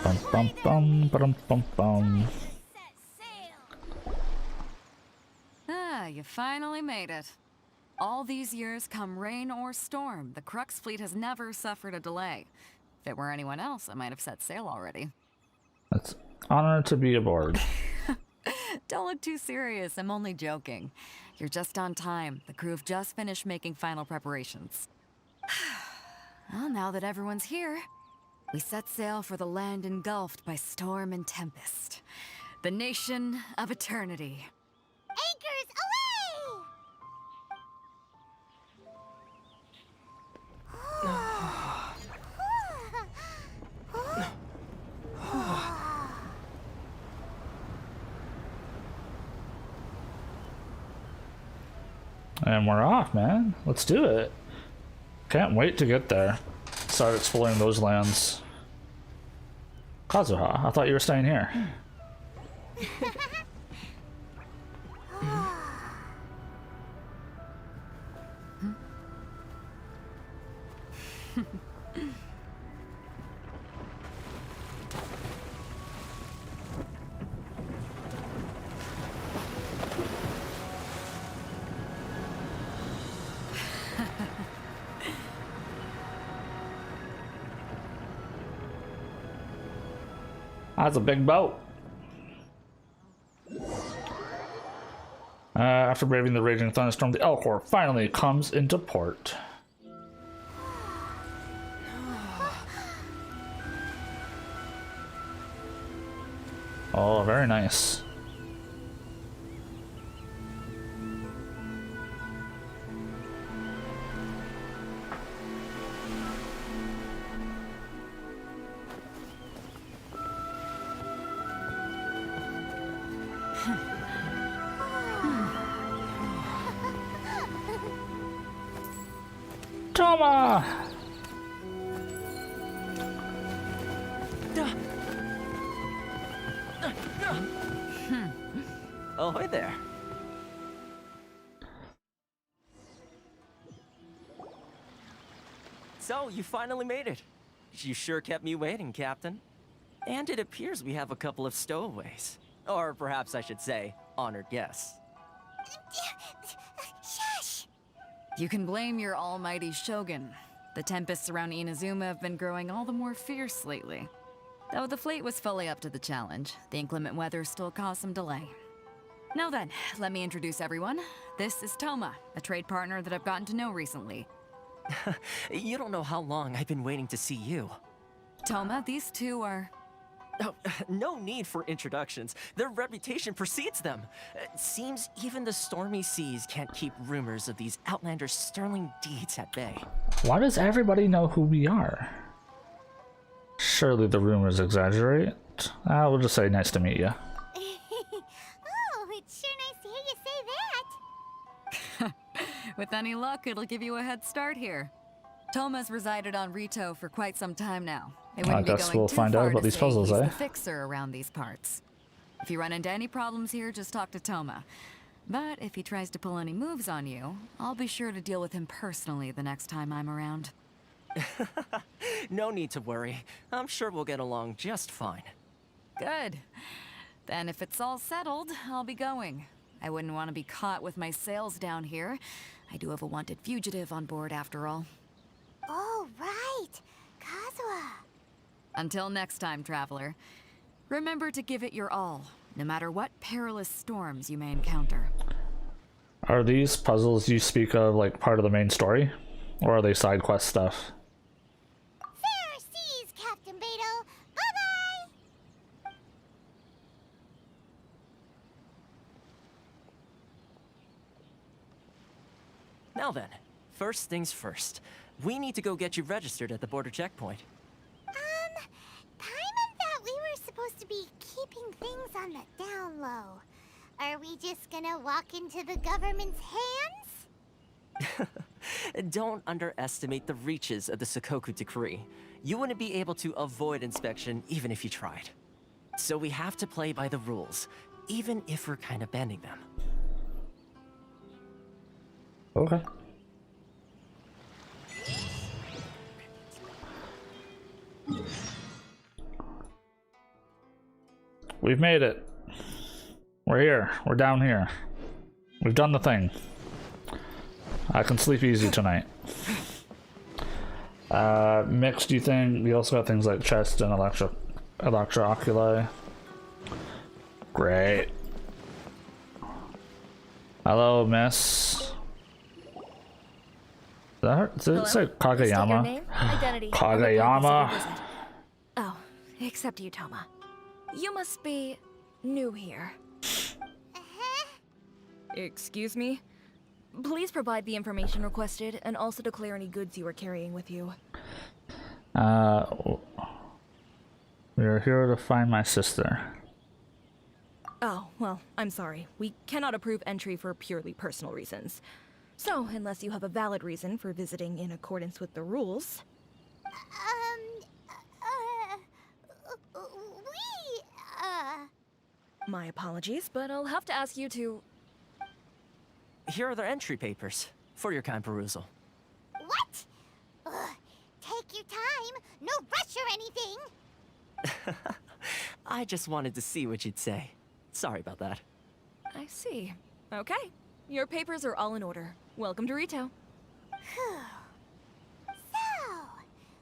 Bum bum bum bum bum bum. Ah, you finally made it. All these years, come rain or storm, the Crux fleet has never suffered a delay. If it were anyone else, I might have set sail already. It's honored to be aboard. Don't look too serious, I'm only joking. You're just on time. The crew have just finished making final preparations. Well, now that everyone's here, we set sail for the land engulfed by storm and tempest. The nation of eternity. Anchors away! And we're off, man. Let's do it. Can't wait to get there. Start exploring those lands. Kazuha, I thought you were staying here. That's a big boat. After braving the raging thunderstorm, the Alcor finally comes into port. Oh, very nice. Toma! Oh, hi there. So, you finally made it. You sure kept me waiting, Captain. And it appears we have a couple of stowaways. Or perhaps I should say, honored guests. Shush! You can blame your almighty shogun. The tempests around Inazuma have been growing all the more fierce lately. Though the fleet was fully up to the challenge, the inclement weather still caused some delay. Now then, let me introduce everyone. This is Toma, a trade partner that I've gotten to know recently. You don't know how long I've been waiting to see you. Toma, these two are... Oh, no need for introductions. Their reputation precedes them. It seems even the stormy seas can't keep rumors of these Outlanders' sterling deeds at bay. Why does everybody know who we are? Surely the rumors exaggerate. We'll just say nice to meet you. Oh, it's sure nice to hear you say that. With any luck, it'll give you a head start here. Toma's resided on Rito for quite some time now. It I wouldn't be guess going we'll too find far out about to these say puzzles, he's eh? the fixer around these parts. If you run into any problems here, just talk to Toma. But if he tries to pull any moves on you, I'll be sure to deal with him personally the next time I'm around. No need to worry. I'm sure we'll get along just fine. Good. Then if it's all settled, I'll be going. I wouldn't want to be caught with my sails down here. I do have a wanted fugitive on board after all. Oh, right. Kazuha. Until next time, traveler. Remember to give it your all, no matter what perilous storms you may encounter. Are these puzzles you speak of like part of the main story? Or are they side quest stuff? Fair seas, Captain Beto. Bye-bye! Now then, first things first. We need to go get you registered at the border checkpoint. Paimon thought we were supposed to be keeping things on the down low. Are we just gonna walk into the government's hands? Don't underestimate the reaches of the Sakoku Decree. You wouldn't be able to avoid inspection even if you tried. So we have to play by the rules, even if we're kind of bending them. Okay. We've made it. We're here. We're down here. We've done the thing. I can sleep easy tonight. Mixed, you think? We also got things like chest and electro oculi. Great. Hello, miss. Does it say Kageyama? Name, identity, Kageyama. Oh, except you, Toma. You must be new here. Excuse me? Please provide the information requested and also declare any goods you are carrying with you. We are here to find my sister. Oh, well, I'm sorry. We cannot approve entry for purely personal reasons. So, unless you have a valid reason for visiting in accordance with the rules... My apologies, but I'll have to ask you to... Here are their entry papers for your kind perusal. What? Ugh, take your time. No rush or anything. I just wanted to see what you'd say. Sorry about that. I see. Okay. Your papers are all in order. Welcome to Rito. So,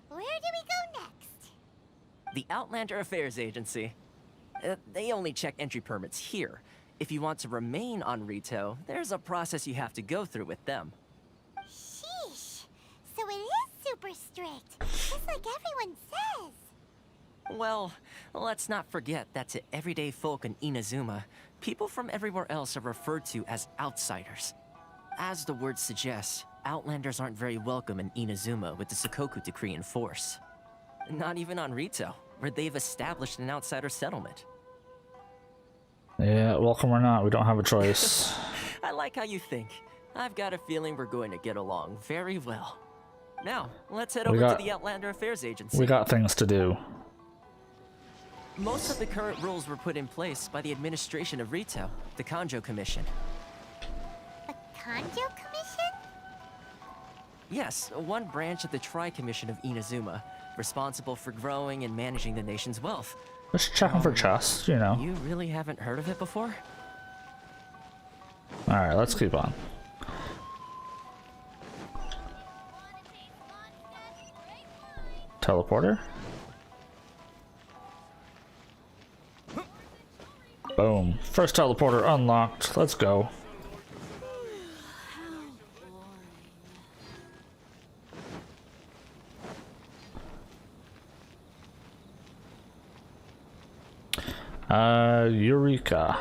where do we go next? The Outlander Affairs Agency. They only check entry permits here. If you want to remain on Rito, there's a process you have to go through with them. Sheesh. So it is super strict, just like everyone says. Well, let's not forget that to everyday folk in Inazuma, people from everywhere else are referred to as outsiders. As the word suggests, Outlanders aren't very welcome in Inazuma with the Sakoku Decree in force. Not even on Rito, where they've established an outsider settlement. Yeah, welcome or not, we don't have a choice. I like how you think. I've got a feeling we're going to get along very well. Now, let's head over to the Outlander Affairs Agency. We got things to do. Most of the current rules were put in place by the administration of Rito, the Kanjo Commission. The Kanjo Commission? Yes, one branch of the Tri-Commission of Inazuma. responsible for growing and managing the nation's wealth. Just checking for chests, you know. You really haven't heard of it before? Alright, let's keep on. Teleporter. Boom. First teleporter unlocked. Let's go. Eureka.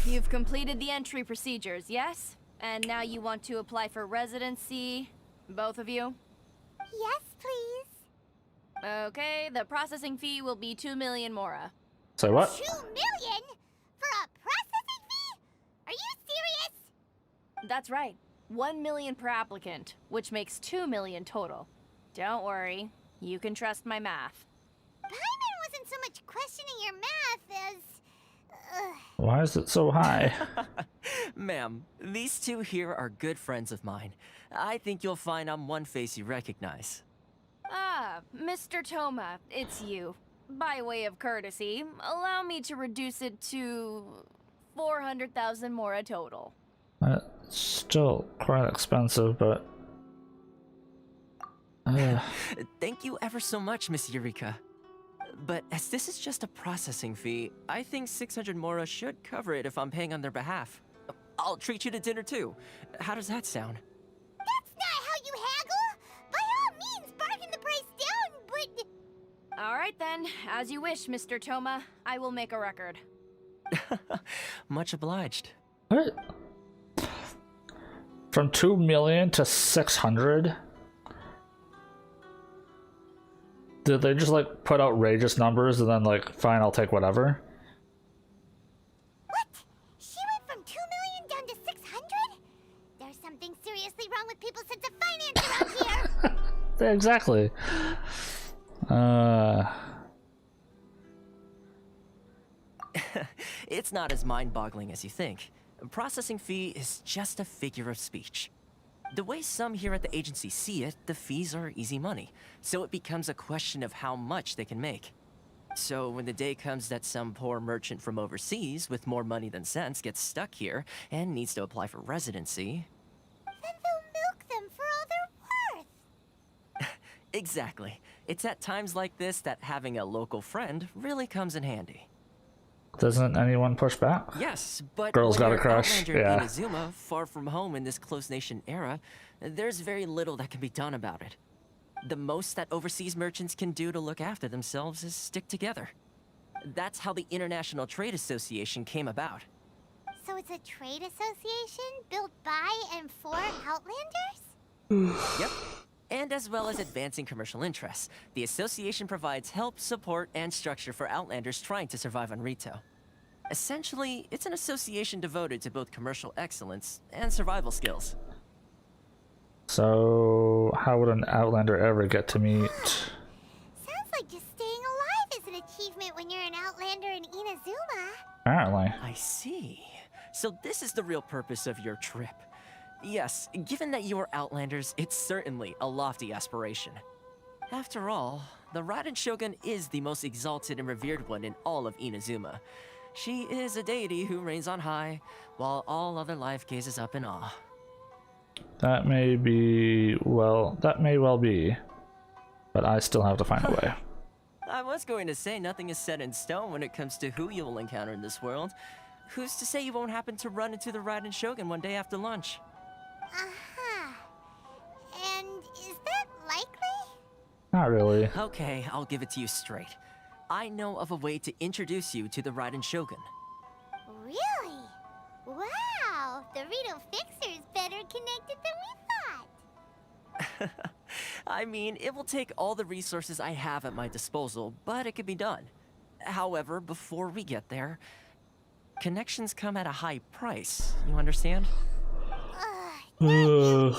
You've completed the entry procedures, yes? And now you want to apply for residency? Both of you? Yes, please. Okay, the processing fee will be 2 million mora. Say what? 2 million? For a processing fee? Are you serious? That's right. 1 million per applicant, which makes 2 million total. Don't worry, you can trust my math. Paimon wasn't so much questioning your math as... Why is it so high? Ma'am, these two here are good friends of mine. I think you'll find I'm one face you recognize. Ah, Mr. Toma, it's you. By way of courtesy, allow me to reduce it to 400,000 mora total. It's still quite expensive, but... Thank you ever so much, Miss Eureka. But as this is just a processing fee, I think 600 mora should cover it if I'm paying on their behalf. I'll treat you to dinner too. How does that sound? That's not how you haggle! By all means, bargain the price down, but... Alright then, as you wish, Mr. Toma. I will make a record. Much obliged. What? From 2 million to 600? Did they just like put outrageous numbers and then like, fine, I'll take whatever? What? She went from 2 million down to 600? There's something seriously wrong with people's sense of finance around here! Exactly. It's not as mind-boggling as you think. A processing fee is just a figure of speech. The way some here at the agency see it, the fees are easy money, so it becomes a question of how much they can make. So when the day comes that some poor merchant from overseas with more money than sense gets stuck here and needs to apply for residency... Then they'll milk them for all they're worth! Exactly. It's at times like this that having a local friend really comes in handy. Doesn't anyone push back? Yes, but Girls when got a you're crush. Outlander Yeah. Inazuma, far from home in this closed nation era, there's very little that can be done about it. The most that overseas merchants can do to look after themselves is stick together. That's how the International Trade Association came about. So it's a trade association built by and for Outlanders? Yep. And as well as advancing commercial interests, the association provides help, support, and structure for Outlanders trying to survive on Rito. Essentially, it's an association devoted to both commercial excellence and survival skills. So, how would an Outlander ever get to meet? Sounds like just staying alive is an achievement when you're an Outlander in Inazuma. Apparently. I see. So this is the real purpose of your trip. Yes, given that you are Outlanders, it's certainly a lofty aspiration. After all, the Raiden Shogun is the most exalted and revered one in all of Inazuma. She is a deity who reigns on high, while all other life gazes up in awe. That may be, well, that may well be. But I still have to find a way. I was going to say nothing is set in stone when it comes to who you will encounter in this world. Who's to say you won't happen to run into the Raiden Shogun one day after lunch? Uh-huh. And is that likely? Not really. Okay, I'll give it to you straight. I know of a way to introduce you to the Raiden Shogun. Really? Wow! The Rito Fixer's better connected than we thought! I mean, it will take all the resources I have at my disposal, but it could be done. However, before we get there, connections come at a high price, you understand? No.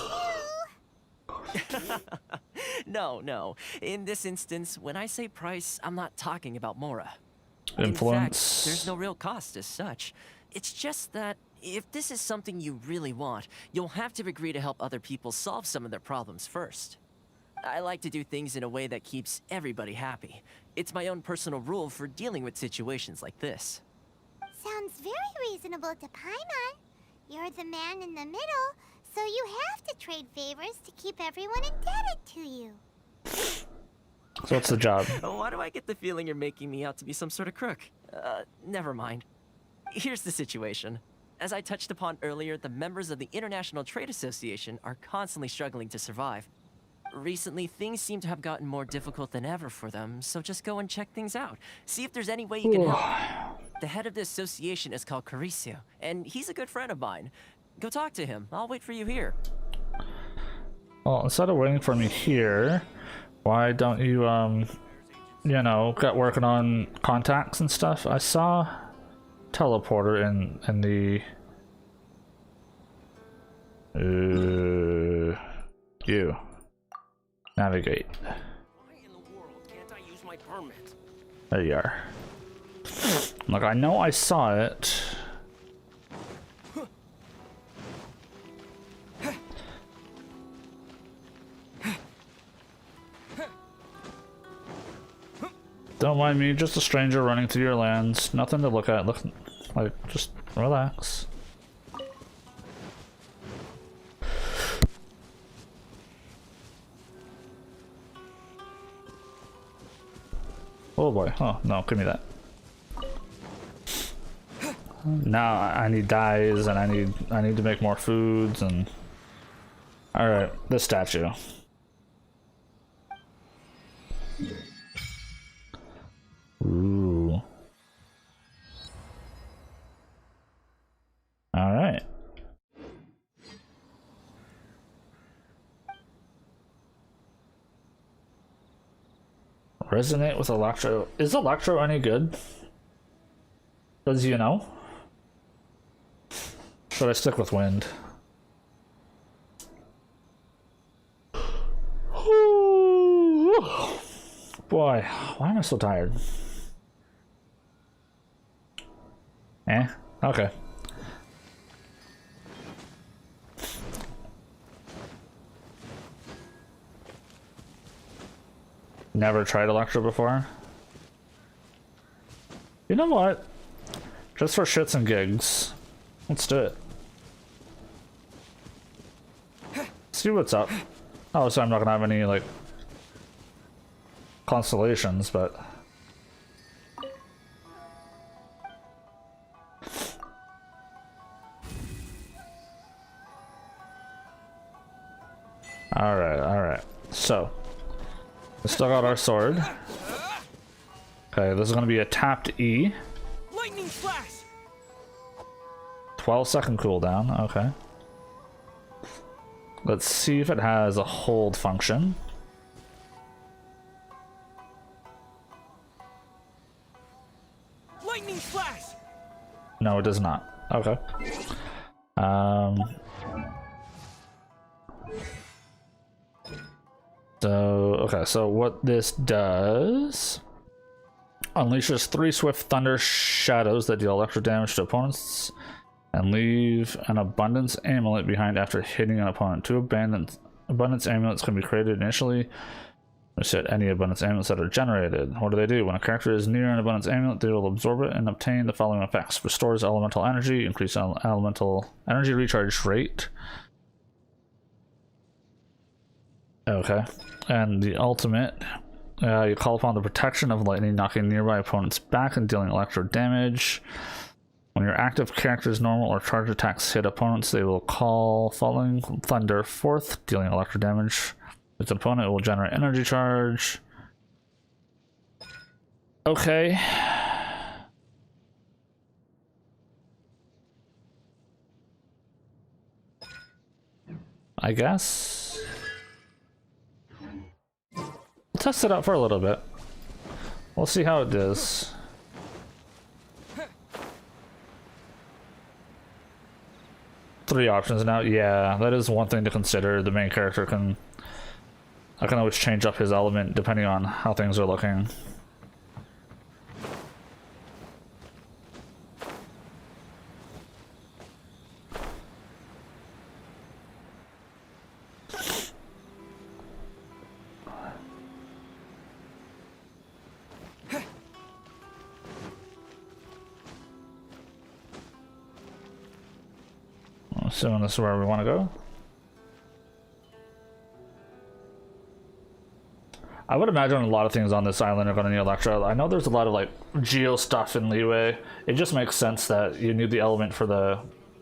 In this instance, when I say price, I'm not talking about Mora. Influence. In fact, there's no real cost as such. It's just that If this is something you really want, you'll have to agree to help other people solve some of their problems first. I like to do things in a way that keeps everybody happy. It's my own personal rule for dealing with situations like this. Sounds very reasonable to Paimon. You're the man in the middle, so you have to trade favors to keep everyone indebted to you. So what's the job? Why do I get the feeling you're making me out to be some sort of crook? Never mind. Here's the situation. As I touched upon earlier, the members of the International Trade Association are constantly struggling to survive. Recently, things seem to have gotten more difficult than ever for them, so just go and check things out. See if there's any way you can help. The head of the association is called Caricio, and he's a good friend of mine. Go talk to him. I'll wait for you here. Well, instead of waiting for me here, why don't you, you know, get working on contacts and stuff? I saw teleporter in the... you. Navigate. Why in the world can't I use my permit? There you are. Look, I know I saw it. Don't mind me, just a stranger running through your lands. Nothing to look at. Look, like, just relax. Oh boy, oh no, give me that. Now I need dyes and I need to make more foods and... Alright, this statue. Ooh. Alright. Resonate with Electro. Is Electro any good? Does you know? Should I stick with Wind? Boy, why am I so tired? Okay. Never tried Electro before. You know what? Just for shits and gigs, let's do it. See what's up. Oh, so I'm not gonna have any, like, constellations, but... Alright. So, we still got our sword. Okay, this is gonna be a tapped E. Lightning flash. 12-second cooldown, okay. Let's see if it has a hold function. Lightning flash. No, it does not. Okay. So what this does... Unleashes 3 swift thunder shadows that deal electric damage to opponents and leave an abundance amulet behind after hitting an opponent. 2 abundance amulets can be created initially. Reset any abundance amulets that are generated. What do? When a character is near an abundance amulet, they will absorb it and obtain the following effects. Restores elemental energy, increase elemental energy recharge rate. Okay. And the ultimate, you call upon the protection of lightning, knocking nearby opponents back and dealing electro damage. When your active character's normal or charge attacks hit opponents, they will call Falling Thunder forth, dealing electro damage. Its opponent will generate energy charge. Okay. I guess. We'll test it out for a little bit. We'll see how it does. Three options now. Yeah, that is one thing to consider. The main character can... I can always change up his element depending on how things are looking. Assuming this is where we want to go. I would imagine a lot of things on this island are going to need Electra. I know there's a lot of like geo stuff in Leeway. It just makes sense that you need the element for the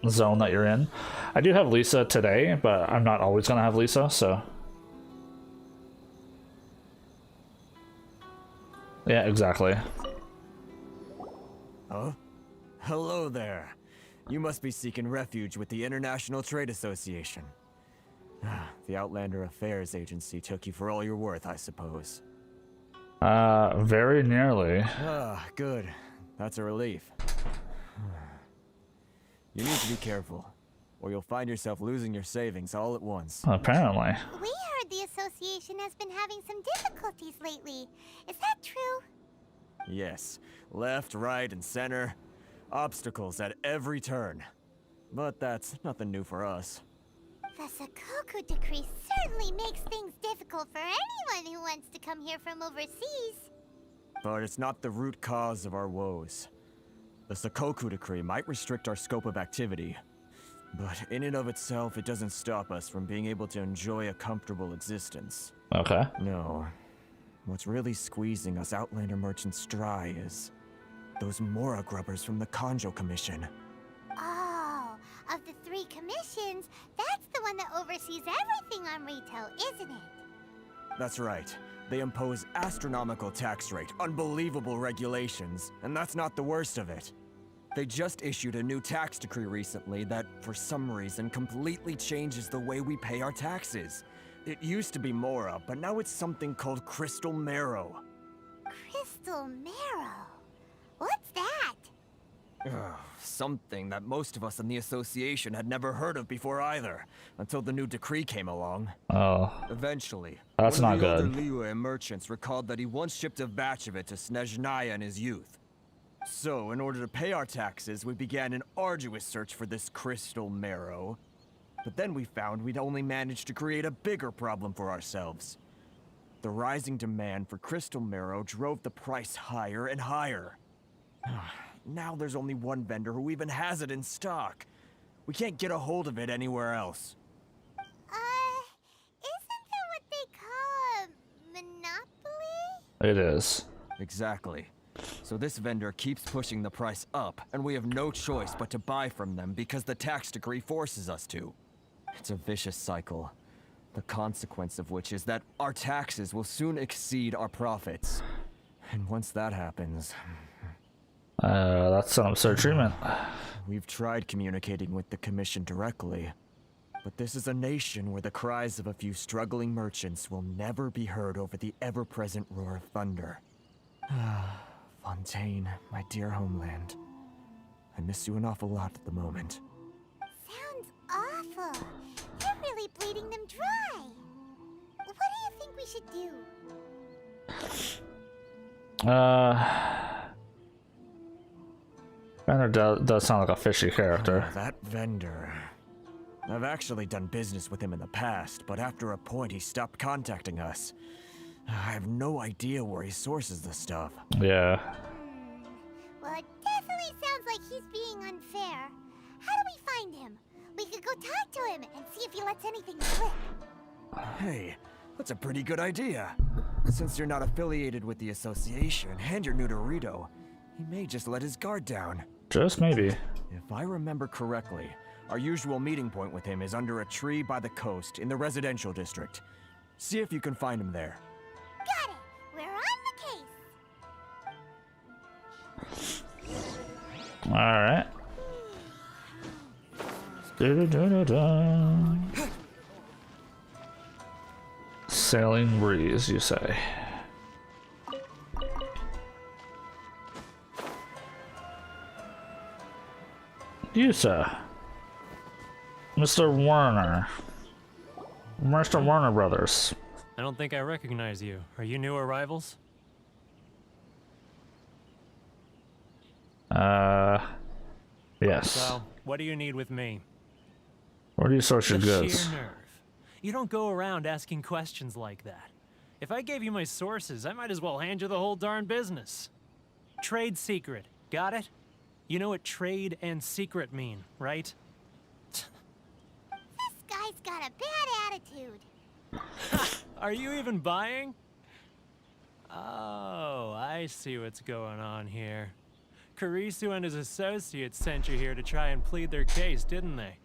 zone that you're in. I do have Lisa today, but I'm not always going to have Lisa, so. Yeah, exactly. Huh? Hello there. You must be seeking refuge with the International Trade Association. The Outlander Affairs Agency took you for all you're worth, I suppose. Very nearly. Ah, good. That's a relief. You need to be careful, or you'll find yourself losing your savings all at once. Apparently. We heard the association has been having some difficulties lately. Is that true? Yes. Left, right, and center. Obstacles at every turn. But that's nothing new for us. The Sakoku decree certainly makes things difficult for anyone who wants to come here from overseas. But it's not the root cause of our woes. The Sakoku decree might restrict our scope of activity, but in and of itself, it doesn't stop us from being able to enjoy a comfortable existence. Okay. No. What's really squeezing us Outlander merchants dry is those Mora grubbers from the Kanjo Commission. Oh, of the 3 commissions, that's the one that oversees everything on retail, isn't it? That's right. They impose astronomical tax rate, unbelievable regulations, and that's not the worst of it. They just issued a new tax decree recently that, for some reason, completely changes the way we pay our taxes. It used to be Mora, but now it's something called Crystal Marrow. Crystal Marrow? What's that? Something that most of us in the association had never heard of before either, until the new decree came along. Oh. Eventually, That's one not of the good. older Liyue merchants recalled that he once shipped a batch of it to Snezhnaya in his youth. So, in order to pay our taxes, we began an arduous search for this Crystal Marrow. But then we found we'd only managed to create a bigger problem for ourselves. The rising demand for Crystal Marrow drove the price higher and higher. Now there's only one vendor who even has it in stock. We can't get a hold of it anywhere else. Isn't that what they call a monopoly? It is. Exactly. So this vendor keeps pushing the price up, and we have no choice but to buy from them because the tax decree forces us to. It's a vicious cycle, the consequence of which is that our taxes will soon exceed our profits. And once that happens... that's some absurd treatment. We've tried communicating with the Commission directly, but this is a nation where the cries of a few struggling merchants will never be heard over the ever-present roar of thunder. Fontaine, my dear homeland. I miss you an awful lot at the moment. Sounds awful. You're really bleeding them dry. What do you think we should do? Vendor does sound like a fishy character. That vendor. I've actually done business with him in the past, but after a point he stopped contacting us. I have no idea where he sources the stuff. Yeah. Well, it definitely sounds like he's being unfair. How do we find him? We could go talk to him and see if he lets anything slip. Hey, that's a pretty good idea. Since you're not affiliated with the association and you're new to Rito, he may just let his guard down. Just maybe. If I remember correctly, our usual meeting point with him is under a tree by the coast in the residential district. See if you can find him there. Got it! We're on the case! Alright. Sailing breeze, you say. You, sir. Mr. Warner. Mr. Warner Brothers. I don't think I recognize you. Are you new arrivals? Yes. So, what do you need with me? Where do you source your The goods? sheer nerve. You don't go around asking questions like that. If I gave you my sources, I might as well hand you the whole darn business. Trade secret. Got it? You know what trade and secret mean, right? got a bad attitude. Are you even buying? Oh, I see what's going on here. Karisu and his associates sent you here to try and plead their case, didn't they?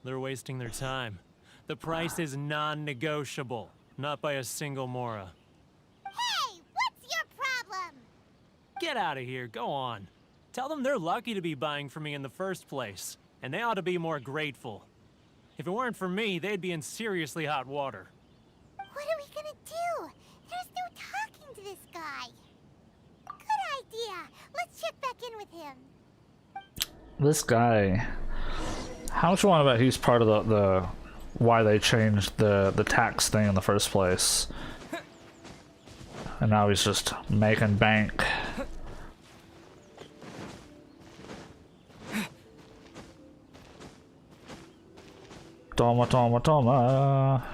They're wasting their time. The price is non-negotiable, not by a single Mora. Hey, what's your problem? Get out of here, go on. Tell them they're lucky to be buying from me in the first place, and they ought to be more grateful. If it weren't for me, they'd be in seriously hot water. What are we gonna do? There's no talking to this guy. Good idea. Let's check back in with him. This guy. How much you want to bet he's part of the why they changed the tax thing in the first place? And now he's just making bank. Toma, toma, toma.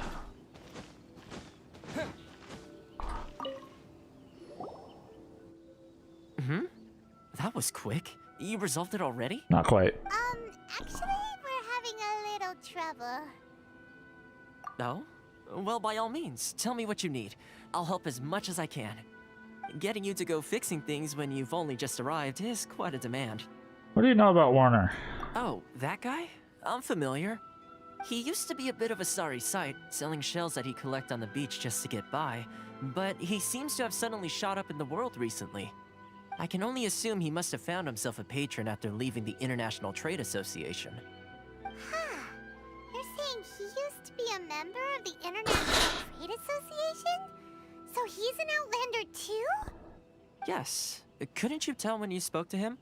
That was quick. You resolved it already? Not quite. Actually, we're having a little trouble. No? Well, by all means, tell me what you need. I'll help as much as I can. Getting you to go fixing things when you've only just arrived is quite a demand. What do you know about Warner? Oh, that guy? I'm familiar. He used to be a bit of a sorry sight, selling shells that he'd collect on the beach just to get by, but he seems to have suddenly shot up in the world recently. I can only assume he must have found himself a patron after leaving the International Trade Association. Huh. You're saying he used to be a member of the International Trade Association? So he's an Outlander too? Yes. Couldn't you tell when you spoke to him?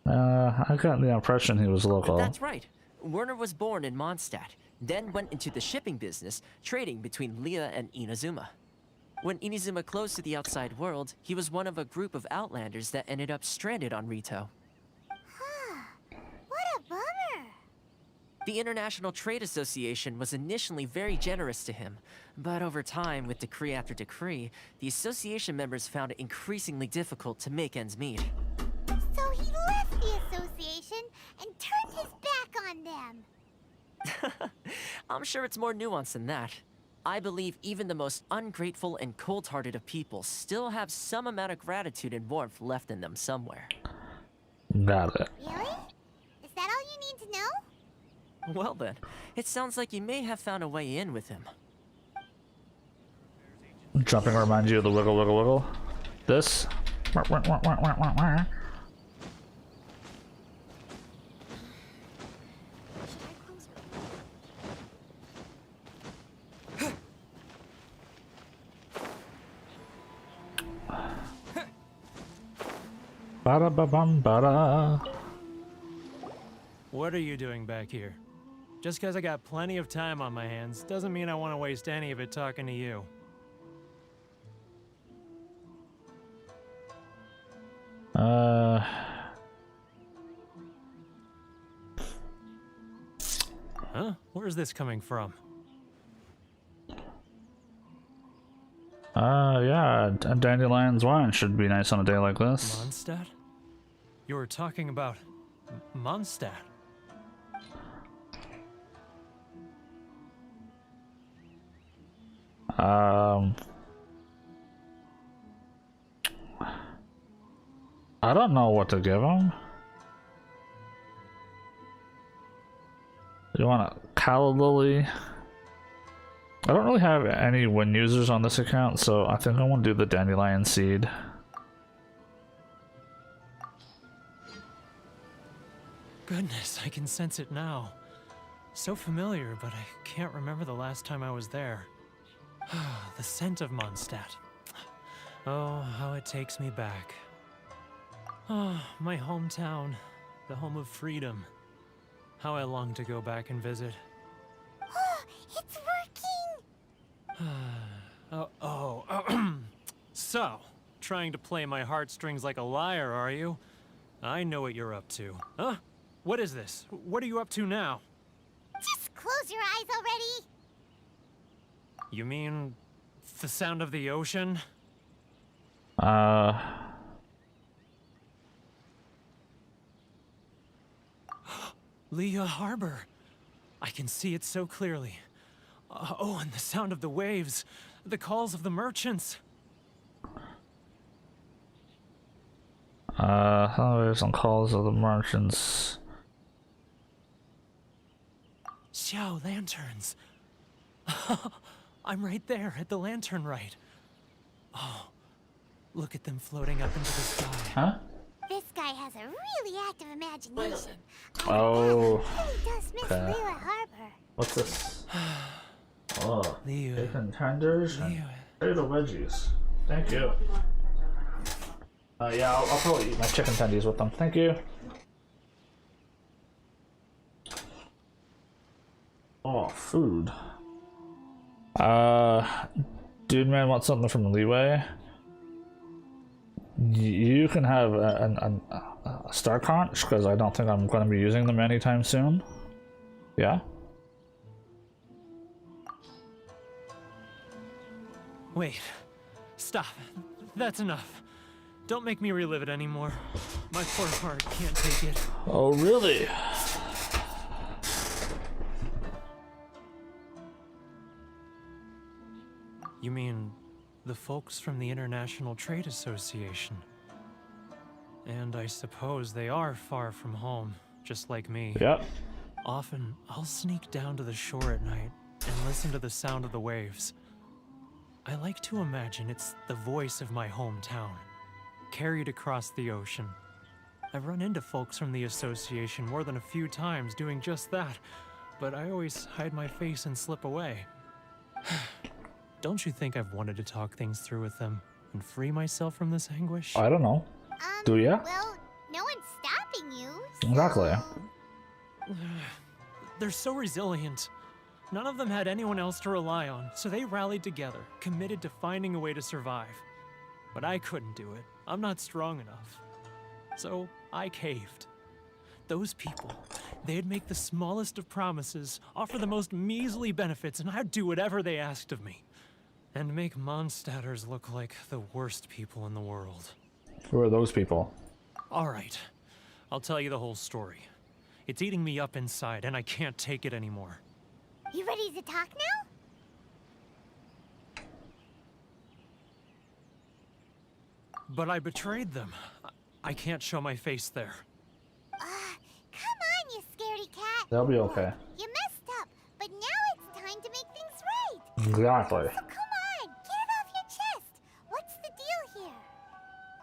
I got the impression he was local. That's right. Werner was born in Mondstadt, then went into the shipping business, trading between Leah and Inazuma. When Inazuma closed to the outside world, he was one of a group of Outlanders that ended up stranded on Rito. What a bummer. The International Trade Association was initially very generous to him, but over time, with decree after decree, the association members found it increasingly difficult to make ends meet. So he left the association and turned his back on them. I'm sure it's more nuanced than that. I believe even the most ungrateful and cold-hearted of people still have some amount of gratitude and warmth left in them somewhere. Got it. Really? Is that all you need to know? Well then, it sounds like you may have found a way in with him. Jumping reminds you of the wiggle, wiggle, wiggle. This. Bada ba bum bada. What are you doing back here? Just because I got plenty of time on my hands doesn't mean I want to waste any of it talking to you. Huh? Where's this coming from? Yeah, a dandelion's wine should be nice on a day like this. Mondstadt? You were talking about Mondstadt. I don't know what to give him. You want a Calla Lily? I don't really have any win users on this account, so I think I want to do the Dandelion Seed. Goodness, I can sense it now. So familiar, but I can't remember the last time I was there. The scent of Mondstadt. Oh, how it takes me back. Oh, my hometown, the home of freedom. How I long to go back and visit. It's working! So, trying to play my heartstrings like a liar, are you? I know what you're up to. Huh? What is this? What are you up to now? Just close your eyes already! You mean the sound of the ocean? Leah Harbor. I can see it so clearly. Oh, and the sound of the waves. The calls of the merchants. Waves and calls of the merchants. Xiao lanterns. I'm right there at the lantern right. Oh, look at them floating up into the sky. Huh? This guy has a really active imagination. Oh. Really does miss Okay. Leela Harbor. What's this? Oh, chicken tenders and potato veggies. Thank you. Yeah, I'll probably eat my chicken tendies with them. Thank you. Oh, food. Dude, man, want something from Leeway? You can have a Star Conch, because I don't think I'm going to be using them anytime soon. Yeah? Wait. Stop. That's enough. Don't make me relive it anymore. My poor heart can't take it. Oh, really? You mean the folks from the International Trade Association? And I suppose they are far from home, just like me. Yep. Often, I'll sneak down to the shore at night and listen to the sound of the waves. I like to imagine it's the voice of my hometown, carried across the ocean. I've run into folks from the association more than a few times doing just that, but I always hide my face and slip away. Don't you think I've wanted to talk things through with them and free myself from this anguish? I don't know. Do ya? Well, no one's stopping you. Exactly. They're so resilient. None of them had anyone else to rely on, so they rallied together, committed to finding a way to survive. But I couldn't do it. I'm not strong enough. So I caved. Those people, they'd make the smallest of promises, offer the most measly benefits, and I'd do whatever they asked of me. And make Mondstadters look like the worst people in the world. Who are those people? All right, I'll tell you the whole story. It's eating me up inside, and I can't take it anymore. You ready to talk now? But I betrayed them. I can't show my face there. Come on, you scaredy cat. They'll be okay. You messed up, but now it's time to make things right. Exactly. So come on, get it off your chest. What's the deal here?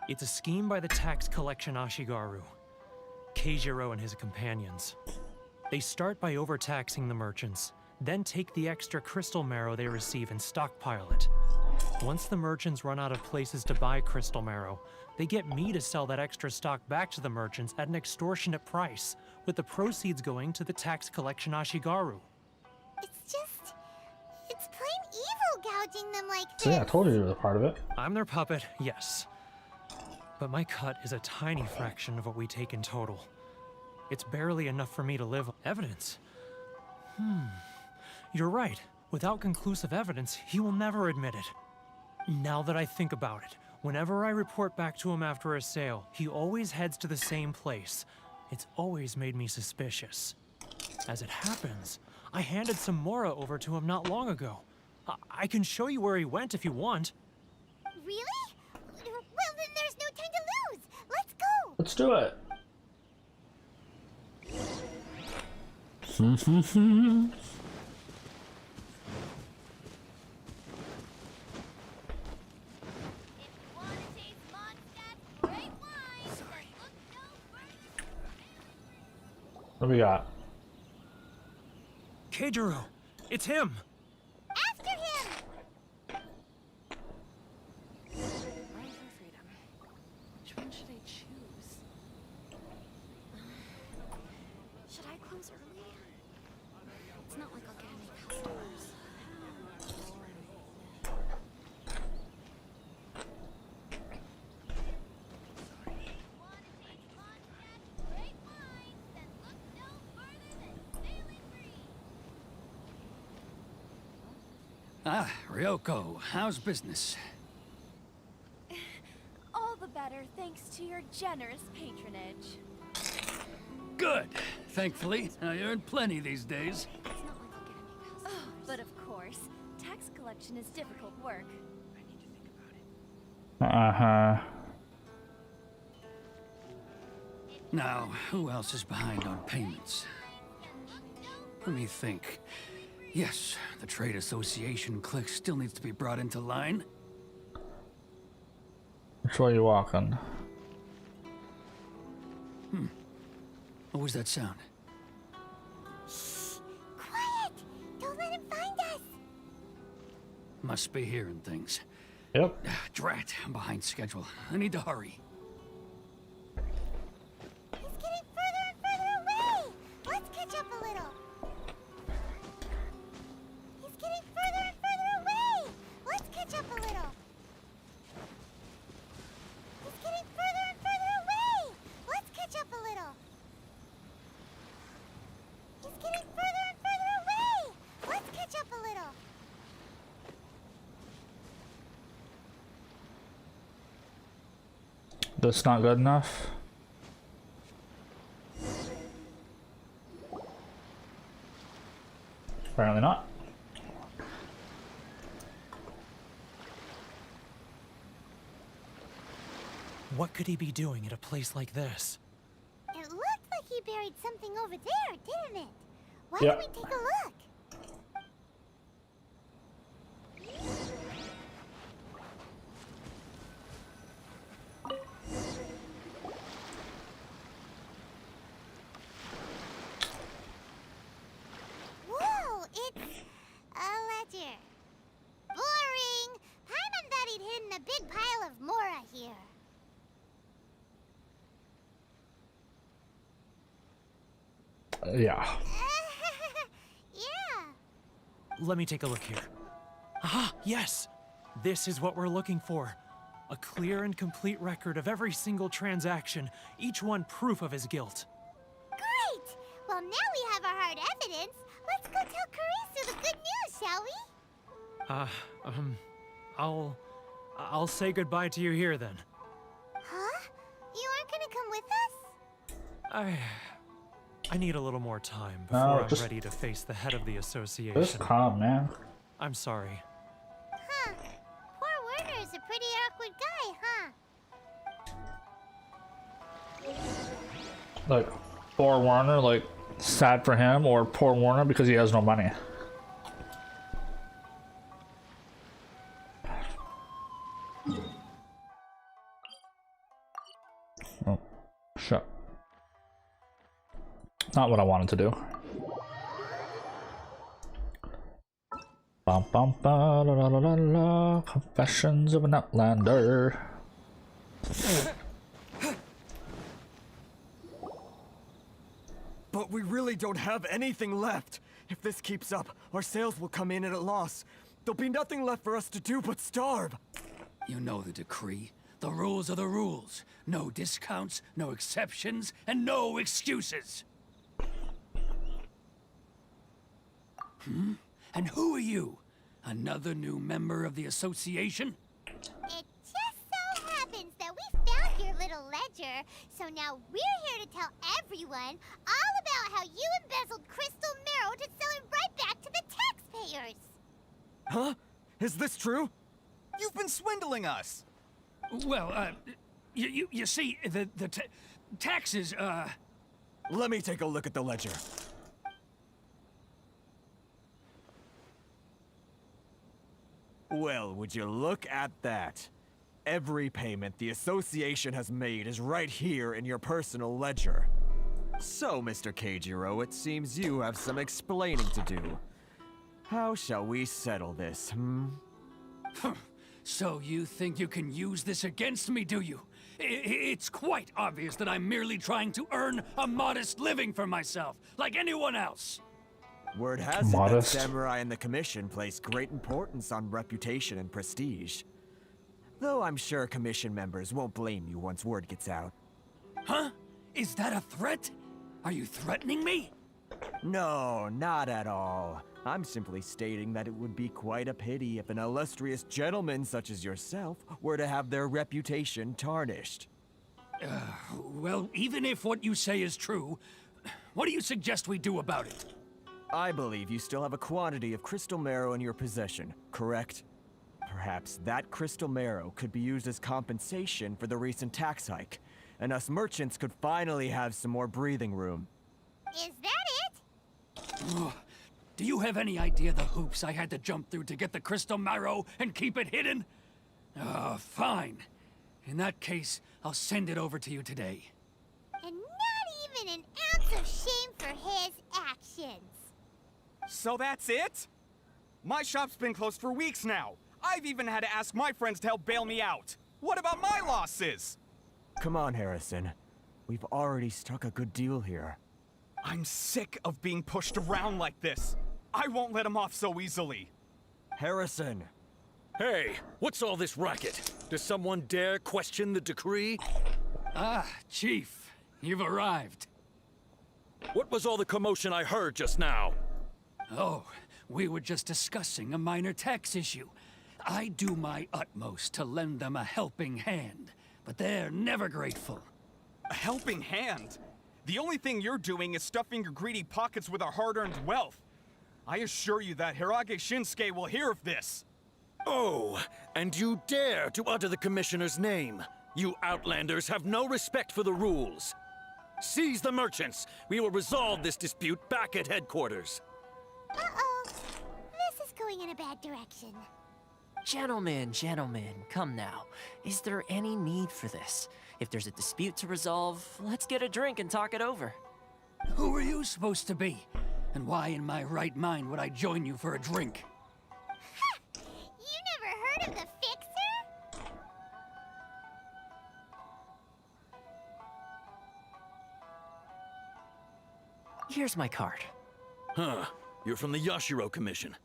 It's a scheme by the tax collection Ashigaru, Keijiro and his companions. They start by overtaxing the merchants, then take the extra crystal marrow they receive and stockpile it. Once the merchants run out of places to buy crystal marrow, they get me to sell that extra stock back to the merchants at an extortionate price, with the proceeds going to the tax collection Ashigaru. It's plain evil gouging them like this. So yeah, I told you you were a part of it. I'm their puppet, yes. But my cut is a tiny fraction of what we take in total. It's barely enough for me to live on. Evidence? You're right. Without conclusive evidence, he will never admit it. Now that I think about it, whenever I report back to him after a sale, he always heads to the same place. It's always made me suspicious. As it happens, I handed some Mora over to him not long ago. I can show you where he went if you want. Really? Well, then there's no time to lose. Let's go. Let's do it. What do we got? Keijiro! It's him! After him! Which one should I choose? Should I close early? It's not like I'll get any customers. Ah, Ryoko, how's business? All the better thanks to your generous patronage. Good. Thankfully, I earn plenty these days. Oh, but of course, tax collection is difficult work. Uh-huh. Now, who else is behind on payments? Let me think. Yes, the Trade Association clique still needs to be brought into line. Which way you walking? What was that sound? Quiet! Don't let him find us! Must be hearing things. Yep. Drat, I'm behind schedule. I need to hurry. He's getting further and further away! Let's catch up a little. He's getting further and further away! Let's catch up a little. He's getting further and further away! Let's catch up a little. He's getting further and further away! Let's catch up a little. That's not good enough. Apparently not. What could he be doing at a place like this? It looked like he buried something over there, didn't it? Why Yep. don't we take a look? Whoa, it's a ledger. Boring! Paimon thought he'd hidden a big pile of Mora here. Yeah. Yeah. Let me take a look here. Ah, yes! This is what we're looking for. A clear and complete record of every single transaction, each one proof of his guilt. Great! Well, now we have our hard evidence. Let's go tell Karisu the good news, shall we? I'll say goodbye to you here then. Huh? You aren't gonna come with us? I need a little more time No, before I'm ready to face the head of the association. Just calm, man. I'm sorry. Huh. Poor Werner's a pretty awkward guy, huh? Like, poor Warner, like, sad for him, or poor Warner because he has no money. Oh, shut. Not what I wanted to do. Bum bum ba la la la la la. Confessions of an Outlander. But we really don't have anything left. If this keeps up, our sales will come in at a loss. There'll be nothing left for us to do but starve. You know the decree. The rules are the rules. No discounts, no exceptions, and no excuses. And who are you? Another new member of the association? It just so happens that we found your little ledger, so now we're here to tell everyone all about how you embezzled crystal marrow to sell it right back to the taxpayers. Huh? Is this true? You've been swindling us! Well, you see, the taxes, Let me take a look at the ledger. Well, would you look at that? Every payment the association has made is right here in your personal ledger. So, Mr. Keijiro, it seems you have some explaining to do. How shall we settle this, So you think you can use this against me, do you? It's quite obvious that I'm merely trying to earn a modest living for myself, like anyone else. Word has Modest. it that Samurai and the Commission place great importance on reputation and prestige. Though I'm sure Commission members won't blame you once word gets out. Huh? Is that a threat? Are you threatening me? No, not at all. I'm simply stating that it would be quite a pity if an illustrious gentleman such as yourself were to have their reputation tarnished. Well, even if what you say is true, What do you suggest we do about it? I believe you still have a quantity of crystal marrow in your possession, correct? Perhaps that crystal marrow could be used as compensation for the recent tax hike, and us merchants could finally have some more breathing room. Is that it? Do you have any idea the hoops I had to jump through to get the crystal marrow and keep it hidden? Fine. In that case, I'll send it over to you today. And not even an ounce of shame for his actions. So that's it? My shop's been closed for weeks now. I've even had to ask my friends to help bail me out. What about my losses? Come on, Harrison. We've already struck a good deal here. I'm sick of being pushed around like this. I won't let him off so easily. Harrison! Hey, what's all this racket? Does someone dare question the decree? Ah, Chief, you've arrived. What was all the commotion I heard just now? Oh, we were just discussing a minor tax issue. I do my utmost to lend them a helping hand, but they're never grateful. A helping hand? The only thing you're doing is stuffing your greedy pockets with our hard-earned wealth. I assure you that Hirage Shinsuke will hear of this. Oh, and you dare to utter the Commissioner's name. You Outlanders have no respect for the rules. Seize the merchants. We will resolve this dispute back at headquarters. Uh-oh. This is going in a bad direction. Gentlemen, come now. Is there any need for this? If there's a dispute to resolve, let's get a drink and talk it over. Who are you supposed to be? And why in my right mind would I join you for a drink? Ha! You never heard of the Fixer? Here's my card. Huh. You're from the Yashiro Commission.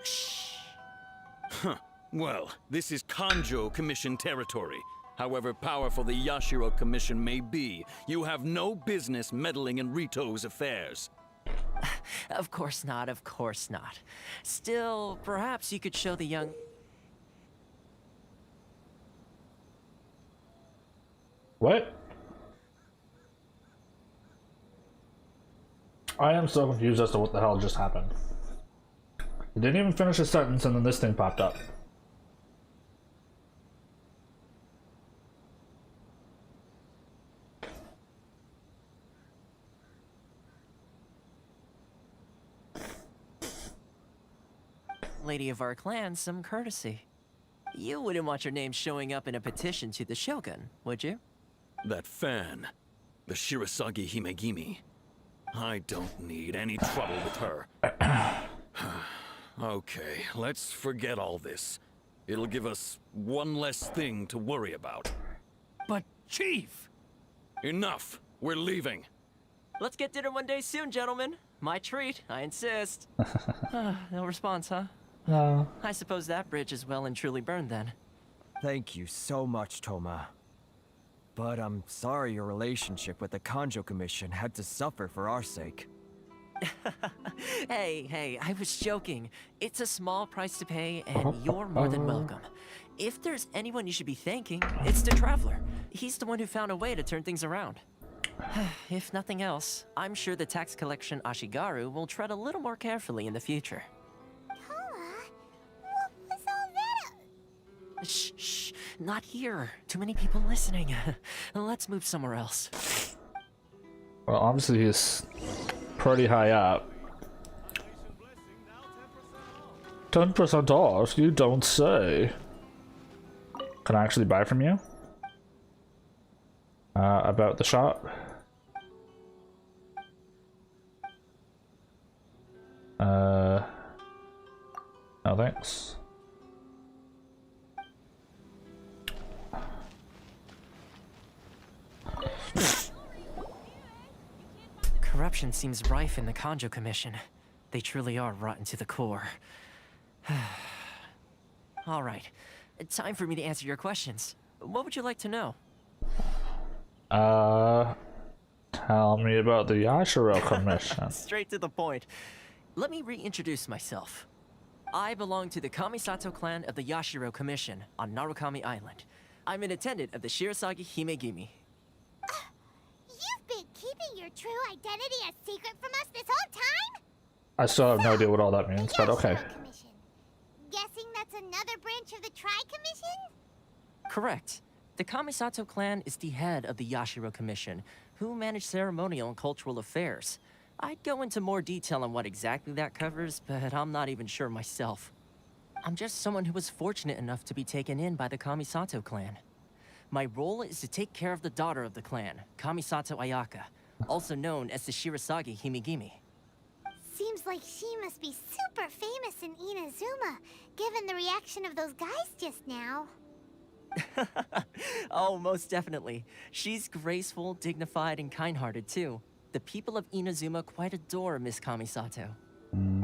Shh. Huh. Well, this is Kanjo Commission territory. However powerful the Yashiro Commission may be, you have no business meddling in Rito's affairs. Of course not, of course not. Still, perhaps you could show the young... What? I am so confused as to what the hell just happened. He didn't even finish his sentence and then this thing popped up. Lady of our clan some courtesy. You wouldn't want your name showing up in a petition to the Shogun, would you? That fan, the Shirasagi Himegimi. I don't need any trouble with her. Okay, let's forget all this. It'll give us one less thing to worry about. But, Chief! Enough! We're leaving. Let's get dinner one day soon, gentlemen. My treat, I insist. No response, huh? No. I suppose that bridge is well and truly burned then. Thank you so much, Toma. But I'm sorry your relationship with the Kanjo Commission had to suffer for our sake. Hey, I was joking. It's a small price to pay, and you're more than welcome. If there's anyone you should be thanking, it's the Traveler. He's the one who found a way to turn things around. If nothing else, I'm sure the tax collection Ashigaru will tread a little more carefully in the future. What was all that? Shh, not here. Too many people listening. Let's move somewhere else. Well, obviously he's pretty high up. 10% off? You don't say. Can I actually buy from you? About the shop? No thanks. Corruption seems rife in the Kanjo Commission. They truly are rotten to the core. All right, time for me to answer your questions. What would you like to know? Tell me about the Yashiro Commission. Straight to the point. Let me reintroduce myself. I belong to the Kamisato clan of the Yashiro Commission on Narukami Island. I'm an attendant of the Shirasagi Himegimi. You've been keeping your true identity a secret from us this whole time? I still have no idea what all that means, but okay. Commission. Guessing that's another branch of the Tri-Commission? Correct. The Kamisato clan is the head of the Yashiro Commission, who manage ceremonial and cultural affairs. I'd go into more detail on what exactly that covers, but I'm not even sure myself. I'm just someone who was fortunate enough to be taken in by the Kamisato clan. My role is to take care of the daughter of the clan, Kamisato Ayaka, also known as the Shirasagi Himigimi. Seems like she must be super famous in Inazuma, given the reaction of those guys just now. Oh, most definitely. She's graceful, dignified, and kind-hearted too. The people of Inazuma quite adore Miss Kamisato.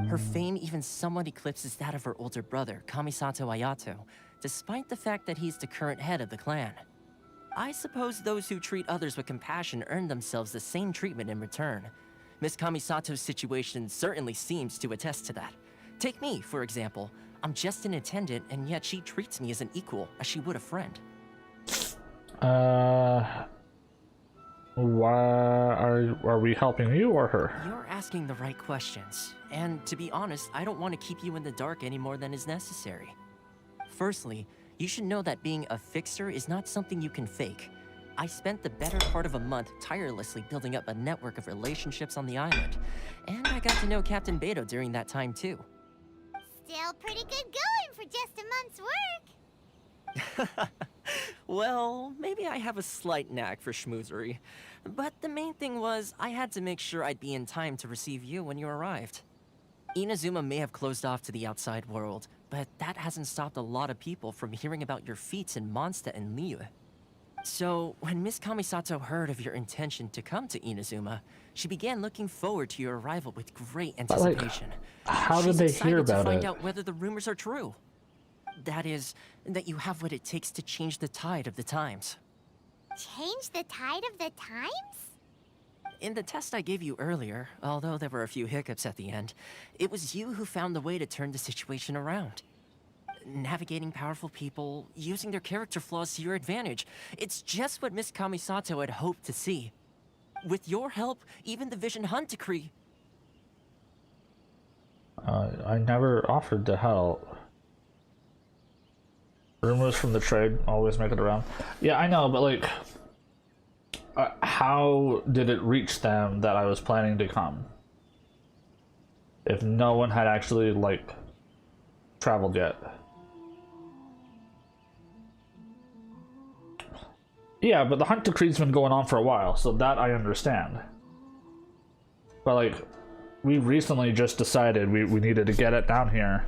Her fame even somewhat eclipses that of her older brother, Kamisato Ayato, despite the fact that he's the current head of the clan. I suppose those who treat others with compassion earn themselves the same treatment in return. Miss Kamisato's situation certainly seems to attest to that. Take me, for example. I'm just an attendant, and yet she treats me as an equal, as she would a friend. Why are we helping you or her? You're asking the right questions. And to be honest, I don't want to keep you in the dark any more than is necessary. Firstly, you should know that being a fixer is not something you can fake. I spent the better part of a month tirelessly building up a network of relationships on the island. And I got to know Captain Beto during that time too. Still pretty good going for just a month's work. Well, maybe I have a slight knack for schmoozery. But the main thing was, I had to make sure I'd be in time to receive you when you arrived. Inazuma may have closed off to the outside world, but that hasn't stopped a lot of people from hearing about your feats in Mondstadt and Liyue. So, when Miss Kamisato heard of your intention to come to Inazuma, she began looking forward to your arrival with great anticipation. How did they hear about it? She's excited to find it? out whether the rumors are true. That is, that you have what it takes to change the tide of the times. Change the tide of the times? In the test I gave you earlier, although there were a few hiccups at the end, it was you who found the way to turn the situation around. Navigating powerful people, using their character flaws to your advantage. It's just what Miss Kamisato had hoped to see. With your help, even the Vision Hunt decree. I never offered to help. Rumors from the trade always make it around. Yeah, I know, but like, how did it reach them that I was planning to come? If no one had actually, like, traveled yet. Yeah, but the hunt decree's been going on for a while, so that I understand. But like, we recently just decided we needed to get it down here.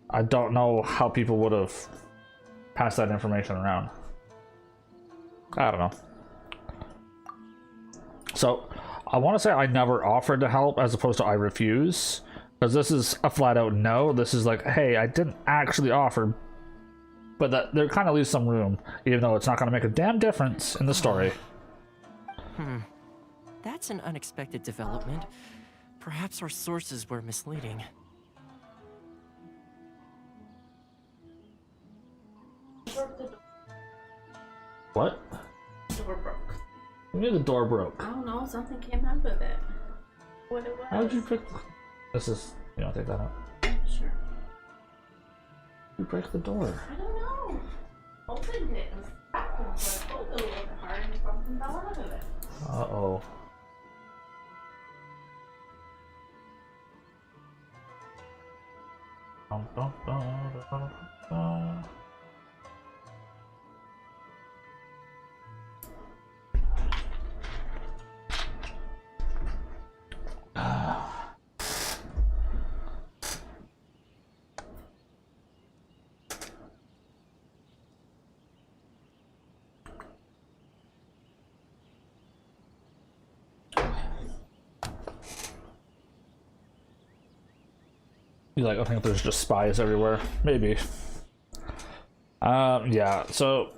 I don't know how people would have passed that information around. I don't know. So, I want to say I never offered to help as opposed to I refuse. Because this is a flat out no. This is like, hey, I didn't actually offer. But that there kind of leaves some room, even though it's not going to make a damn difference in the story. That's an unexpected development. Perhaps our sources were misleading. What? The door broke. You mean the door broke? I don't know, something came out of it. What it was? How did you pick? This is. You don't take that out. Sure. You break the door. I don't know. Opened it and happened, so I pulled it a little bit hard and something fell out of it. Uh-oh. Dum, dum, dum, dum, dum. You like, I think there's just spies everywhere. Maybe. Yeah, so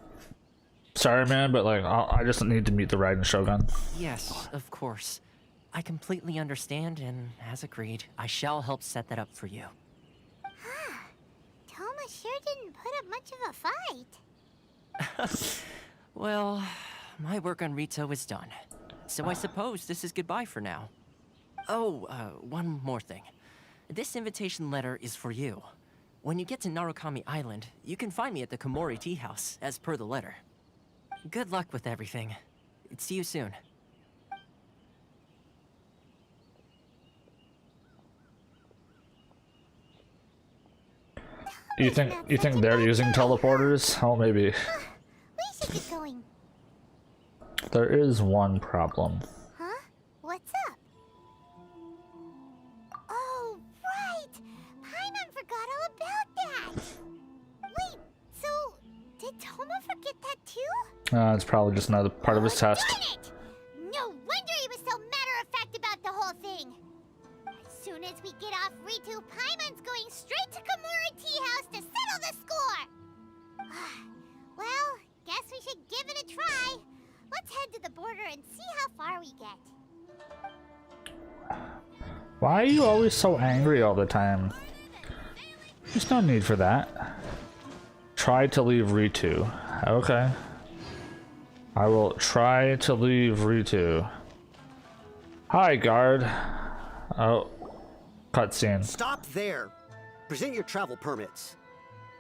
sorry man, but like I just need to meet the Raiden Shogun. Yes, of course. I completely understand, and as agreed, I shall help set that up for you. Toma sure didn't put up much of a fight. Well, my work on Rito is done. So I suppose this is goodbye for now. Oh, one more thing. This invitation letter is for you. When you get to Narukami Island, you can find me at the Komori Tea House, as per the letter. Good luck with everything. See you soon. You think they're using teleporters? Oh, maybe. We should get going. There is one problem. Huh? What's up? Oh, right! Paimon forgot all about that! Wait, so did Toma forget that too? It's probably just another part of his test. Darn it! No wonder he was so matter-of-fact about the whole thing! As soon as we get off Ritu, Paimon's going straight to Komori Tea House to settle the score! Well, guess we should give it a try. Let's head to the border and see how far we get. Why are you always so angry all the time? There's no need for that. Try to leave Ritu. Okay. I will try to leave Ritu. Hi, guard. Oh. Cutscene. Stop there. Present your travel permits.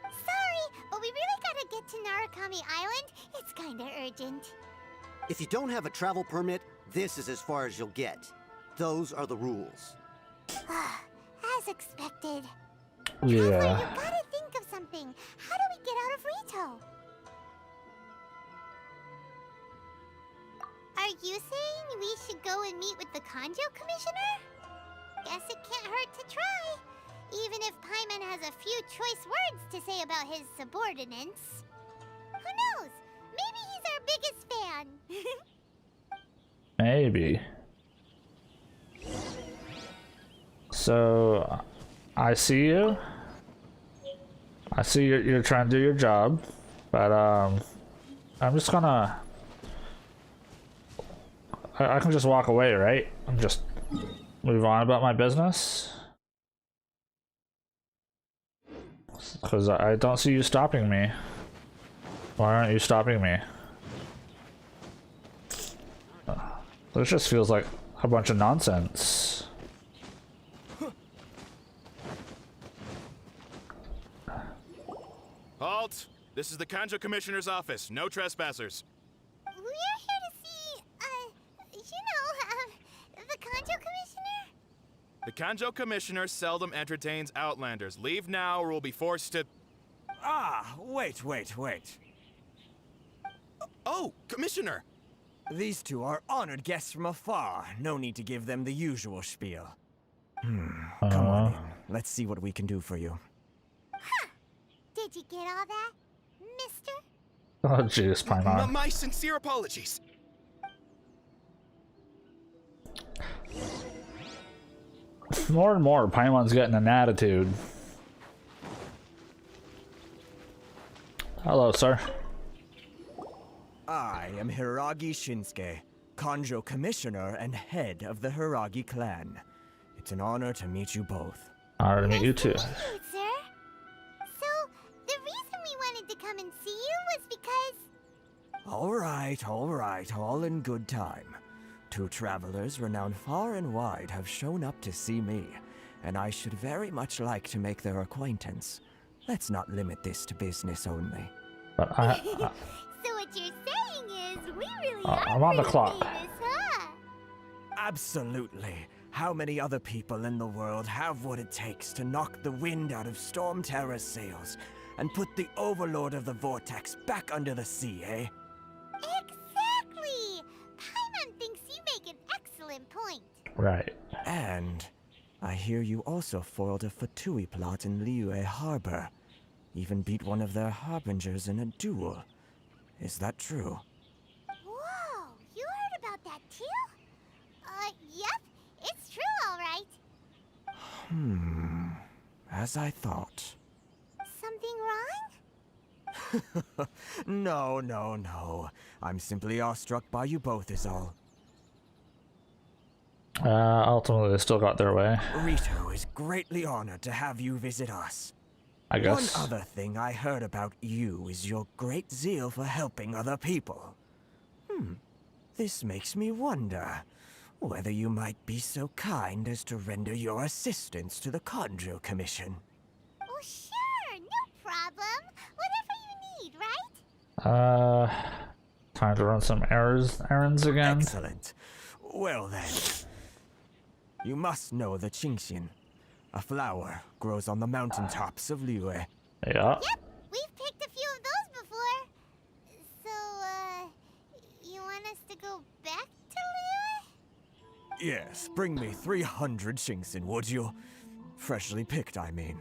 Sorry, but we really gotta get to Narukami Island. It's kinda urgent. If you don't have a travel permit, this is as far as you'll get. Those are the rules. As expected. Yeah. You gotta think of something. How do we get out of Rito? Are you saying we should go and meet with the Kanjo Commissioner? Guess it can't hurt to try. Even if Paimon has a few choice words to say about his subordinates. Who knows? Maybe he's our biggest fan. Maybe. So, I see you. I see you're trying to do your job, but I'm just gonna. I can just walk away, right? I'm just move on about my business. Because I don't see you stopping me. Why aren't you stopping me? This just feels like a bunch of nonsense. Halt! This is the Kanjo Commissioner's office. No trespassers. We're here to see, the Kanjo Commissioner? The Kanjo Commissioner seldom entertains Outlanders. Leave now or we'll be forced to... Ah, wait. Oh, Commissioner! These two are honored guests from afar. No need to give them the usual spiel. Come on in. Let's see what we can do for you. Did you get all that, mister? Oh jeez, Paimon. My sincere apologies. More and more, Paimon's getting an attitude. Hello, sir. I am Hiragi Shinsuke, Kanjo Commissioner and head of the Hiragi clan. It's an honor to meet you both. Honor to meet you too. Hey, sir. So, the reason we wanted to come and see you was because... All right, all in good time. Two travelers renowned far and wide have shown up to see me, and I should very much like to make their acquaintance. Let's not limit this to business only. But So what you're saying is, we really are I'm on the pretty clock. famous, huh? Absolutely. How many other people in the world have what it takes to knock the wind out of Storm Terror's sails and put the Overlord of the Vortex back under the sea, eh? Exactly! Paimon thinks you make an excellent point. Right. And I hear you also foiled a Fatui plot in Liyue Harbor. Even beat one of their harbingers in a duel. Is that true? Whoa, you heard about that too? Yep, it's true, all right. As I thought. Something wrong? No. I'm simply awestruck by you both is all. Ultimately they still got their way. Rito is greatly honored to have you visit us. I guess. One other thing I heard about you is your great zeal for helping other people. This makes me wonder whether you might be so kind as to render your assistance to the Conjo Commission. Oh, sure, no problem. Whatever you need, right? Time to run some errands again. Excellent. Well then, you must know the Qingxian. A flower grows on the mountaintops of Liyue. Yeah. Yep, we've picked a few of those before. So, you want us to go back to Liyue? Yes, bring me 300 Qingxian, would you? Freshly picked, I mean.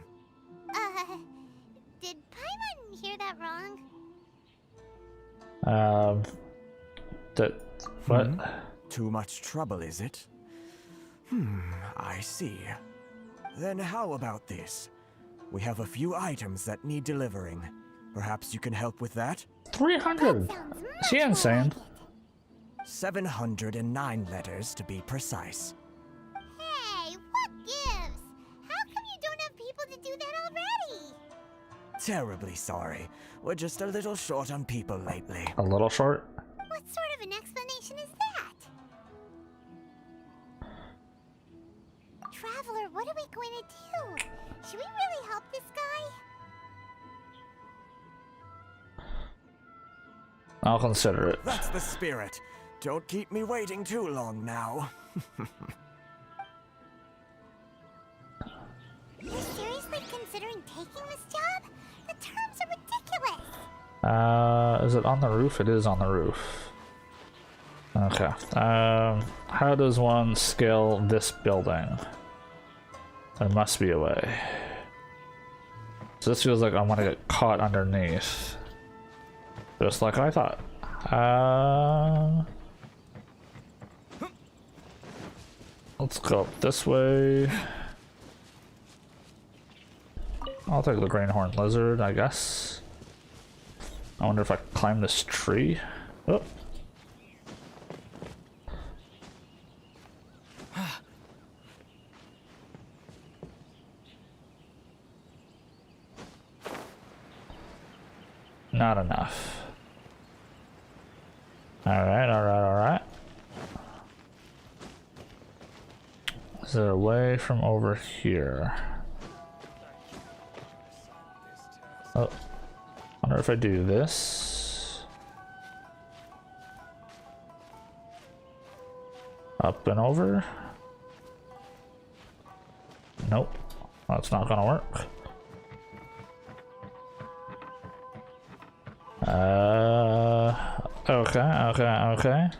Did Paimon hear that wrong? What? Too much trouble, is it? I see. Then how about this? We have a few items that need delivering. Perhaps you can help with that? 300? Is he insane? 709 letters to be precise. Hey, what gives? How come you don't have people to do that already? Terribly sorry. We're just a little short on people lately. A little short? What sort of an explanation is that? Traveler, what are we going to do? Should we really help this guy? I'll consider it. That's the spirit. Don't keep me waiting too long now. You're seriously considering taking this job? The terms are ridiculous. Is it on the roof? It is on the roof. Okay. How does one scale this building? There must be a way. So this feels like I'm gonna get caught underneath. Just like I thought. Let's go up this way. I'll take the greenhorn lizard, I guess. I wonder if I climb this tree. Oh. Not enough. Alright, alright, alright. Is there a way from over here? Oh. Wonder if I do this. Up and over. Nope. That's not gonna work. Okay.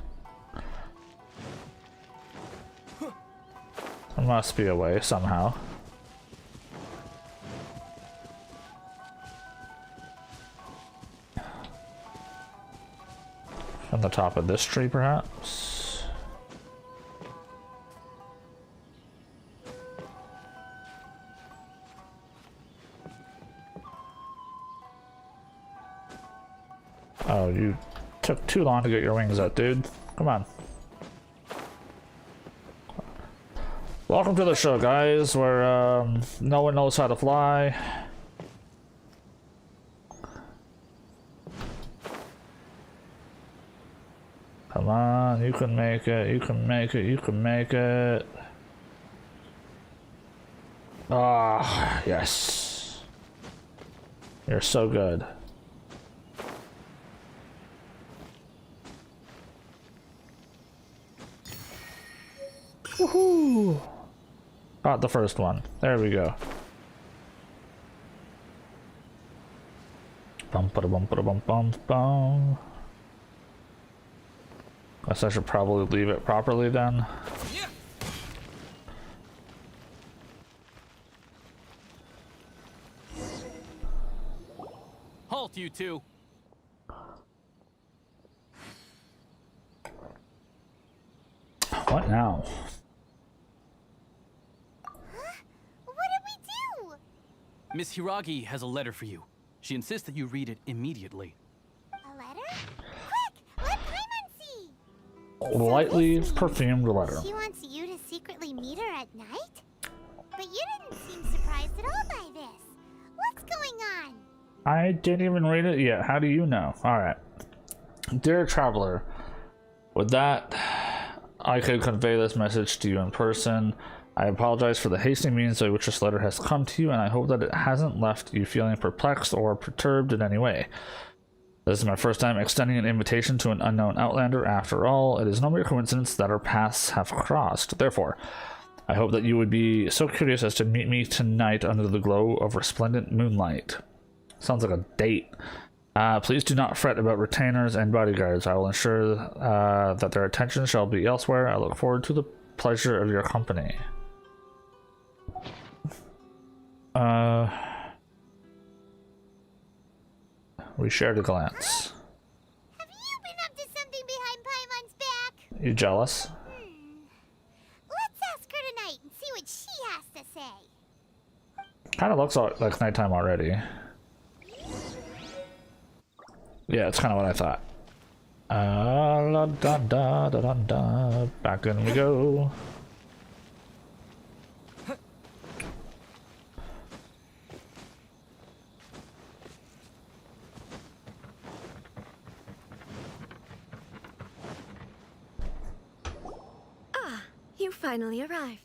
There must be a way somehow. From the top of this tree, perhaps? Oh, you took too long to get your wings out, dude. Come on. Welcome to the show, guys, where no one knows how to fly. Come on, you can make it, you can make it, you can make it. Ah, yes. You're so good. Woohoo! Got the first one. There we go. Bum ba bum ba bum bum bum. Guess I should probably leave it properly then. Halt, you two. What now? What did we do? Miss Hiragi has a letter for you. She insists that you read it immediately. A letter? Quick, let Paimon see. Lightly perfumed letter. She wants you to secretly meet her at night? But you didn't seem surprised at all by this. What's going on? I didn't even read it yet. How do you know? Alright. Dear traveler, With that, I could convey this message to you in person. I apologize for the hasty means by which this letter has come to you, and I hope that it hasn't left you feeling perplexed or perturbed in any way. This is my first time extending an invitation to an unknown outlander. After all, it is no mere coincidence that our paths have crossed. Therefore, I hope that you would be so curious as to meet me tonight under the glow of resplendent moonlight. Sounds like a date. Please do not fret about retainers and bodyguards. I will ensure that their attention shall be elsewhere. I look forward to the pleasure of your company. We shared a glance. Have you been up to something behind Paimon's back? You jealous? Let's ask her tonight and see what she has to say. Kind of looks like nighttime already. Yeah, it's kind of what I thought. La da da da da da. Back in we go. You finally arrived.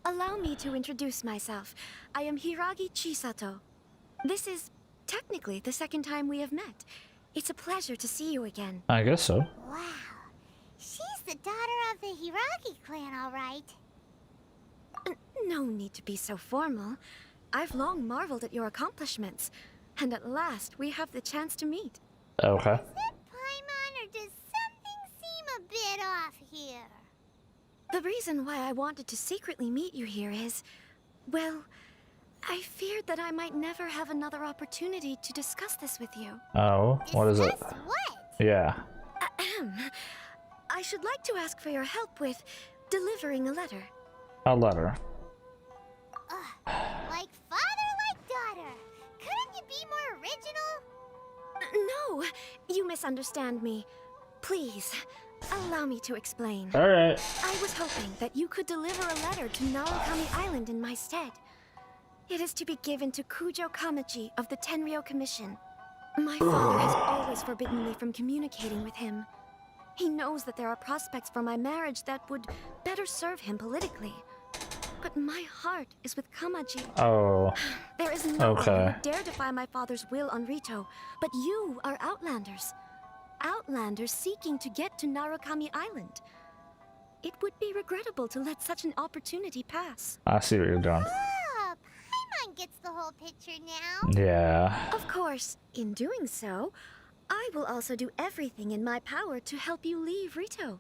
Allow me to introduce myself. I am Hiragi Chisato. This is technically the second time we have met. It's a pleasure to see you again. I guess so. Wow. She's the daughter of the Hiragi clan, all right. No need to be so formal. I've long marveled at your accomplishments. And at last, we have the chance to meet. Okay. Is it Paimon, or does something seem a bit off here? The reason why I wanted to secretly meet you here is, well, I feared that I might never have another opportunity to discuss this with you. Oh, what is it? What? Yeah. I should like to ask for your help with delivering a letter. A letter. Like father, like daughter. Couldn't you be more original? No, you misunderstand me. Please, allow me to explain. All right. I was hoping that you could deliver a letter to Narukami Island in my stead. It is to be given to Kujo Kamachi of the Tenryou Commission. My father has always forbidden me from communicating with him. He knows that there are prospects for my marriage that would better serve him politically. But my heart is with Kamachi. Oh. There is no one who Okay. would dare defy my father's will on Rito, but you are outlanders. Outlanders seeking to get to Narukami Island. It would be regrettable to let such an opportunity pass. I see what you're doing. Oh, Paimon gets the whole picture now. Yeah. Of course, in doing so, I will also do everything in my power to help you leave Rito.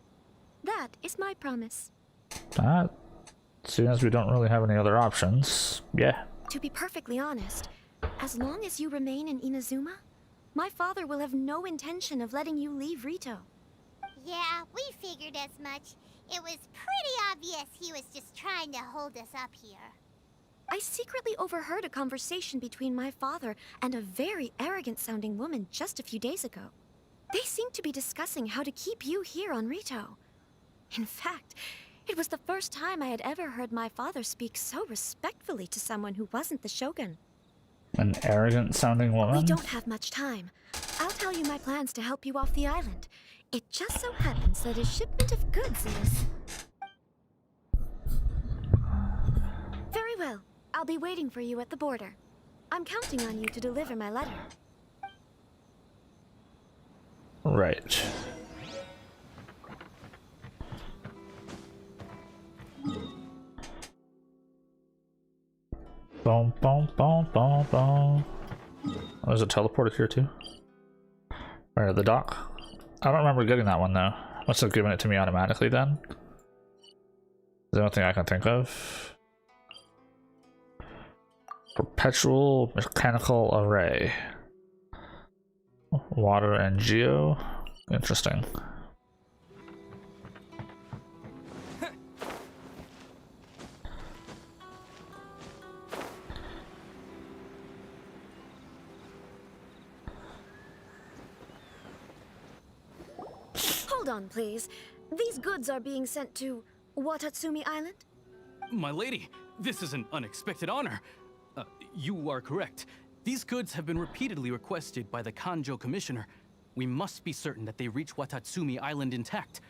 That is my promise. Seeing as we don't really have any other options, yeah. To be perfectly honest, as long as you remain in Inazuma, my father will have no intention of letting you leave Rito. Yeah, we figured as much. It was pretty obvious he was just trying to hold us up here. I secretly overheard a conversation between my father and a very arrogant-sounding woman just a few days ago. They seemed to be discussing how to keep you here on Rito. In fact, it was the first time I had ever heard my father speak so respectfully to someone who wasn't the Shogun. An arrogant-sounding woman? We don't have much time. I'll tell you my plans to help you off the island. It just so happens that a shipment of goods is... Very well. I'll be waiting for you at the border. I'm counting on you to deliver my letter. Right. Boom, boom, boom, boom, boom. Oh, there's a teleporter here too. Right at the dock. I don't remember getting that one though. Must have given it to me automatically then. There's nothing I can think of. Perpetual mechanical array. Water and geo. Interesting. Hold on, please. These goods are being sent to Watatsumi Island? My lady, this is an unexpected honor. You are correct. These goods have been repeatedly requested by the Kanjo Commissioner. We must be certain that they reach Watatsumi Island intact.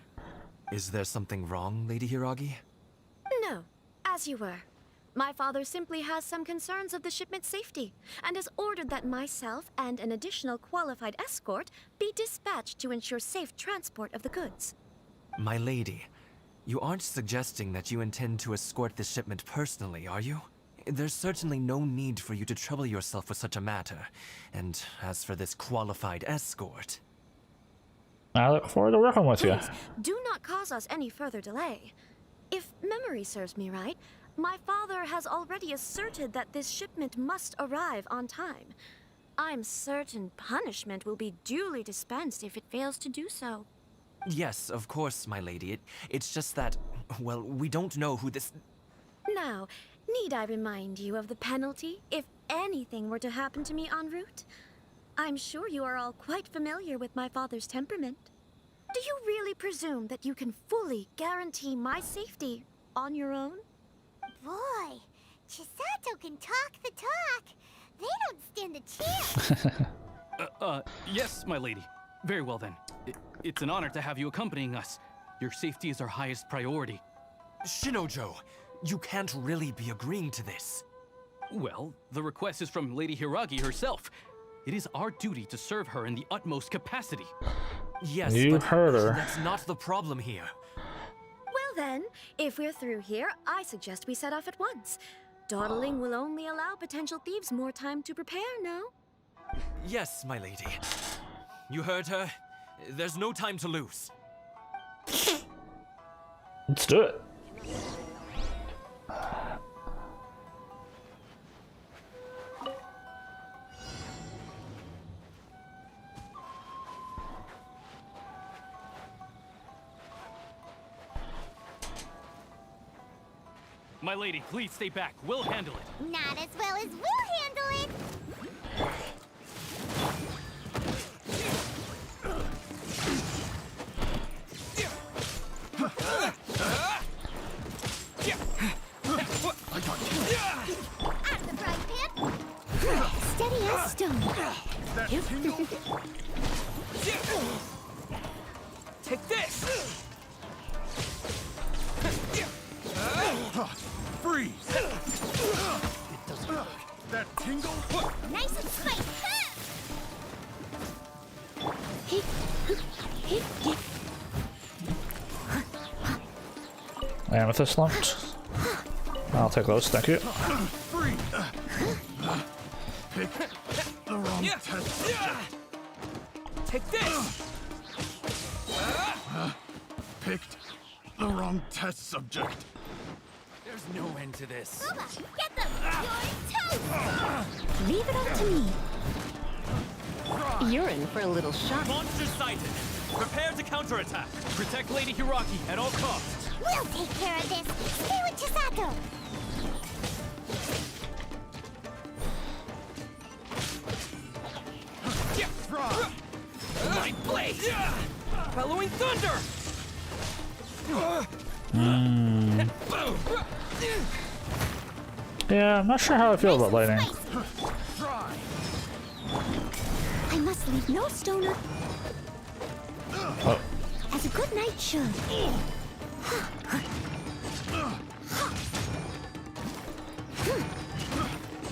Is there something wrong, Lady Hiragi? No, as you were. My father simply has some concerns of the shipment's safety, and has ordered that myself and an additional qualified escort be dispatched to ensure safe transport of the goods. My lady, you aren't suggesting that you intend to escort this shipment personally, are you? There's certainly no need for you to trouble yourself with such a matter. And as for this qualified escort... I look forward to working with you. Please, do not cause us any further delay. If memory serves me right, my father has already asserted that this shipment must arrive on time. I'm certain punishment will be duly dispensed if it fails to do so. Yes, of course, my lady. It's just that, well, we don't know who this... Now, need I remind you of the penalty if anything were to happen to me en route? I'm sure you are all quite familiar with my father's temperament. Do you really presume that you can fully guarantee my safety on your own? Boy, Chisato can talk the talk. They don't stand a chance. Yes, my lady. Very well then. It's an honor to have you accompanying us. Your safety is our highest priority. Shinojo, you can't really be agreeing to this. Well, the request is from Lady Hiragi herself. It is our duty to serve her in the utmost capacity. Yes, you heard her. That's not the problem here. Well then, if we're through here, I suggest we set off at once. Dawdling will only allow potential thieves more time to prepare, no? Yes, my lady. You heard her. There's no time to lose. Let's do it. My lady, please stay back. We'll handle it. Not as well as we'll handle it. Out of the frying pan. Steady as stone. Take this! Freeze! It doesn't work. That tingle? Nice and spicy. Amethyst lumped. I'll take those, thank you. Freeze! Pick the wrong test subject. Take this! Picked the wrong test subject. There's no end to this. Boba, get them! You're toast! Leave it up to me. You're in for a little shock. Monster sighted! Prepare to counterattack! Protect Lady Hiragi at all costs! We'll take care of this. Stay with Chisato. My blade! Bellowing thunder! Yeah, I'm not sure how I feel about lightning. I must leave no stoner. Oh. As a good knight should.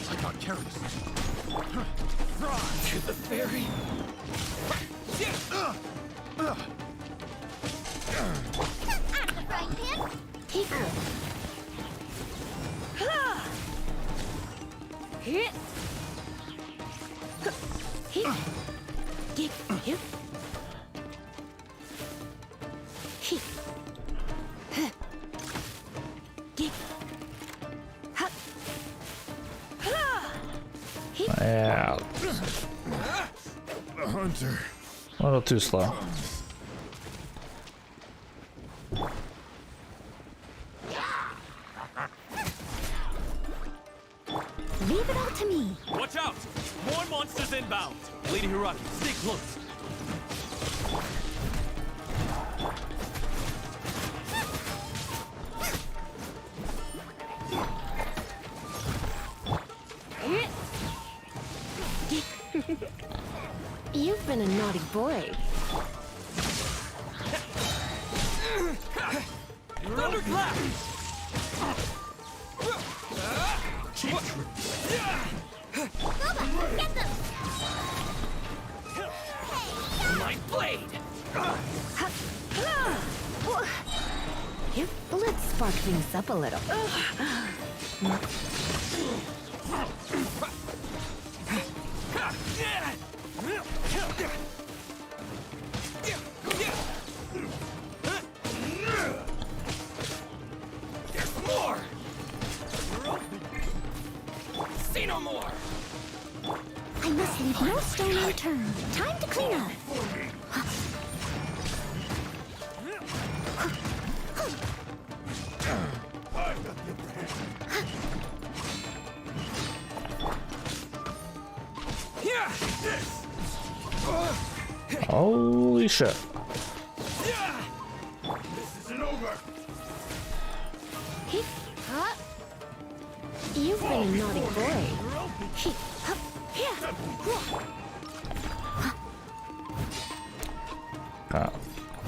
I got careless. To the ferry. Out of the frying pan. Yeah. The hunter. A little too slow. Leave it all to me. Watch out! More monsters inbound! Lady Hiragi, stay close. You've been a naughty boy. Thunderclap! My blade! Let's spark things up a little. There's more! Say no more! I must leave no stone unturned. Time to clean up. Holy shit. This isn't over! You've been a naughty boy.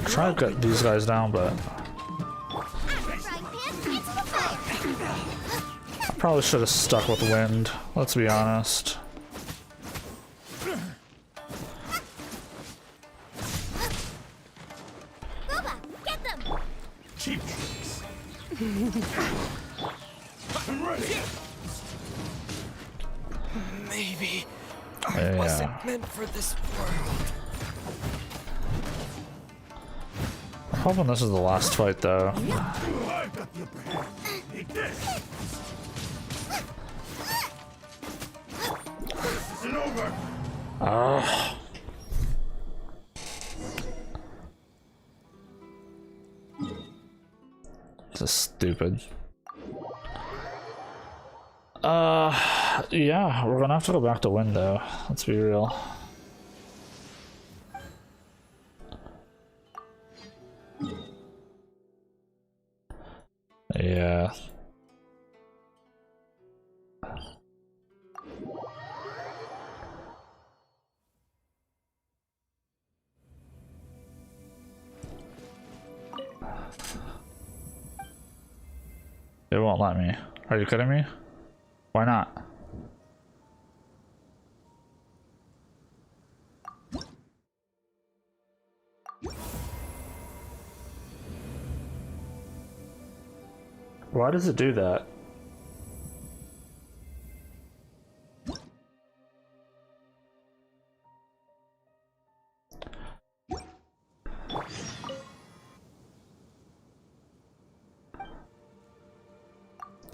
Try to get these guys down, but I probably should have stuck with wind, let's be honest. Cheap tricks. I'm ready. Maybe I wasn't meant for this world. I'm hoping this is the last fight, though. I've got the upper hand. Take this. This isn't over. This is stupid. Yeah, we're gonna have to go back to window. Let's be real. Yeah. It won't let me. Are you kidding me? Why not? Why does it do that?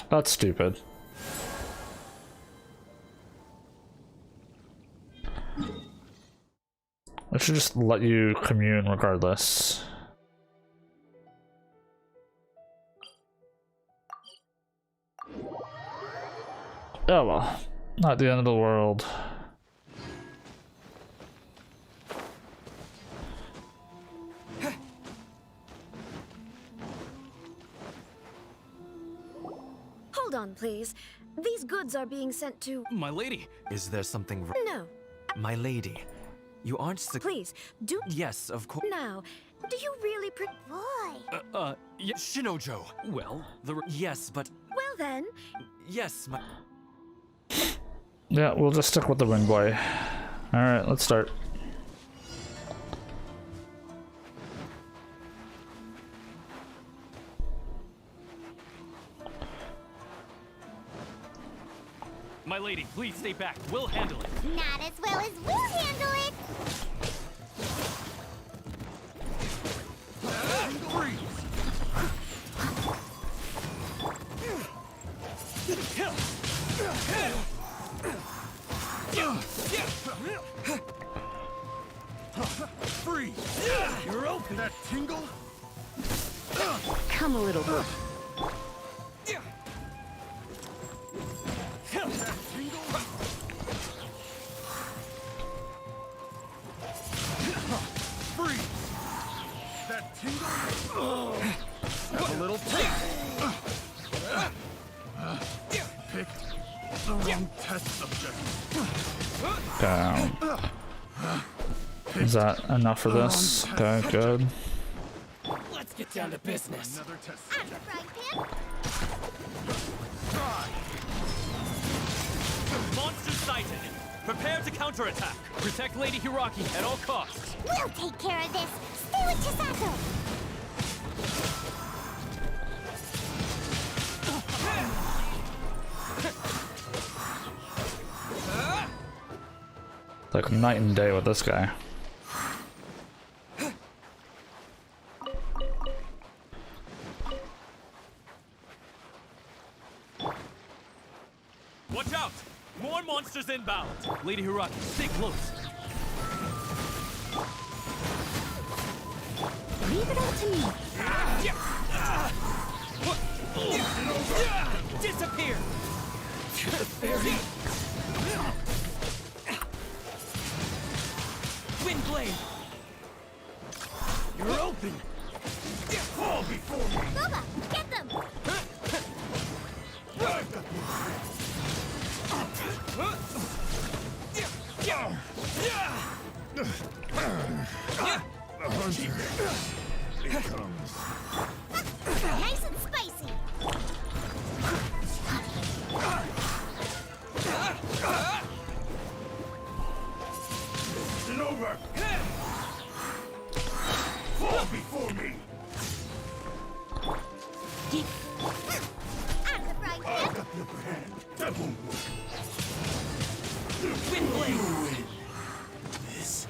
That's stupid. I should just let you commune regardless. Oh well, not the end of the world. Hold on, please. These goods are being sent to... My lady! Is there something wrong? No. My lady, you aren't Please, do... Yes, of course. Now, do you really Boy! Yeah, Shinojo! well, Yes, but... Well then... Yes, my... Yeah, we'll just stick with the wind boy. Alright, let's start. My lady, please stay back. We'll handle it. Not as well as we'll handle it! Freeze! You're open. That tingle? Come a little bit. That tingle? Freeze! That tingle? Have a little taste. Picked the wrong test subject. Down. Is that enough for this? Okay, good. Let's get down to business. I'm the frying pan. Monster sighted. Prepare to counterattack. Protect Lady Hiraki at all costs. We'll take care of this. Stay with Chisato. Like night and day with this guy. Watch out! More monsters inbound. Lady Hiraki, stay close. Leave it all to me. Disappear! The fairy! Wind blade! You're open! Fall before me! Boba, get them! The hunter becomes Nice and spicy. and over. Fall before me. I'm the frying pan. I've got the upper hand. Double. Wind blade! This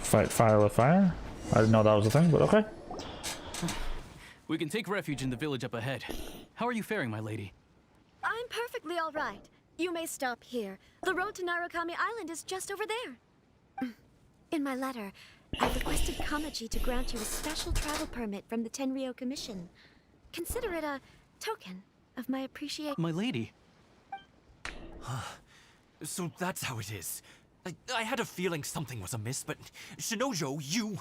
Fight fire with fire? I didn't know that was a thing, but okay. We can take refuge in the village up ahead. How are you faring, my lady? I'm perfectly all right. You may stop here. The road to Narukami Island is just over there. In my letter, I requested Kamaji to grant you a special travel permit from the Tenryou Commission. Consider it a token of my appreciation. My lady. So that's how it is. I had a feeling something was amiss, but Shinojo, you...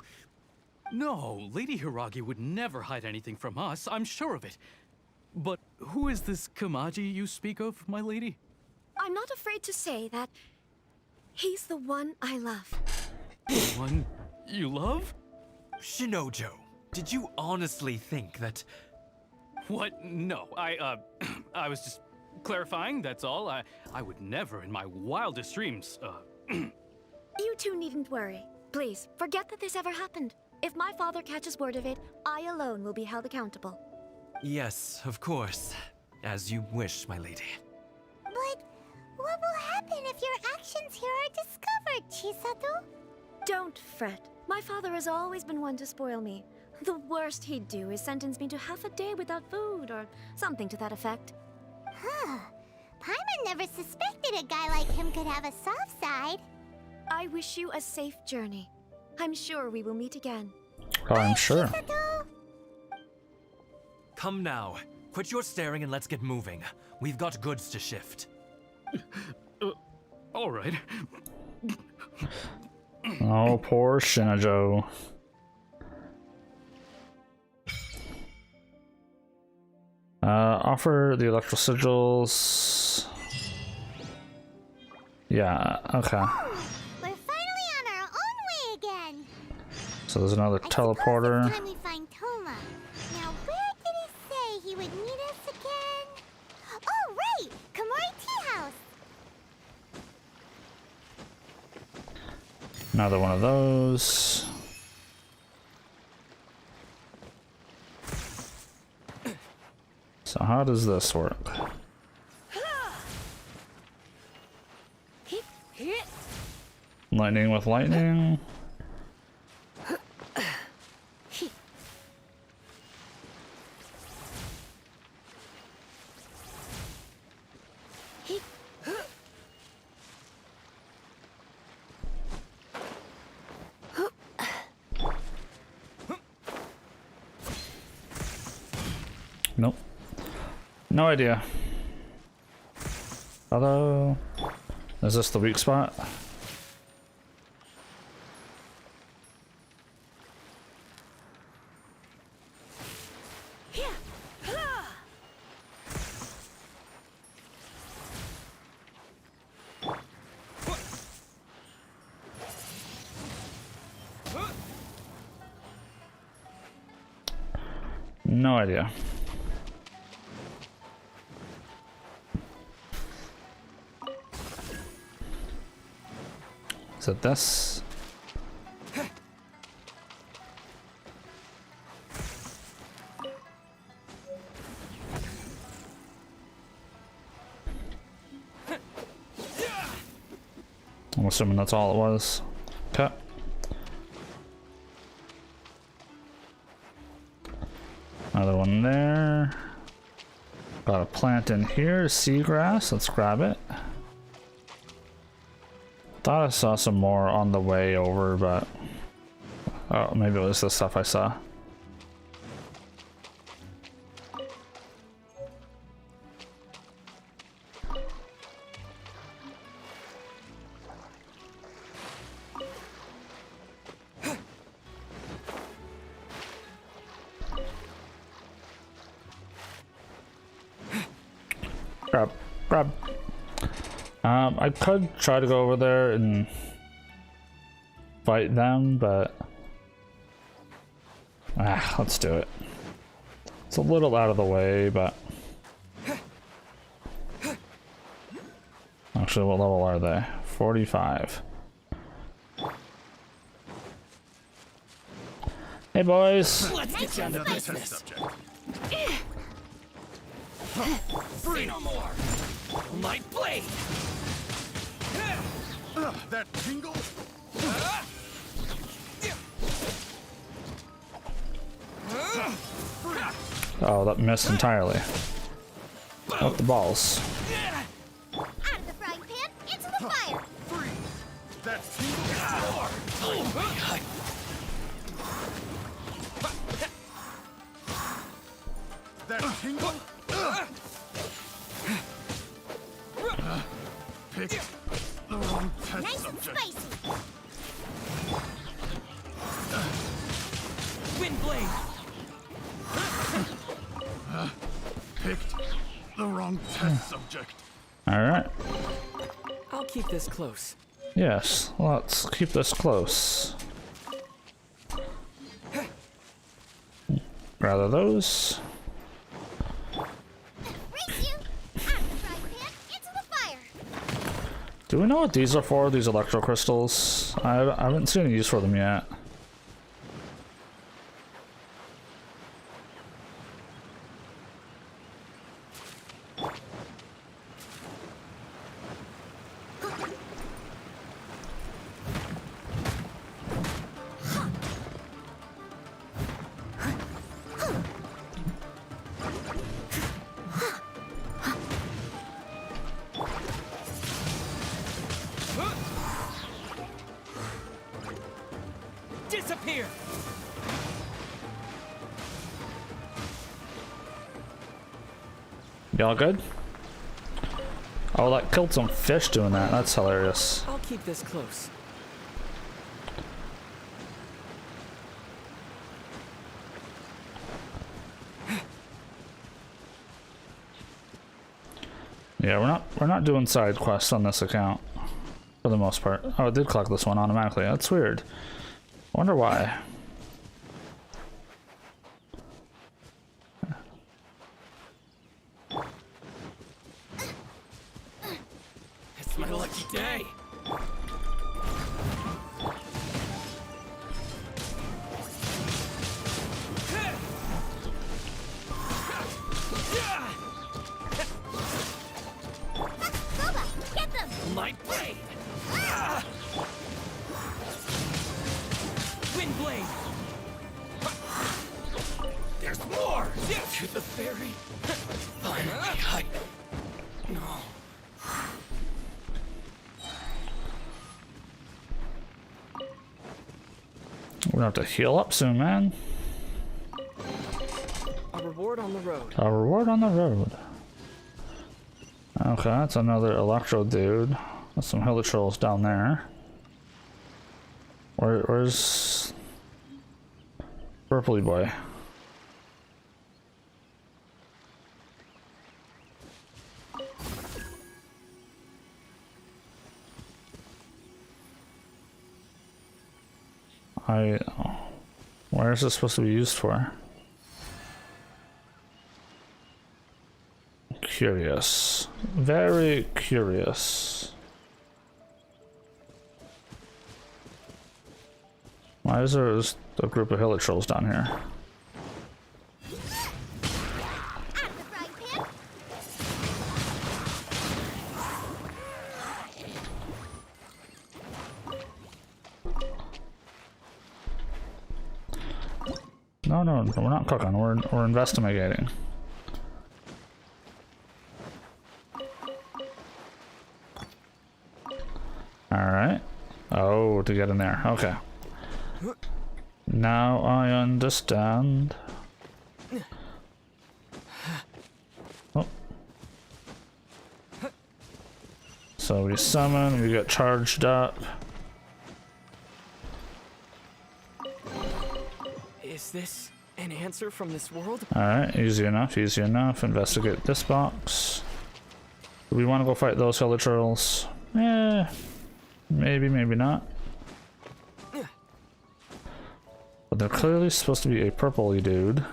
No, Lady Hiragi would never hide anything from us, I'm sure of it. But who is this Kamaji you speak of, my lady? I'm not afraid to say that he's the one I love. The one you love? Shinojo, did you honestly think that... What? No, I was just clarifying, that's all. I would never in my wildest dreams, You two needn't worry. Please, forget that this ever happened. If my father catches word of it, I alone will be held accountable. Yes, of course. As you wish, my lady. But what will happen if your actions here are discovered, Chisato? Don't fret. My father has always been one to spoil me. The worst he'd do is sentence me to half a day without food or something to that effect. Huh. Paimon never suspected a guy like him could have a soft side. I wish you a safe journey. I'm sure we will meet again. Oh, I'm sure. Come now. Quit your staring and let's get moving. We've got goods to shift. All right. Oh, poor Shinojo. Offer the electral sigils. Yeah, okay. We're finally on our own way again. So there's another teleporter. It's time we find Toma. Now, where did he say he would meet us again? Oh, right! Komori Tea House. Another one of those. So how does this work? Lightning with lightning. Nope. No idea. Hello? Is this the weak spot? No idea. Is it this? I'm assuming that's all it was. Okay. Another one there. Got a plant in here, seagrass. Let's grab it. Thought I saw some more on the way over, but oh, maybe it was the stuff I saw. Grab. I could try to go over there and fight them, but let's do it. It's a little out of the way, but actually, what level are they? 45. Hey, boys. Let's get down to business. Free no more. Light blade. That tingle. Oh, that missed entirely. Up the balls. Out of the frying pan, into the fire. That tingle. That tingle. Pick the wrong test Nice and subject. spicy. Wind blade. Picked the wrong test subject. Alright. I'll keep this close. Yes, let's keep this close. Rather those. Do we know what these are for, these electro crystals? I haven't seen any use for them yet. Disappear. Y'all good? Oh, that killed some fish doing that. That's hilarious. I'll keep this close. Yeah, we're not doing side quests on this account for the most part. Oh, it did collect this one automatically. That's weird. Wonder why. It's my lucky day. Get them! Light blade. Wind blade. There's more. To the ferry. Finally, no. We're gonna have to heal up soon, man. A reward on the road. A reward on the road. Okay, that's another electro dude. There's some hill trolls down there. Where's Purpley boy? Where is this supposed to be used for? curious. Very curious. Why is there just a group of hill trolls down here? No, no, we're not cooking. We're investigating. All right. Oh, to get in there. Okay. Now I understand. Oh. So we summon, we get charged up. Is this an answer from this world? Alright, easy enough, easy enough. Investigate this box. Do we want to go fight those hella trolls? Maybe, maybe not. But they're clearly supposed to be a purpley dude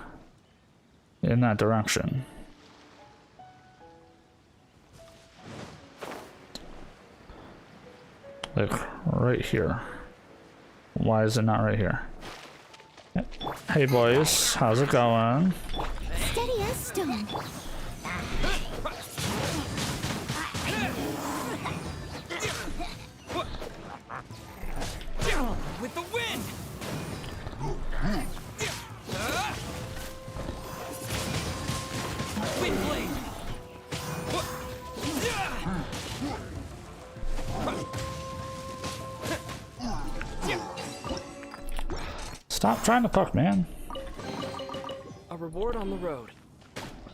in that direction. Like right here. Why is it not right here? Hey boys, how's it going? Steady as stone. With the wind! Wind blade! Stop trying to cook, man. A reward on the road.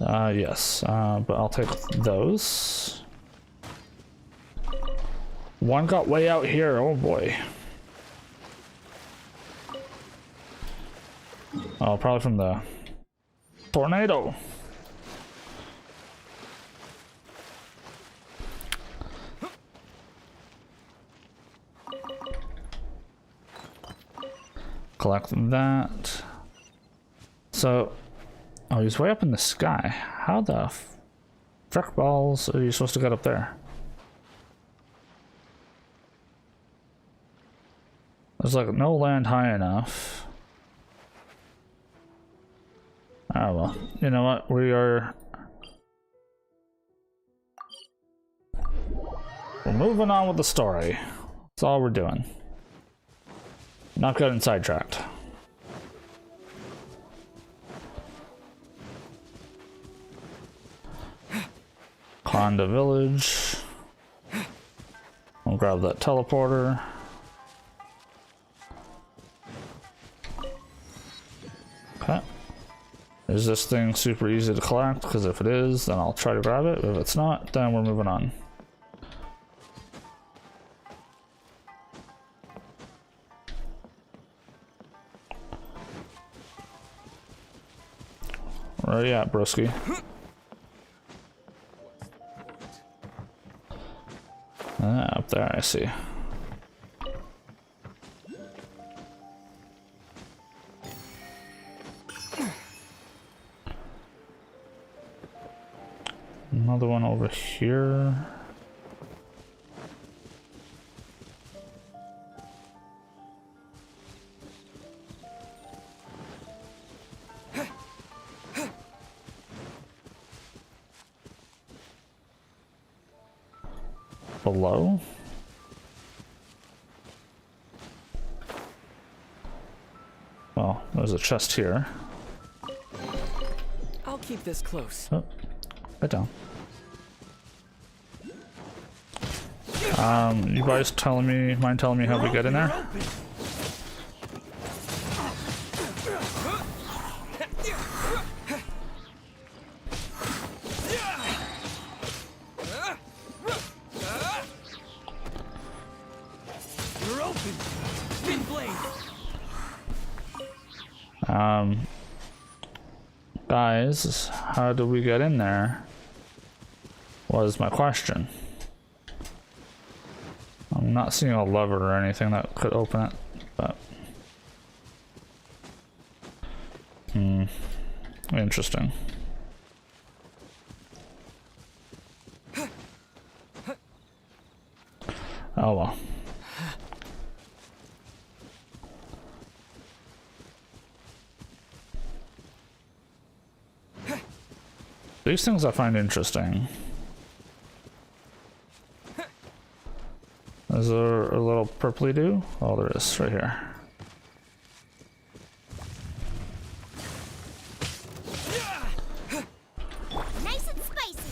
Yes, but I'll take those. One got way out here, oh boy. Oh, probably from the tornado. Collect that. So, oh, he's way up in the sky. How the frick balls are you supposed to get up there? There's like no land high enough. Oh well, you know what? We're moving on with the story. That's all we're doing. Not getting sidetracked. Konda Village. I'll grab that teleporter. Okay. Is this thing super easy to collect? Because if it is, then I'll try to grab it. If it's not, then we're moving on. Where are you at, broski? Up there, I see. Another one over here. Below? Well, there's a chest here. I'll keep this close. Oh, right down. You guys mind telling me how we get in there? You're open. Spin blade. Guys, how do we get in there? Was my question. I'm not seeing a lever or anything that could open it, but interesting. Oh well. These things I find interesting. Is there a little purpley do? Oh, there is, right here. Nice and spicy.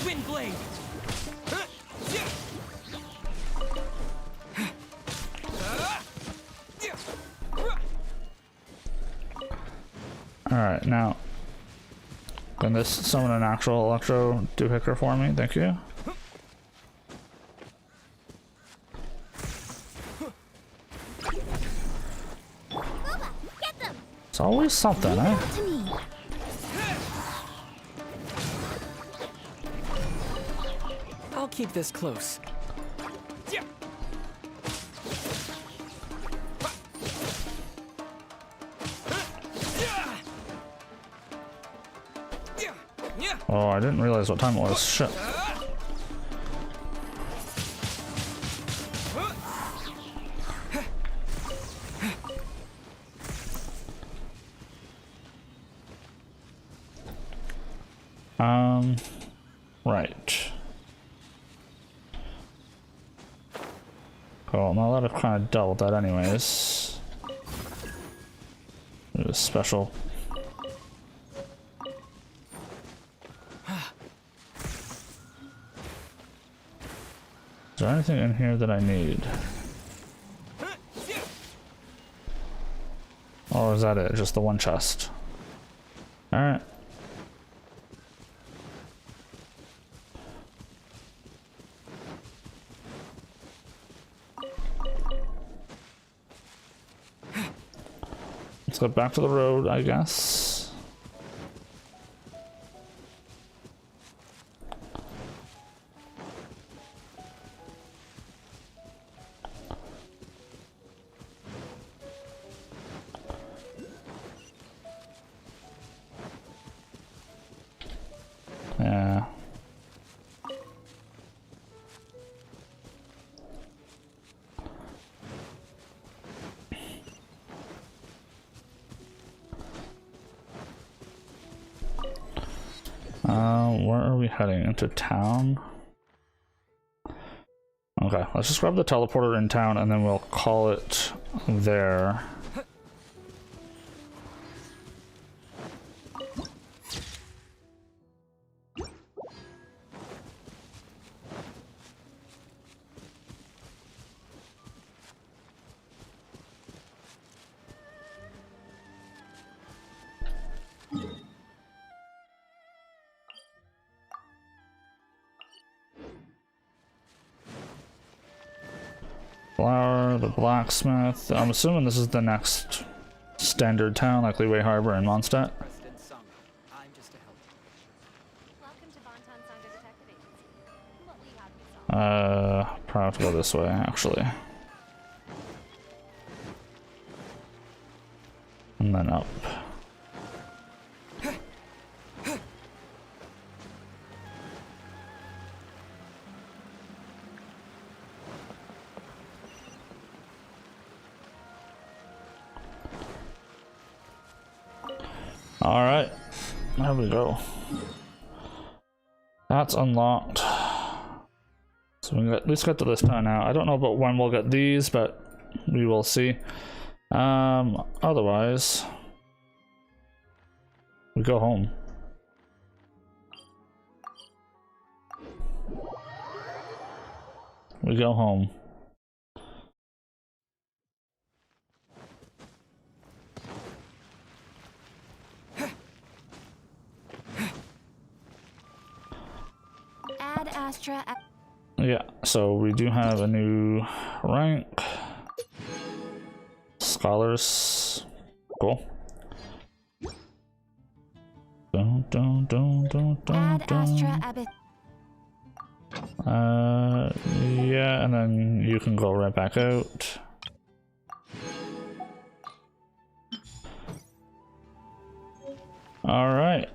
Wind blade. Alright, now can this summon an actual electro doohickey for me? Thank you. It's always something, eh? I'll keep this close. Oh, I didn't realize what time it was. Shit. Right. Cool, now that I've kind of dealt with that anyways. There's a special. Is there anything in here that I need? Or is that it? Just the one chest? Alright. Let's go back to the road, I guess. Yeah. Where are we heading? Into town? Okay, let's just grab the teleporter in town and then we'll call it there. Flower, the blacksmith. I'm assuming this is the next standard town, like Leeway Harbor and Mondstadt. Probably have to go this way, actually. And then up. Alright, there we go. That's unlocked. So we can at least get to this town now. I don't know about when we'll get these, but we will see. Otherwise, we go home. We go home. Add Astra. Yeah, so we do have a new rank. Scholars. Cool. Add Astra Abyss. Yeah, and then you can go right back out. All right,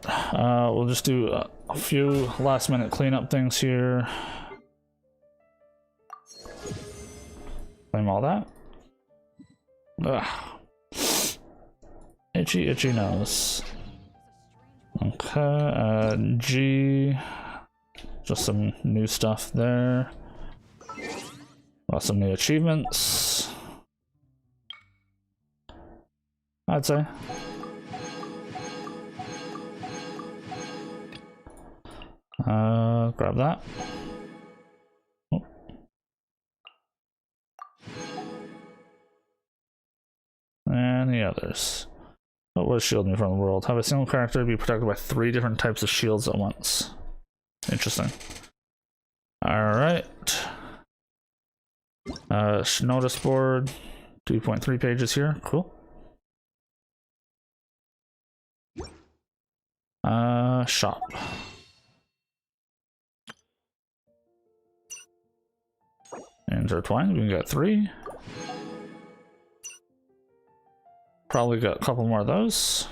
we'll just do a few last minute cleanup things here. Claim all that. Ugh. Itchy nose. Okay, G. Just some new stuff there. Got some new achievements, I'd say. Grab that. Oh. And the others. What was shield me from the world? Have a single character be protected by 3 different types of shields at once. Interesting. Alright. Notice board. 2.3 pages here. Cool. Shop. Intertwine. We can get 3. Probably got a couple more of those.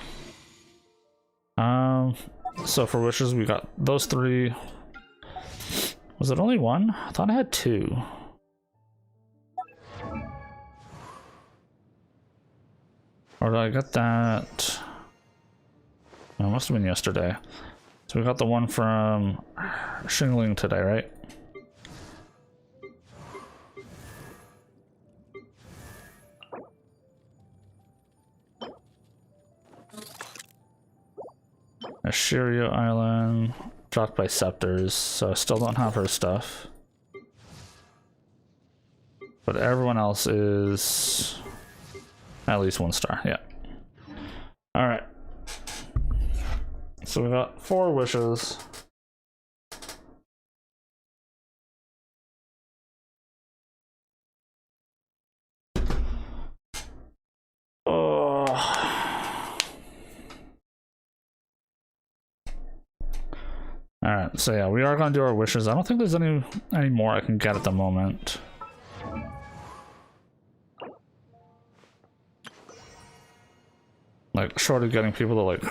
So for wishes, we got those 3. Was it only 1? I thought I had 2. Or did I get that? No, it must have been yesterday. So we got the one from shingling today, right? Assyria Island, dropped by Scepters, so I still don't have her stuff. But everyone else is at least 1 star, yeah. Alright. So we got 4 wishes. Alright, so yeah, we are gonna do our wishes. I don't think there's any more I can get at the moment. Like, short of getting people to like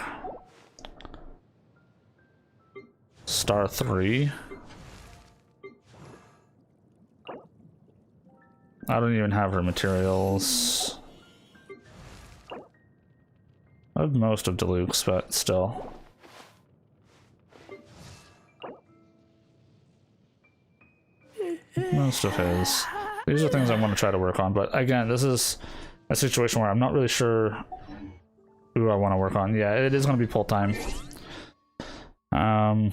star 3. I don't even have her materials. I have most of Deluxe, but still. Most of his. These are things I want to try to work on, but again, this is a situation where I'm not really sure who I want to work on. Yeah, it is going to be full time. I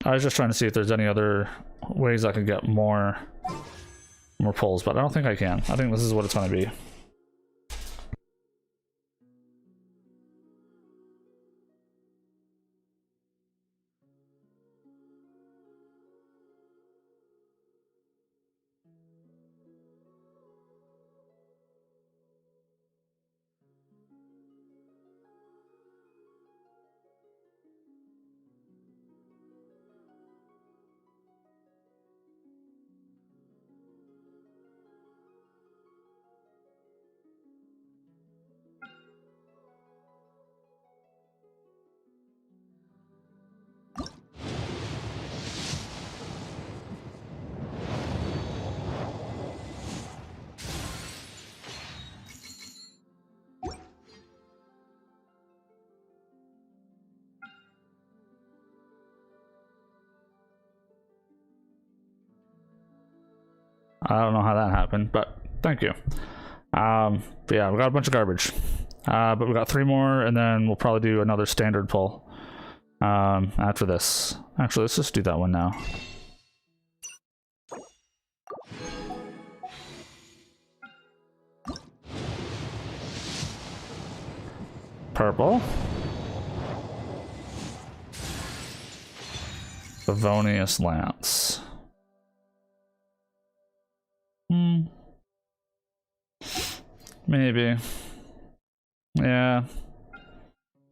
was just trying to see if there's any other ways I could get more pulls, but I don't think I can. I think this is what it's going to be. I don't know how that happened, but thank you. But yeah, we got a bunch of garbage. But we got 3 more, and then we'll probably do another standard pull after this. Actually, let's just do that one now. Purple. Favonius Lance. Maybe. Yeah.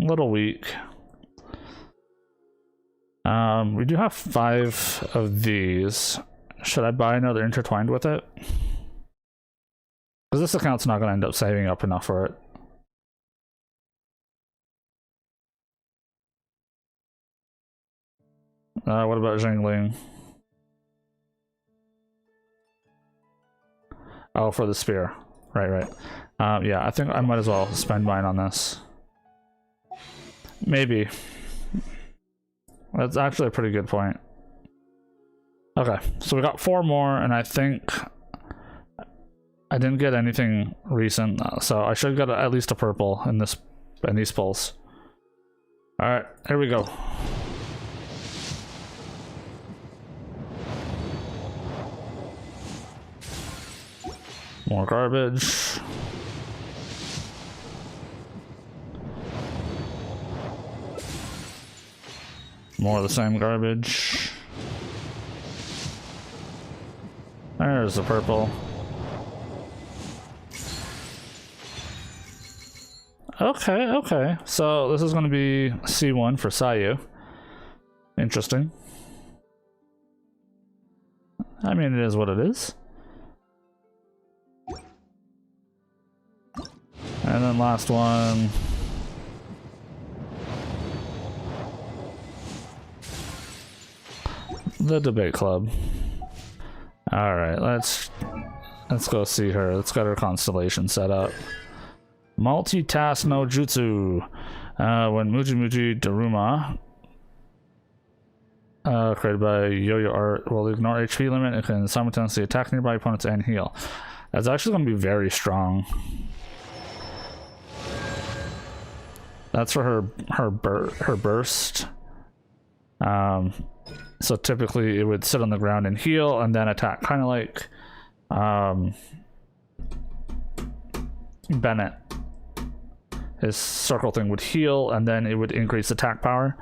A little weak. We do have 5 of these. Should I buy another intertwined with it? Because this account's not going to end up saving up enough for it. What about Zhengling? Oh, for the spear. Right. Yeah, I think I might as well spend mine on this. Maybe. That's actually a pretty good point. Okay, so we got 4 more, and I think I didn't get anything recent, so I should get at least a purple in these pulls. All right, here we go. More garbage. More of the same garbage. There's the purple. Okay. So this is going to be C1 for Sayu. Interesting. I mean, it is what it is. And then last one. The debate club. All right, let's go see her. Let's get her constellation set up. Multitask no jutsu. When Muji Daruma, created by Yo-Yo Art, will ignore HP limit and can simultaneously attack nearby opponents and heal. That's actually going to be very strong. That's for her burst. So typically it would sit on the ground and heal and then attack, kind of like Bennett. His circle thing would heal and then it would increase attack power.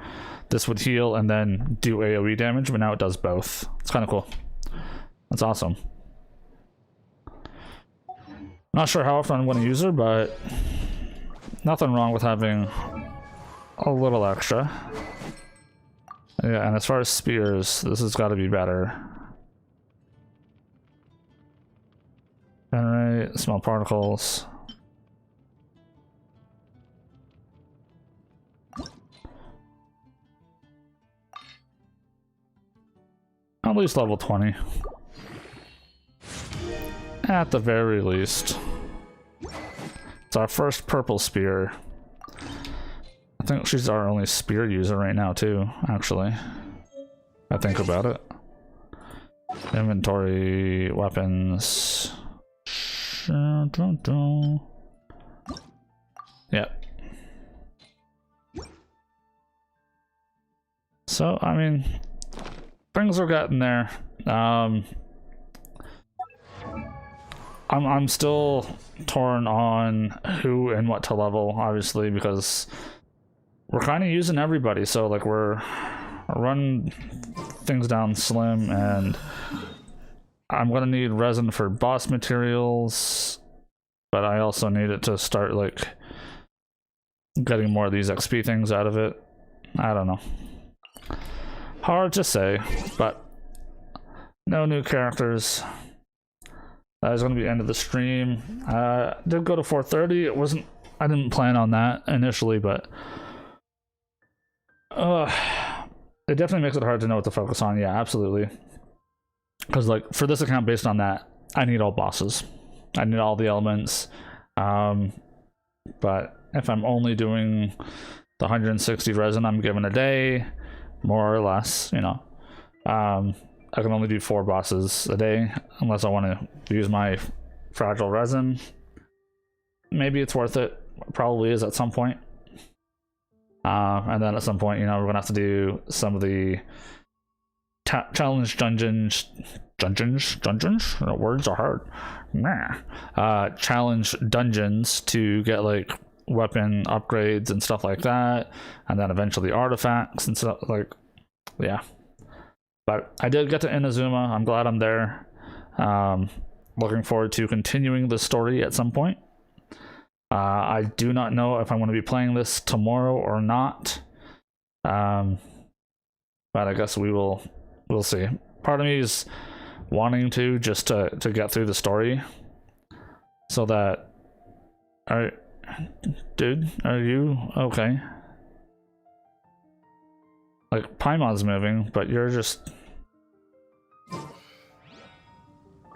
This would heal and then do AoE damage, but now it does both. It's kind of cool. That's awesome. Not sure how often I'm going to use her, but nothing wrong with having a little extra. Yeah, and as far as spears, this has got to be better. Generate small particles. At least level 20. At the very least. It's our first purple spear. I think she's our only spear user right now too, actually. I think about it. Inventory, weapons. Yep. So, I mean, things are getting there. I'm still torn on who and what to level, obviously, because we're kind of using everybody. So like we're running things down slim, and I'm gonna need resin for boss materials, but I also need it to start like getting more of these XP things out of it. I don't know. Hard to say, but no new characters. That is going to be the end of the stream. Did go to 4:30. It wasn't. I didn't plan on that initially, but it definitely makes it hard to know what to focus on. Yeah, absolutely. Because like for this account, based on that, I need all bosses. I need all the elements. But if I'm only doing the 160 resin I'm given a day, more or less, you know, I can only do 4 bosses a day unless I want to use my fragile resin. Maybe it's worth it. Probably is at some point. And then at some point, you know, we're gonna have to do some of the challenge dungeons. Words are hard. Nah. Challenge dungeons to get like weapon upgrades and stuff like that, and then eventually artifacts and stuff like, yeah. But I did get to Inazuma. I'm glad I'm there. Looking forward to continuing the story at some point. I do not know if I'm going to be playing this tomorrow or not. But I guess we'll see. Part of me is wanting to just to get through the story, so that dude, are you okay? Like, Paimon's moving, but you're just...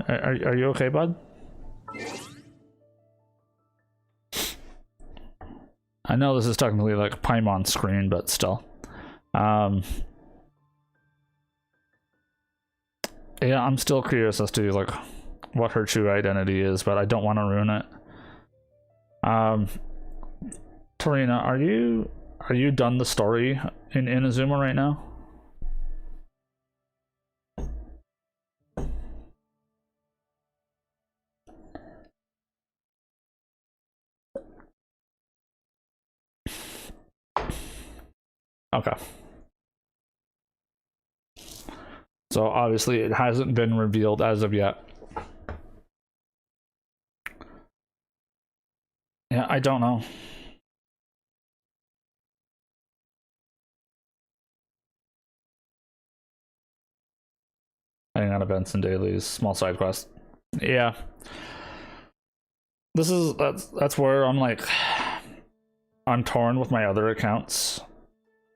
Are you okay, bud? I know this is technically like Paimon's screen, but still. Yeah, I'm still curious as to like what her true identity is, but I don't want to ruin it. Torina, are you done the story in Inazuma right now? Okay. So obviously it hasn't been revealed as of yet. Yeah, I don't know. Hanging out events and dailies, small side quests. Yeah. That's where I'm like, I'm torn with my other accounts,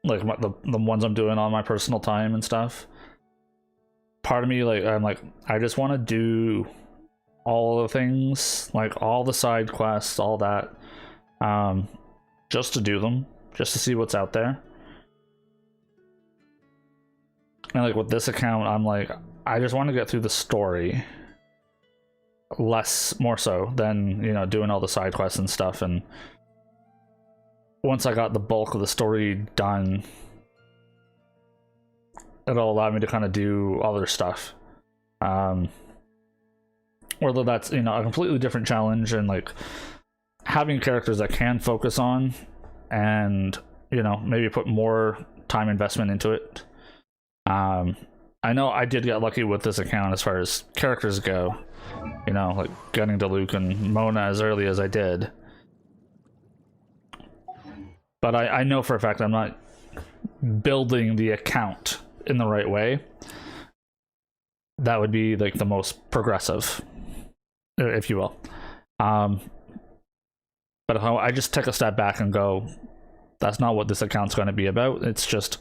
like the ones I'm doing on my personal time and stuff. Part of me, like, I'm like, I just want to do all the things, like all the side quests, all that, just to do them, just to see what's out there. And like with this account, I'm like, I just want to get through the story, more so than, you know, doing all the side quests and stuff. And once I got the bulk of the story done, it'll allow me to kind of do other stuff. Whether that's, you know, a completely different challenge and like having characters that can focus on and, you know, maybe put more time investment into it. I know I did get lucky with this account as far as characters go, you know, like getting to Luke and Mona as early as I did. But I know for a fact I'm not building the account in the right way. That would be like the most progressive, if you will. But if I just take a step back and go, that's not what this account's going to be about. It's just,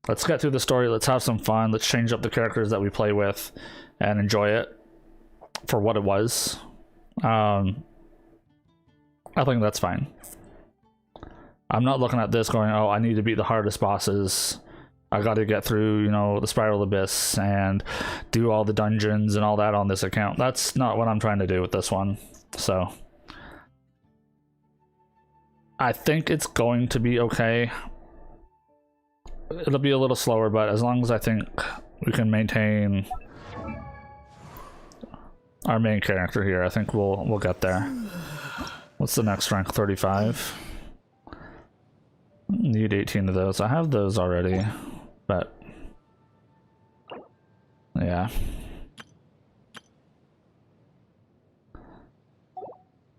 let's get through the story, let's have some fun, let's change up the characters that we play with and enjoy it for what it was. I think that's fine. I'm not looking at this going, oh, I need to beat the hardest bosses. I got to get through, you know, the Spiral Abyss and do all the dungeons and all that on this account. That's not what I'm trying to do with this one. So I think it's going to be okay. It'll be a little slower, but as long as I think we can maintain our main character here, I think we'll get there. What's the next rank? 35. Need 18 of those. I have those already, but yeah.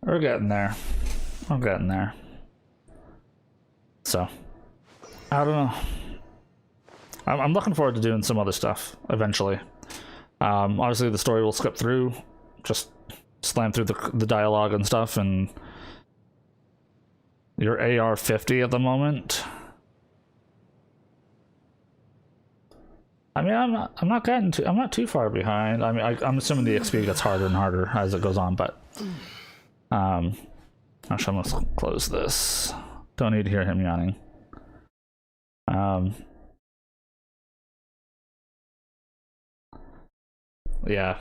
We're getting there. I'm getting there. So, I don't know. I'm looking forward to doing some other stuff eventually. Obviously the story will skip through, just slam through the dialogue and stuff, and your AR 50 at the moment. I mean, I'm not too far behind. I mean, I'm assuming the XP gets harder and harder as it goes on, but actually, I'm gonna close this. Don't need to hear him yawning. Yeah,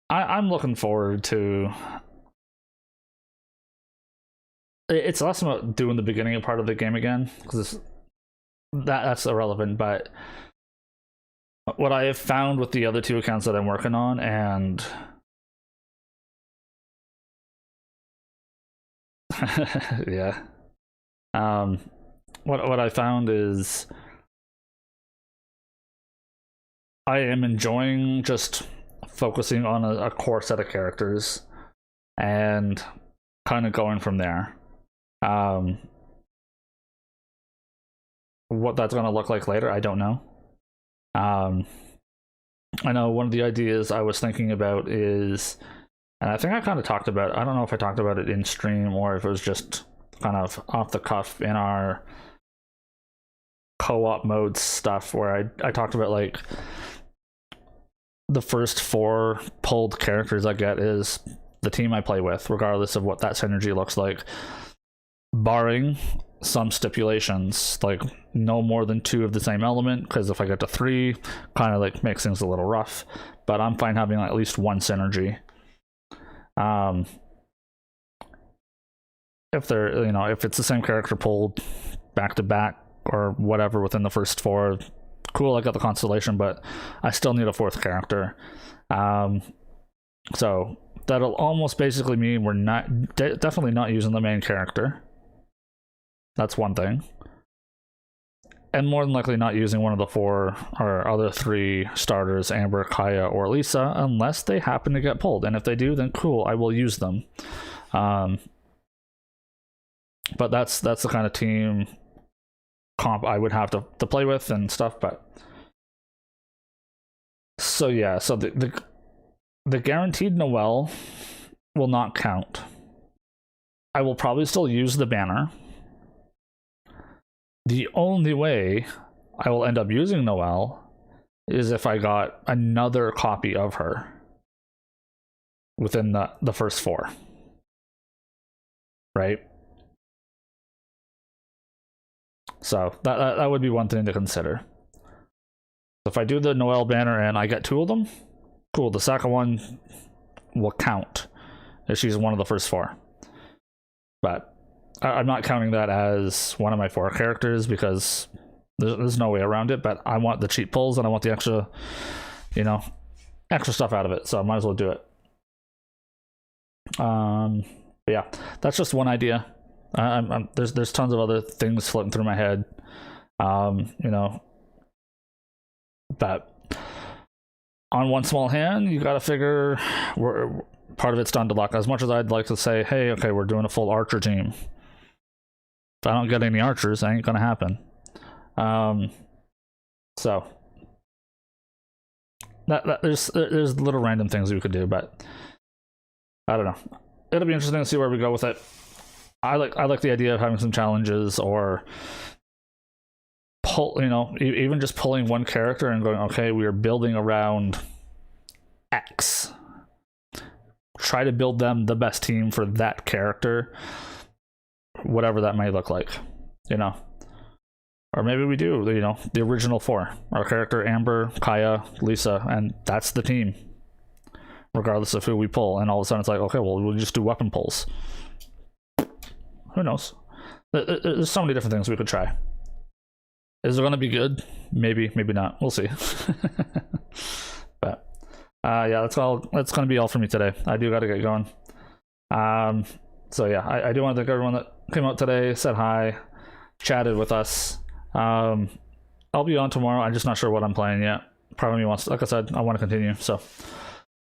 I'm looking forward to. It's less about doing the beginning part of the game again, because that's irrelevant, but what I have found with the other two accounts that I'm working on, and yeah, what I found is I am enjoying just focusing on a core set of characters and kind of going from there. What that's going to look like later, I don't know. I know one of the ideas I was thinking about is, and I think I kind of talked about, I don't know if I talked about it in stream or if it was just kind of off the cuff in our co-op mode stuff, where I talked about like the first 4 pulled characters I get is the team I play with, regardless of what that synergy looks like, barring some stipulations, like no more than 2 of the same element, because if I get to 3, kind of like makes things a little rough. But I'm fine having at least 1 synergy. If they're, you know, if it's the same character pulled back to back or whatever within the first 4, cool, I got the constellation, but I still need a 4th character. So that'll almost basically mean we're not definitely not using the main character. That's one thing. And more than likely not using one of the 4 or other 3 starters, Amber, Kaya, or Lisa, unless they happen to get pulled. And if they do, then cool, I will use them. But that's the kind of team comp I would have to play with and stuff. But so yeah, so the guaranteed Noel will not count. I will probably still use the banner. The only way I will end up using Noelle is if I got another copy of her within the first 4. Right? So that would be one thing to consider. If I do the Noelle banner and I get 2 of them, cool, the second one will count if she's one of the first 4. But I'm not counting that as one of my 4 characters because there's no way around it, but I want the cheap pulls and I want the extra, you know, extra stuff out of it, so I might as well do it. But yeah, that's just one idea. There's tons of other things floating through my head, you know, but on one small hand, you got to figure part of it's down to luck. As much as I'd like to say, hey, okay, we're doing a full archer team, if I don't get any archers, that ain't gonna happen. So there's little random things we could do, but I don't know. It'll be interesting to see where we go with it. I like the idea of having some challenges or pull, you know, even just pulling one character and going, okay, we are building around X. Try to build them the best team for that character, whatever that may look like, you know. Or maybe we do, you know, the original 4. Our character, Amber, Kaya, Lisa, and that's the team, regardless of who we pull. And all of a sudden it's like, okay, well, we'll just do weapon pulls. Who knows? There's so many different things we could try. Is it going to be good? Maybe, maybe not. We'll see. But yeah, that's going to be all for me today. I do got to get going. So yeah, I do want to thank everyone that came out today, said hi, chatted with us. I'll be on tomorrow. I'm just not sure what I'm playing yet. Part of me wants, like I said, I want to continue. So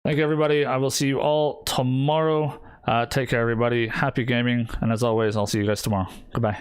thank you, everybody. I will see you all tomorrow. Take care, everybody. Happy gaming. And as always, I'll see you guys tomorrow. Goodbye.